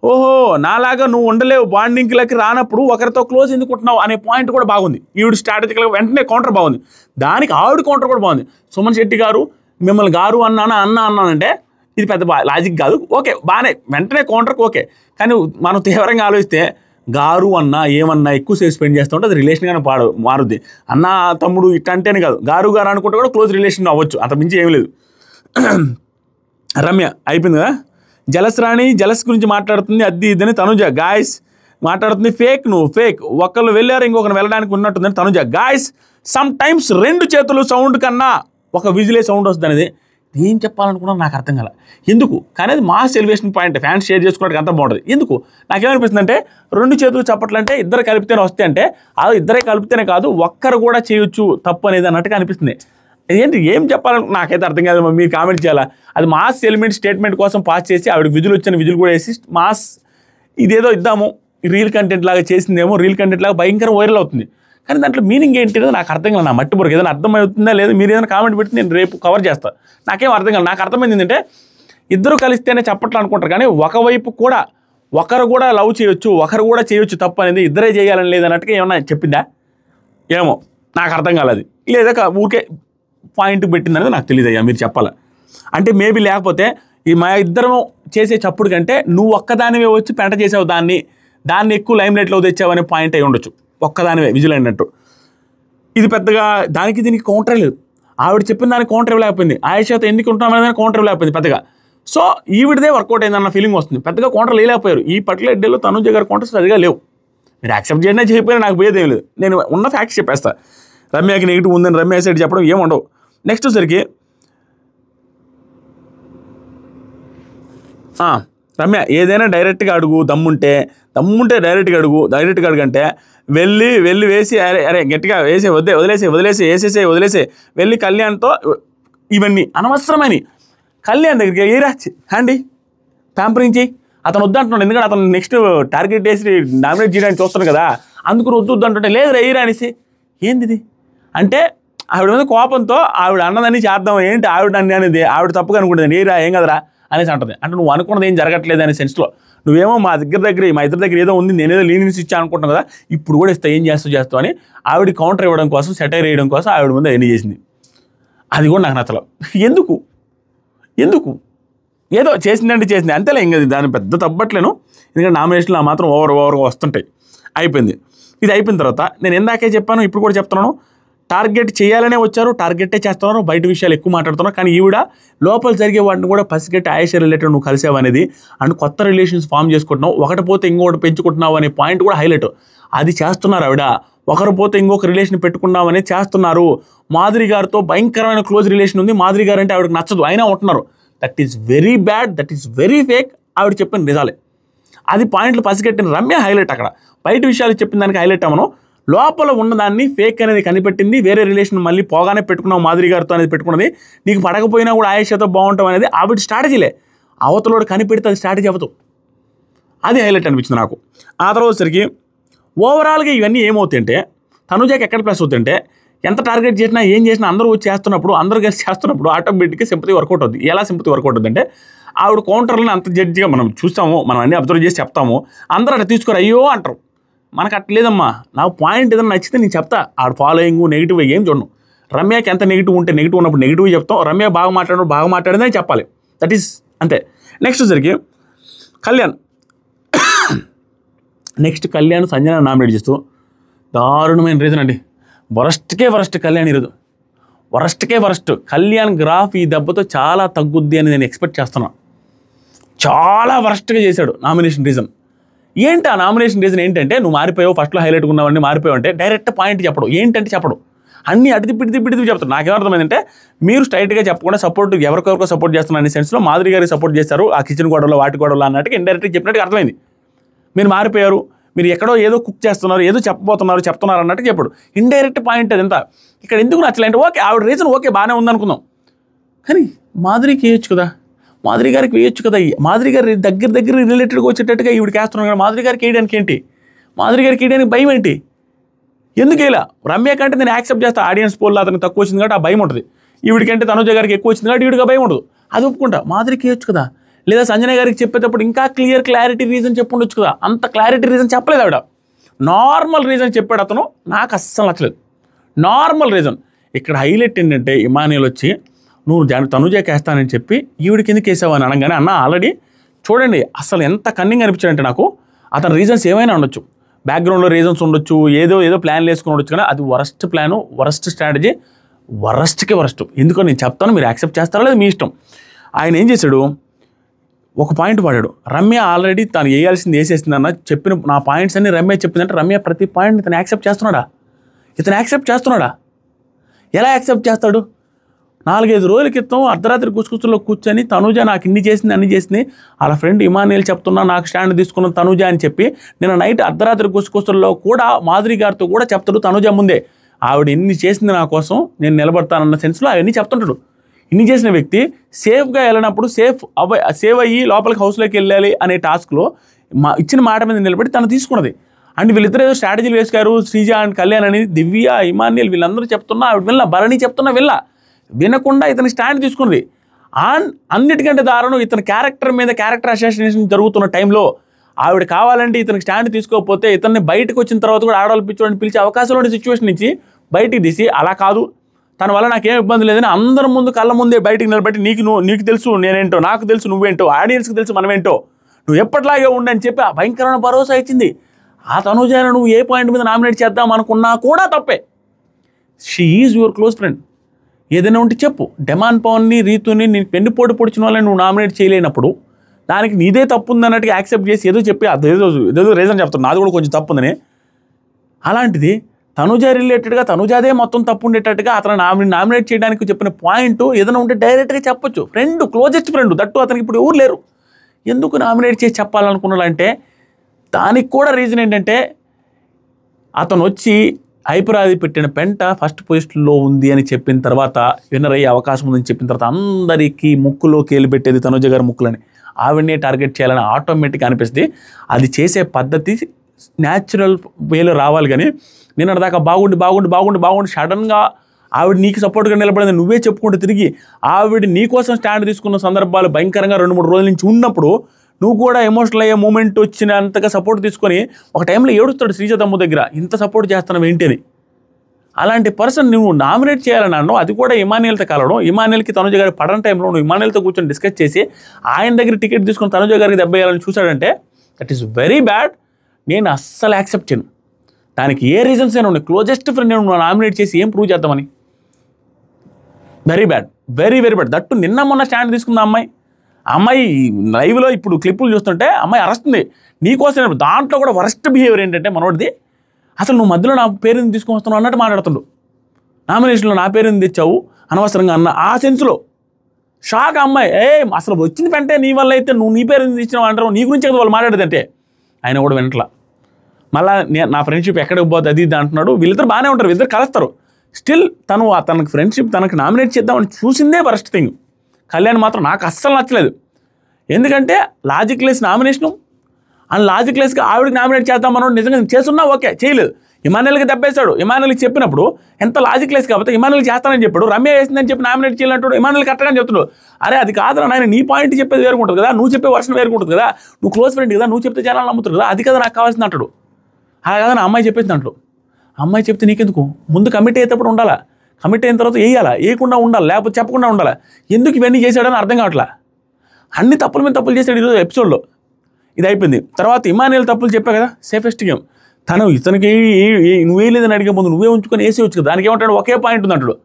ఓహో నాలాగా నువ్వు ఉండలేవు, బాండింగ్లకి రానప్పుడు ఒకరితో క్లోజ్ ఎందుకు ఉంటున్నావు అనే పాయింట్ కూడా బాగుంది. ఈవిడ స్ట్రాటజికల్గా వెంటనే కౌంటర్ బాగుంది. దానికి ఆవిడ కౌంటర్ కూడా బాగుంది. సుమన్ శెట్టి గారు మిమ్మల్ని గారు అన్నానంటే ఇది పెద్ద లాజిక్ కాదు. ఓకే బాగానే వెంటనే కౌంటర్కి ఓకే, కానీ మనం తీవ్రంగా ఆలోచిస్తే గారు అన్నా ఏమన్నా ఎక్కువసేపు స్పెండ్ చేస్తూ ఉంటే అది రిలేషన్గానే మారుద్ది. అన్న తమ్ముడు ఇట్లా అంటేనే కాదు, గారు అనుకుంటే కూడా క్లోజ్ రిలేషన్ అవ్వచ్చు, అంత మించి ఏం లేదు. రమ్య అయిపోయింది కదా. జలస్ రాణి జలస్ గురించి మాట్లాడుతుంది, అది ఇదని తనుజ గాయస్ మాట్లాడుతుంది. నువ్వు ఫేక్, ఒకళ్ళు వెళ్ళారు ఇంకొకరు వెళ్ళడానికి ఉన్నట్టుందని తనుజ. గాయస్ సమ్ టైమ్స్ 2 చేతులు సౌండ్ కన్నా ఒక విజిలే సౌండ్ వస్తుంది అనేది ఏం చెప్పాలనుకున్నా నాకు అర్థం కాల ఎందుకు. కానీ అది mass elevation point, fans share చేసుకోవడానికి అంతా బాగుంటుంది. ఎందుకు నాకేమనిపిస్తుంది అంటే 2 చేతులు చప్పట్లు అంటే ఇద్దరు కలిపితేనే వస్తాయి అంటే అది ఇద్దరే కలిపితేనే కాదు ఒక్కరు కూడా చేయొచ్చు తప్పు అనేది అన్నట్టుగా అనిపిస్తుంది. ఏంటి ఏం చెప్పాలని నాకైతే అర్థం కాదు. మీరు కామెంట్ చేయాలా. అది మాస్ ఎలిమెంట్ స్టేట్మెంట్ కోసం పాస్ చేసి ఆవిడ విధులు వచ్చిన విధులు కూడా వేసి మాస్ ఇదేదో ఇద్దాము రీల్ కంటెంట్ లాగా చేసిందేమో, రీల్ కంటెంట్ లాగా భయంకర వైరల్ అవుతుంది. కానీ దాంట్లో మీనింగ్ ఏంటి నాకు అర్థం కాదు. నా మట్టి పొరకు ఏదైనా అర్థమవుతుందా లేదా మీరు ఏదైనా కామెంట్ పెడితే నేను రేపు కవర్ చేస్తాను. నాకేం అర్థం కాదు. నాకు అర్థమైంది ఏంటంటే ఇద్దరు కలిస్తేనే చెప్పట్లు అనుకుంటారు కానీ ఒకవైపు కూడా ఒకరు కూడా లవ్ చేయొచ్చు, ఒకరు కూడా చేయొచ్చు తప్పు అనేది ఇద్దరే చేయాలని లేదన్నట్టుగా ఏమన్నా చెప్పిందా ఏమో నాకు అర్థం కాలేదు. లేదా ఊరికే పాయింట్ పెట్టిందనేది నాకు తెలియదు. అయ్యా మీరు చెప్పాలి అంటే మేబీ లేకపోతే ఈ మా ఇద్దరం చేసే చప్పుడు కంటే నువ్వు ఒక్కదానివే వచ్చి పెంట చేసావు దాన్ని ఎక్కువ లైమ్ లైట్లో తెచ్చావు అనే పాయింట్ అయి ఉండొచ్చు. ఒక్కదానివే విజువల్ అయినట్టు. ఇది పెద్దగా దానికి దీనికి కౌంటర్ లేదు. ఆవిడ చెప్పిన దానికి కౌంటర్ ఇవ్వలేకపోయింది. ఆయుషతో ఎందుకు ఉంటున్నామని కౌంటర్ ఇవ్వలేకపోయింది పెద్దగా. సో ఈవిడదే వర్కౌట్ అయిందన్న ఫీలింగ్ వస్తుంది. పెద్దగా కౌంటర్ లేకపోయారు. ఈ పర్టికులర్ డేలో తనుజ గారి కౌంటర్స్ సరిగా లేవు. మీరు యాక్సెప్ట్ చేయడం చేయకపోయినా నాకు పోయేది ఏం లేదు. నేను ఉన్న ఫ్యాక్ట్స్ చెప్పేస్తా. రమ్యకి నెగిటివ్ ఉందని రమ్య సైడ్ చెప్పడం ఏముండవు. నెక్స్ట్ వచ్చరికి రమ్య ఏదైనా డైరెక్ట్గా అడుగు, దమ్ముంటే డైరెక్ట్గా అడుగు అంటే వెళ్ళి వేసి అరే గట్టిగా వేసే వదిలేసే వెళ్ళి కళ్యాణ్తో ఇవన్నీ అనవసరమని కళ్యాణ్ దగ్గరికి ఏరా హ్యాండి ప్యాంపరింగ్ చేయి. అతను వద్దంటున్నాడు ఎందుకంటే అతను నెక్స్ట్ టార్గెట్ వేసి డామినేట్ చేయడానికి చూస్తున్నాడు కదా, అందుకు వద్దు అంటుంటే లేదు రేయరా అనేసి ఏంది అంటే ఆవిడ మీద కోపంతో ఆవిడ అన్నదని చేద్దాం ఏంటి ఆవిడ అన్నీ అనేది ఆవిడ తప్పుగా అనుకుంటుంది. ఏరా ఏం కదరా అనేసి అంటుంది. అంటే నువ్వు అనుకున్నది ఏం జరగట్లేదు అనే సెన్స్లో నువ్వేమో మా ఇద్దరి దగ్గర ఏదో ఉంది నేనేదో లీనియన్స్ ఇచ్చా అనుకుంటున్నావు కదా, ఇప్పుడు కూడా ఇస్తా ఏం చేస్తావు అని ఆవిడ కౌంటర్ ఇవ్వడం కోసం సెటైర్ వేయడం కోసం ఆవిడ ముందు ఎన్ని చేసింది. అది కూడా నాకు నచ్చలేదు. ఎందుకు ఏదో చేసింది అంతేలే. ఇంకా దాన్ని పెద్ద తప్పట్లేను ఎందుకంటే నామినేషన్లు మాత్రం ఓవర్గా వస్తుంటాయి. అయిపోయింది. ఇది అయిపోయిన తర్వాత నేను ఎందాకే చెప్పాను ఇప్పుడు కూడా చెప్తున్నాను, టార్గెట్ చేయాలనే వచ్చారు, టార్గెటే చేస్తున్నారు, బయట విషయాలు ఎక్కువ మాట్లాడుతున్నారు. కానీ ఈవిడ లోపల జరిగే వాటిని కూడా పసిగట్టి ఆయుష రిలేటెడ్ నువ్వు కలిసావు అనేది అండ్ కొత్త రిలేషన్స్ ఫామ్ చేసుకుంటున్నావు, ఒకటి పోతే ఇంకొకటి పెంచుకుంటున్నావు అనే పాయింట్ కూడా హైలైట్. అది చేస్తున్నారు ఆవిడ. ఒకరు పోతే ఇంకొక రిలేషన్ పెట్టుకున్నావు అనేది చేస్తున్నారు. మాధురి గారితో భయంకరమైన క్లోజ్ రిలేషన్ ఉంది. మాధురి గారు అంటే ఆవిడకి నచ్చదు, అయినా ఉంటున్నారు. That is very bad, that is very fake. ఆవిడ చెప్పిన నిజాలే. అది పాయింట్లు పసిగట్టిన రమ్య హైలైట్. అక్కడ బయట విషయాలు చెప్పిన దానికి హైలైట్ అమ్మను, లోపల ఉన్నదాన్ని ఫేక్ అనేది కనిపెట్టింది. వేరే రిలేషన్ మళ్ళీ పోగానే పెట్టుకున్నావు మాధురి గారితో అనేది పెట్టుకున్నది. నీకు పడకపోయినా కూడా ఆయుషతో బాగుంటాం అనేది ఆవిడ స్ట్రాటజీలే. అవతలోడు కనిపెడితే అది స్ట్రాటజీ అవ్వదు. అది హైలైట్ అనిపించింది నాకు. ఆ తర్వాత సరికి ఓవరాల్గా ఇవన్నీ ఏమవుతాయంటే తనుజాకి ఎక్కడ ప్లస్ అవుతుందంటే ఎంత టార్గెట్ చేసినా ఏం చేసినా అందరూ వచ్చి చేస్తున్నప్పుడు అందరూ కలిసి చేస్తున్నప్పుడు ఆటోమేటిక్గా సింపతి వర్కౌట్ అవుతుంది. ఎలా సింపతి వర్కౌట్ అవుతుంది అంటే ఆవిడ కౌంటర్లను అంత జడ్జిగా మనం చూస్తాము, మనం అన్నీ అబ్జర్వ్ చేసి చెప్తాము, అందరూ అట్లా తీసుకోరు అయ్యో అంటారు. మనకు అట్లేదమ్మా, నాకు పాయింట్ ఏదైనా నచ్చితే నేను చెప్తా. ఆవిడ ఫాలోయింగ్ నెగిటివ్ ఏం చూడను. రమ్యకి ఎంత నెగిటివ్ ఉంటే నెగిటివ్ ఉన్నప్పుడు నెగిటివ్ చెప్తాం, రమ్య బాగా మాట్లాడిందని చెప్పాలి. దట్ ఈస్ అంతే. నెక్స్ట్ వచ్చరికి కళ్యాణ్ సంజన నామినేట్ చేస్తూ దారుణమైన రీజన్ అండి. వరస్ట్ కళ్యాణ్ ఈరోజు వరస్ట్ కళ్యాణ్ గ్రాఫ్ ఈ దెబ్బతో చాలా తగ్గుద్ది అని నేను ఎక్స్పెక్ట్ చేస్తున్నాను. చాలా వరస్ట్గా చేశాడు నామినేషన్ రీజన్. ఏంటి ఆ నామినేషన్ రీజన్ ఏంటంటే నువ్వు మారిపోయావు, ఫస్ట్లో హైలైట్ ఉన్నావన్నీ మారిపోయావు అంటే డైరెక్ట్ పాయింట్ చెప్పడం. ఏంటంటే చెప్పడం అన్నీ అడిది పిడిది చెప్తాడు. నాకేమర్థమైందంటే మీరు స్ట్రైట్గా చెప్పకుండా సపోర్ట్ ఎవరికొవరికో సపోర్ట్ చేస్తున్నారు అనే సెన్స్లో మాధురి గారికి సపోర్ట్ చేస్తారు ఆ కిచెన్ గొడవలో వాటి గొడవలో అన్నట్టుగా ఇండైరెక్ట్గా చెప్పినట్టుగా అర్థమైంది. మీరు మారిపోయారు, మీరు ఎక్కడో ఏదో కుక్ చేస్తున్నారు, ఏదో చెప్తున్నారు అన్నట్టు చెప్పాడు. ఇండైరెక్ట్ పాయింట్ అదంతా. ఇక్కడ ఎందుకు నచ్చలేంటే ఓకే ఆవిడ రీజన్ ఓకే బాగానే ఉందనుకుందాం, కానీ మాధురికి వేయొచ్చు కదా, మాధురి గారికి వేయొచ్చు కదా. మాధురి గారి దగ్గర రిలేటెడ్గా వచ్చేటట్టుగా ఈవిడికి వేస్తున్నాను కదా, మాధురి గారికి వేయడానికి ఏంటి, మాధురి గారికి వేయడానికి భయం ఏంటి, ఎందుకు ఇలా? రమ్య కంటే నేను యాక్సెప్ట్ చేస్తాను, ఆడియన్స్ పోల్లో అతనికి తక్కువ వచ్చింది కాబట్టి ఆ భయం ఉంటుంది. ఈవిడికంటే తనుజ గారికి ఎక్కువ వచ్చింది కాబట్టి ఈవిడికి భయం ఉండదు, అది ఒప్పుకుంటా. మాధురికి వేయొచ్చు కదా, లేదా సంజన గారికి చెప్పేటప్పుడు ఇంకా క్లారిటీ రీజన్ చెప్పుండొచ్చు కదా. అంత క్లారిటీ రీజన్ చెప్పలేదు ఆవిడ, నార్మల్ రీజన్ చెప్పాడు అతను. నాకు అస్సలు నచ్చలేదు నార్మల్ రీజన్. ఇక్కడ హైలైట్ ఏంటంటే ఇమానియల్ వచ్చి నువ్వు తనుజాకి వేస్తానని చెప్పి ఈవిడికి ఎందుకు వేసావు అని అనగానే అన్న ఆల్రెడీ చూడండి అసలు ఎంత కన్నింగ్ అనిపించాడంటే నాకు. అతని రీజన్స్ ఏమైనా ఉండొచ్చు, బ్యాక్గ్రౌండ్లో రీజన్స్ ఉండొచ్చు, ఏదో ప్లాన్లు వేసుకుని ఉండొచ్చు, కానీ అది వరస్ట్ ప్లాను, వరస్ట్ స్ట్రాటజీ, వరస్ట్కే వరస్ట్. ఎందుకో నేను చెప్తాను, మీరు యాక్సెప్ట్ చేస్తారో లేదు మీ ఇష్టం. ఆయన ఏం చేశాడు, ఒక పాయింట్ పాడాడు. రమ్య ఆల్రెడీ తను వేయాల్సింది వేసేసిందన్న చెప్పిన నా పాయింట్స్ అన్ని రమ్య చెప్పిందంటే రమ్య ప్రతి పాయింట్ ఇతను యాక్సెప్ట్ చేస్తున్నాడా? ఎలా యాక్సెప్ట్ చేస్తాడు? 4-5 రోజుల క్రితం అర్ధరాత్రి గుసగుసలో కూర్చొని తనూజ నాకు ఇన్ని చేసింది అన్ని చేసింది, వాళ్ళ ఫ్రెండ్ ఇమానియల్ చెప్తున్నా నాకు స్టాండ్ తీసుకున్న తనూజ అని చెప్పి నిన్న నైట్ అర్ధరాత్రి గుసగుసల్లో కూడా మాధురి గారితో కూడా చెప్తాడు తనూజ ముందే, ఆవిడ ఇన్ని చేసింది నా కోసం, నేను నిలబడతానన్న సెన్స్లో అవన్నీ చెప్తుంటాడు. ఇన్ని చేసిన వ్యక్తి సేఫ్గా వెళ్ళినప్పుడు సేవ్ అయ్యి లోపలికి హౌస్లోకి వెళ్ళాలి అనే టాస్క్లో ఇచ్చిన మాట మీద నిలబడి తను తీసుకున్నది. అండ్ వీళ్ళిద్దరు ఏదో స్ట్రాటజీలు వేసుకారు, శ్రీజ అండ్ కళ్యాణ్ అని, దివ్య, ఇమానియల్ వీళ్ళందరూ చెప్తున్నా ఆవిడ విల్ల, భరణి చెప్తున్నా వినకుండా ఇతని స్టాండ్ తీసుకున్నది. అన్నిటికంటే దారుణం, ఇతని క్యారెక్టర్ మీద క్యారెక్టర్ అసాసినేషన్ జరుగుతున్న టైంలో ఆవిడ కావాలంటే ఇతనికి స్టాండ్ తీసుకోకపోతే ఇతన్ని బయటకు వచ్చిన తర్వాత కూడా ఆడవాళ్ళు పిచ్చోడిని పిలిచే అవకాశం ఉండే సిచ్యువేషన్ నుంచి బయటికి తీసి, అలా కాదు తన వల్ల నాకేం ఇబ్బంది లేదని అందరి ముందు కళ్ళ ముందే బయటికి నిలబెట్టి నీకు తెలుసు నేనేంటో, నాకు తెలుసు నువ్వేంటో, ఆడియన్స్కి తెలుసు మనమేంటో, నువ్వు ఎప్పటిలాగే ఉండని చెప్పి ఆ భయంకరమైన భరోసా ఇచ్చింది. ఆ తనూజను నువ్వు ఏ పాయింట్ మీద నామినేట్ చేద్దాం అనుకున్నా కూడా తప్పే. She is your close friend. ఏదైనా ఉంటే చెప్పు. డెమాన్ పవన్ని, రీతుని నేను పెన్నుపోటు పొడిచిన వాళ్ళని నువ్వు నామినేట్ చేయలేనప్పుడు దానికి నీదే తప్పు ఉందన్నట్టుగా యాక్సెప్ట్ చేసి ఏదో చెప్పి అదేదో రీజన్ చెప్తాను నాది కూడా కొంచెం తప్పు ఉందని. అలాంటిది తనూజ రిలేటెడ్గా తనూజాదే మొత్తం తప్పు ఉండేటట్టుగా అతను నామినేట్ చేయడానికి చెప్పిన పాయింట్ ఏదైనా ఉంటే డైరెక్ట్గా చెప్పొచ్చు. ఫ్రెండ్, క్లోజెస్ట్ ఫ్రెండ్, దట్టు అతనికి ఇప్పుడు ఎవరు లేరు, ఎందుకు నామినేట్ చేసి చెప్పాలనుకున్నాడంటే దానికి కూడా రీజన్ ఏంటంటే అతను వచ్చి ఐపరాది పెట్టిన పెంట ఫస్ట్ పొజిషన్లో ఉంది అని చెప్పిన తర్వాత, విన్నర్ అయ్యే అవకాశం ఉందని చెప్పిన తర్వాత అందరికీ ముక్కులోకి వెళ్ళిపెట్టేది తనూజ గారి ముక్కులని, ఆవిడనే టార్గెట్ చేయాలని ఆటోమేటిక్గా అనిపిస్తుంది. అది చేసే పద్ధతి న్యాచురల్ వేలో రావాలి. కానీ నిన్నటిదాకా బాగుండి సడన్గా ఆవిడ నీకు సపోర్ట్గా నిలబడింది నువ్వే చెప్పుకుంటూ తిరిగి ఆవిడ నీ కోసం స్టాండ్ తీసుకున్న సందర్భాలు భయంకరంగా 2-3 రోజుల నుంచి ఉన్నప్పుడు నువ్వు కూడా ఎమోషనల్ అయ్యే మూమెంట్ వచ్చినంతగా సపోర్ట్ తీసుకొని ఒక టైంలో ఏడుస్తాడు శ్రీజ తమ్ము దగ్గర, ఇంత సపోర్ట్ చేస్తున్నావు ఏంటి అని. అలాంటి పర్సన్ నువ్వు నామినేట్ చేయాలని అన్నావు, అది కూడా ఇమానియల్తో కలవడం, ఇమానియల్కి తనూజ గారి పడని టైంలో నువ్వు ఇమానియల్తో కూర్చొని డిస్కస్ చేసి ఆయన దగ్గర టికెట్ తీసుకొని తనూజ గారికి దెబ్బేయాలని చూశాడంటే దట్ ఈస్ వెరీ బ్యాడ్. నేను అస్సలు యాక్సెప్ట్ చేయను. దానికి ఏ రీజన్స్ అయినా ఉన్నాయి. క్లోజెస్ట్ ఫ్రెండ్ నువ్వు నామినేట్ చేసి ఏం ప్రూవ్ చేద్దామని. Very bad, very bad. That నిన్న మొన్న స్టాండ్ తీసుకుంది అమ్మాయి లైవ్లో ఇప్పుడు క్లిప్పులు చూస్తుంటే అమ్మాయి అరస్తుంది నీకోసం. దాంట్లో కూడా వరస్ట్ బిహేవియర్ ఏంటంటే మనోడిది, అసలు నువ్వు మధ్యలో నా పేరుని తీసుకొని వస్తున్నావు అన్నట్టు మాట్లాడుతుండు. నామినేషన్లో నా పేరుని తెచ్చావు అనవసరంగా అన్న ఆ సెన్స్లో షాక్. అమ్మాయి అసలు వచ్చింది కంటే నీ వల్ల అయితే నువ్వు నీ పేరుని తెచ్చినావు అంటారు, నీ గురించి వాళ్ళు మాట్లాడేదంటే ఆయన కూడా వినట్లా. మళ్ళీ నా ఫ్రెండ్షిప్ ఎక్కడికి పోతుంది అది ఇది అంటున్నాడు. వీళ్ళిద్దరు బాగానే ఉంటారు, వీళ్ళిద్దరు కలుస్తారు. స్టిల్ తనకి ఫ్రెండ్షిప్ తనకి నామినేట్ చేద్దామని చూసిందే వరస్ట్ థింగ్. కళ్యాణ్ మాత్రం నాకు అస్సలు నచ్చలేదు. ఎందుకంటే logic less nomination and logic లెస్గా ఆవిడకి నామినేట్ చేద్దామన్నాడు. నిజంగా చేస్తున్నా ఓకే, చేయలేదు. ఇమానియల్కి దెబ్బేశాడు. ఇమానియల్కి చెప్పినప్పుడు ఎంత లాజిక్ లెస్ కాబట్టి ఇమానియల్కి చేస్తానని చెప్పాడు, రమ్య వేసిందని చెప్పి నామినేట్ చేయాలంటాడు. ఇమానియల్ కరెక్ట్గా చెప్తాడు, అరే అది కాదురా నాయన, నీ పాయింట్ చెప్పేది వేరుకుంటుంది కదా, నువ్వు చెప్పే వర్షన్ వేరుకుంటుంది కదా, నువ్వు క్లోజ్ ఫ్రెండ్ కదా, నువ్వు చెప్తే జనాలు నమ్ముతారు కదా, అది కదా నాకు కావాల్సింది అంటాడు. అలా కదా నా అమ్మాయి చెప్పేసింది అంటాడు. అమ్మాయి చెప్తే నీకెందుకు, ముందు కమిట్ అయ్యేటప్పుడు ఉండాలా, కమిట్ అయిన తర్వాత వేయాలా, వేయకుండా ఉండాలి, లేకపోతే చెప్పకుండా ఉండాలా. ఎందుకు ఇవన్నీ చేశాడని అర్థం కావట్లా. అన్ని తప్పుల మీద తప్పులు చేశాడు ఈరోజు ఎపిసోడ్లో. ఇది అయిపోయింది. తర్వాత ఇమానియల్ తప్పులు చెప్పా కదా, సేఫెస్ట్ గేమ్. ఇతనికి నువ్వే లేదని అడిగే ముందు నువ్వే ఉంచుకొని వేసేవచ్చు కదా, దానికి ఏమంటాడు ఒకే పాయింట్ ఉంది అంటాడు.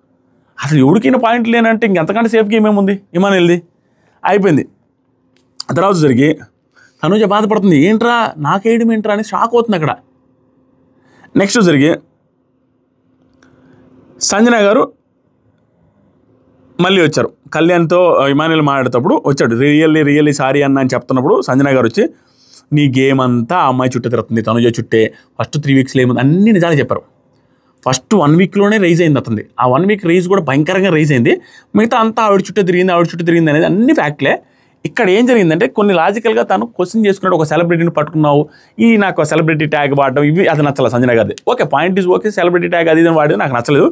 అసలు ఎవరికైనా పాయింట్ లేనంటే ఇంకెంతకంటే సేఫ్ గేమ్ ఏముంది ఇమానియల్ది. అయిపోయింది. తర్వాత జరిగి తనూజ బాధపడుతుంది, ఏంట్రా నాకేయడం ఏంట్రా అని షాక్ అవుతుంది అక్కడ. నెక్స్ట్ జరిగి సంజన గారు మళ్ళీ వచ్చారు. కళ్యాణ్తో ఇమానియల్ మాట్లాడేటప్పుడు వచ్చాడు. రియల్లీ సారీ అన్న అని చెప్తున్నప్పుడు సంజన గారు వచ్చి నీ గేమ్ అంతా ఆ అమ్మాయి చుట్టే తిరుగుతుంది, తనుజ చుట్టే, ఫస్ట్ 3 వీక్స్లో ఏముంది అన్ని నిజాలు చెప్పారు. ఫస్ట్ 1 వీక్లోనే రైజ్ అయింది అతనిది. ఆ 1 వీక్ రైజ్ కూడా భయంకరంగా రైజ్ అయింది. మిగతా అంతా ఆవిడ చుట్టే తిరిగింది అనేది అన్ని ఫ్యాక్ట్లే. ఇక్కడ ఏం జరిగిందంటే కొన్ని లాజికల్గా తను క్వశ్చన్ చేసుకున్నాడు. ఒక సెలబ్రిటీని పట్టుకున్నావు, ఈ నాకు సెలబ్రిటీ ట్యాగ్ వాడడం ఇవి అది నచ్చలేదు సంజన గారిది. Okay, point is okay, celebrity tag అది ఇది వాడేది నాకు నచ్చలేదు.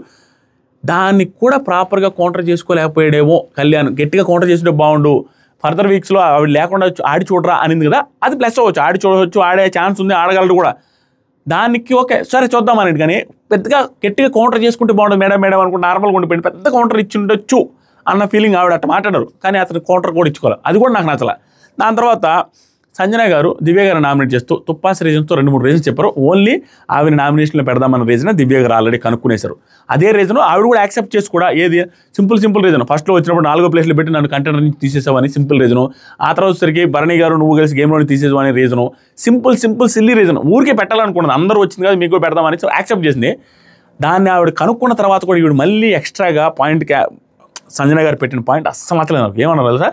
దాన్ని కూడా ప్రాపర్గా కౌంటర్ చేసుకోలేకపోయాడేమో కళ్యాణ్. గట్టిగా కౌంటర్ చేసినట్టు బాగుండు, ఫర్దర్ వీక్స్లో ఆవిడ లేకుండా ఆడి చూడరా అనింది కదా, అది ప్లస్ అవ్వచ్చు, ఆడి చూడవచ్చు, ఆడే ఛాన్స్ ఉంది, ఆడగలడు కూడా. దానికి ఓకే సరే చూద్దామని, కానీ పెద్దగా గట్టిగా కౌంటర్ చేసుకుంటే బాగుంటుంది మేడం అనుకుంటే నార్మల్గా ఉండిపోయింది. పెద్ద కౌంటర్ ఇచ్చి ఉండొచ్చు అన్న ఫీలింగ్ ఆవిడ అట్ట మాట్లాడారు, కానీ అతను కౌంటర్ కూడా ఇచ్చుకోవాలి, అది కూడా నాకు నచ్చలే. దాని తర్వాత సంజన గారు దివ్య గారు నామినేట్ చేస్తూ తుప్పాసి రీజన్స్తో 2-3 రీజన్స్ చెప్పారు. ఓన్లీ ఆవిడ నామినేషన్లో పెడదామన్న రీజన్ దివ్య గారు ఆల్రెడీ కనుక్కునేశారు. అదే రీజన్ ఆవిడ కూడా యాక్సెప్ట్ చేసి కూడా ఏది సింపుల్ రీజన్, ఫస్ట్లో వచ్చినప్పుడు 4వ ప్లేస్లో పెట్టి నన్ను కంటెండర్ నుంచి తీసేసావని సింపుల్ రీజను. ఆ తర్వాత వచ్చేసరికి భరణి గారు నువ్వు కలిసి గేమ్లో తీసేసావు అనే రీజను. సింపుల్ సిల్లీ రీజన్, ఊరికే పెట్టాలనుకున్నది, అందరూ వచ్చింది కదా మీకు పెడదామని యాక్సెప్ట్ చేసింది. దాన్ని ఆవిడ కనుక్కున్న తర్వాత కూడా ఈవిడ మళ్ళీ ఎక్స్ట్రాగా పాయింట్ సంజన గారు పెట్టిన పాయింట్ అస్సలు నచ్చలేదు నాకు. ఏమన్నారు తెలుసా,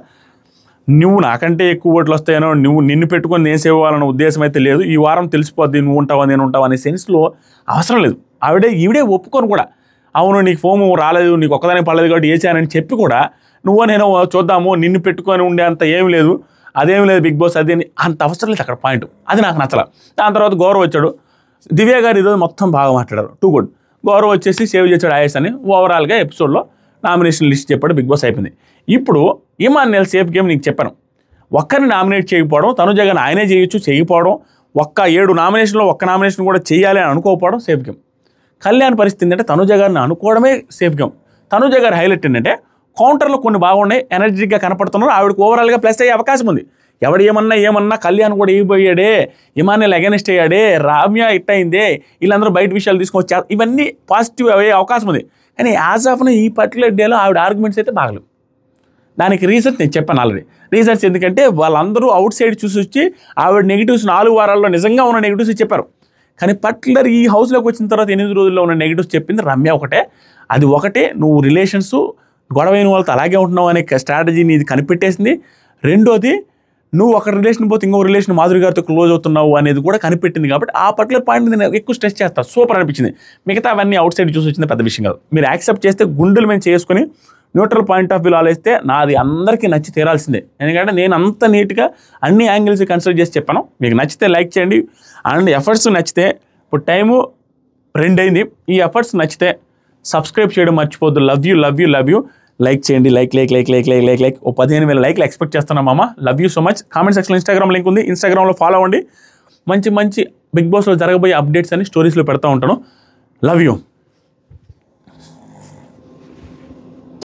నువ్వు నాకంటే ఎక్కువ ఓట్లు వస్తాయనో, నిన్ను పెట్టుకొని నేను సేవ్ అవ్వాలన్న ఉద్దేశం అయితే లేదు, ఈ వారం తెలిసిపోద్ది నువ్వు ఉంటావా నేను ఉంటావా అనే సెన్స్లో అవసరం లేదు. ఈవిడే ఒప్పుకొని కూడా, అవును నీకు ఫోము రాలేదు, నీకు ఒక్కదానికి పడలేదు కాబట్టి వేసానని చెప్పి కూడా నువ్వు నేను చూద్దాము, నిన్ను పెట్టుకొని ఉండే అంత ఏమి లేదు, అదేమి లేదు బిగ్ బాస్ అది అని అంత అవసరం లేదు అక్కడ పాయింట్. అది నాకు నచ్చల. దాని తర్వాత గౌరవ్ వచ్చాడు, దివ్య గారు ఈరోజు మొత్తం బాగా మాట్లాడారు, టూ గుడ్. గౌరవ్ వచ్చేసి సేవ్ చేశాడు ఆయేష్ అని. ఓవరాల్గా ఎపిసోడ్లో నామినేషన్ లిస్ట్ చెప్పాడు, బిగ్ బాస్ అయిపోయింది. ఇప్పుడు ఇమాన్యుయల్ సేఫ్ గేమ్ నీకు చెప్పాను, ఒక్కరిని నామినేట్ చేయకపోవడం, తనుజ గారిని ఆయనే చేయకపోవడం, 7 నామినేషన్లో ఒక్క నామినేషన్ కూడా చేయాలి అని అనుకోకపోవడం సేఫ్ గేమ్. కళ్యాణ్ పరిస్థితి ఏంటంటే తనుజ గారిని అనుకోవడమే సేఫ్ గేమ్. తనుజ గారి హైలైట్ ఏంటంటే కౌంటర్లో కొన్ని బాగున్నాయి, ఎనర్జెటిక్గా కనపడుతున్నారు, ఆవిడకి ఓవరాల్గా ప్లస్ అయ్యే అవకాశం ఉంది. ఎవడు ఏమన్నా కళ్యాణ్ కూడా అయిపోయాడే, ఇమాన్యుయల్ అగెనిస్ట్ అయ్యాడే, రామ్య ఇట్ అయిందే, వీళ్ళందరూ బయట విషయాలు తీసుకొచ్చారు, ఇవన్నీ పాజిటివ్ అయ్యే అవకాశం ఉంది. కానీ యాజ్ ఆఫ్ ఈ పర్టికులర్ డేలో ఆవిడ ఆర్గ్యుమెంట్స్ అయితే బాగలేవు. దానికి రీసెర్చ్ నేను చెప్పాను ఆల్రెడీ. రీసెర్చ్ ఎందుకంటే వాళ్ళందరూ అవుట్ సైడ్ చూసి వచ్చి ఆవిడ నెగిటివ్స్ 4 వారాల్లో నిజంగా ఉన్న నెగిటివ్స్ చెప్పారు. కానీ పర్టికులర్ ఈ హౌస్లోకి వచ్చిన తర్వాత 8 రోజుల్లో ఉన్న నెగిటివ్స్ చెప్పింది రమ్య ఒకటే. అది ఒకటే, నువ్వు రిలేషన్స్ గొడవైన వాళ్ళతో అలాగే ఉంటున్నావు అనే స్ట్రాటజీని ఇది కనిపెట్టేసింది. రెండోది, నువ్వు ఒక రిలేషన్ పోతే ఇంకో రిలేషన్ మాధురి గారితో క్లోజ్ అవుతున్నావు అనేది కూడా కనిపెట్టింది. కాబట్టి ఆ పర్టికులర్ పాయింట్ నేను ఎక్కువ స్ట్రెస్ చేస్తాను. సూపర్ అనిపించింది. మిగతా అవన్నీ అవుట్ సైడ్ చూసి వచ్చింది పెద్ద విషయం కాదు. మీరు యాక్సెప్ట్ చేస్తే గుండెలు మేము చేసుకుని న్యూట్రల్ పాయింట్ ఆఫ్ వ్యూలో ఆలోచిస్తే నాది అందరికీ నచ్చి తీరాల్సిందే. ఎందుకంటే నేను అంత నీట్గా అన్ని యాంగిల్స్ కన్సిడర్ చేసి చెప్పాను. మీకు నచ్చితే లైక్ చేయండి. అండ్ ఎఫర్ట్స్ నచ్చితే, ఇప్పుడు టైము 2 అయింది, ఈ ఎఫర్ట్స్ నచ్చితే సబ్స్క్రైబ్ చేయడం మర్చిపోద్దు. Love you. లైక్ చేయండి. లైక్ 15,000 లైక్లు ఎక్స్పెక్ట్ చేస్తున్నాం మామ. Love you so much. Comment సెక్షన్లో ఇన్స్టాగ్రామ్ లింక్ ఉంది, ఇన్స్టాగ్రామ్లో ఫాలో అవ్వండి. మంచి బిగ్ బాస్లో జరగబోయే అప్డేట్స్ అని స్టోరీస్లో పెడతా ఉంటాను. Love you.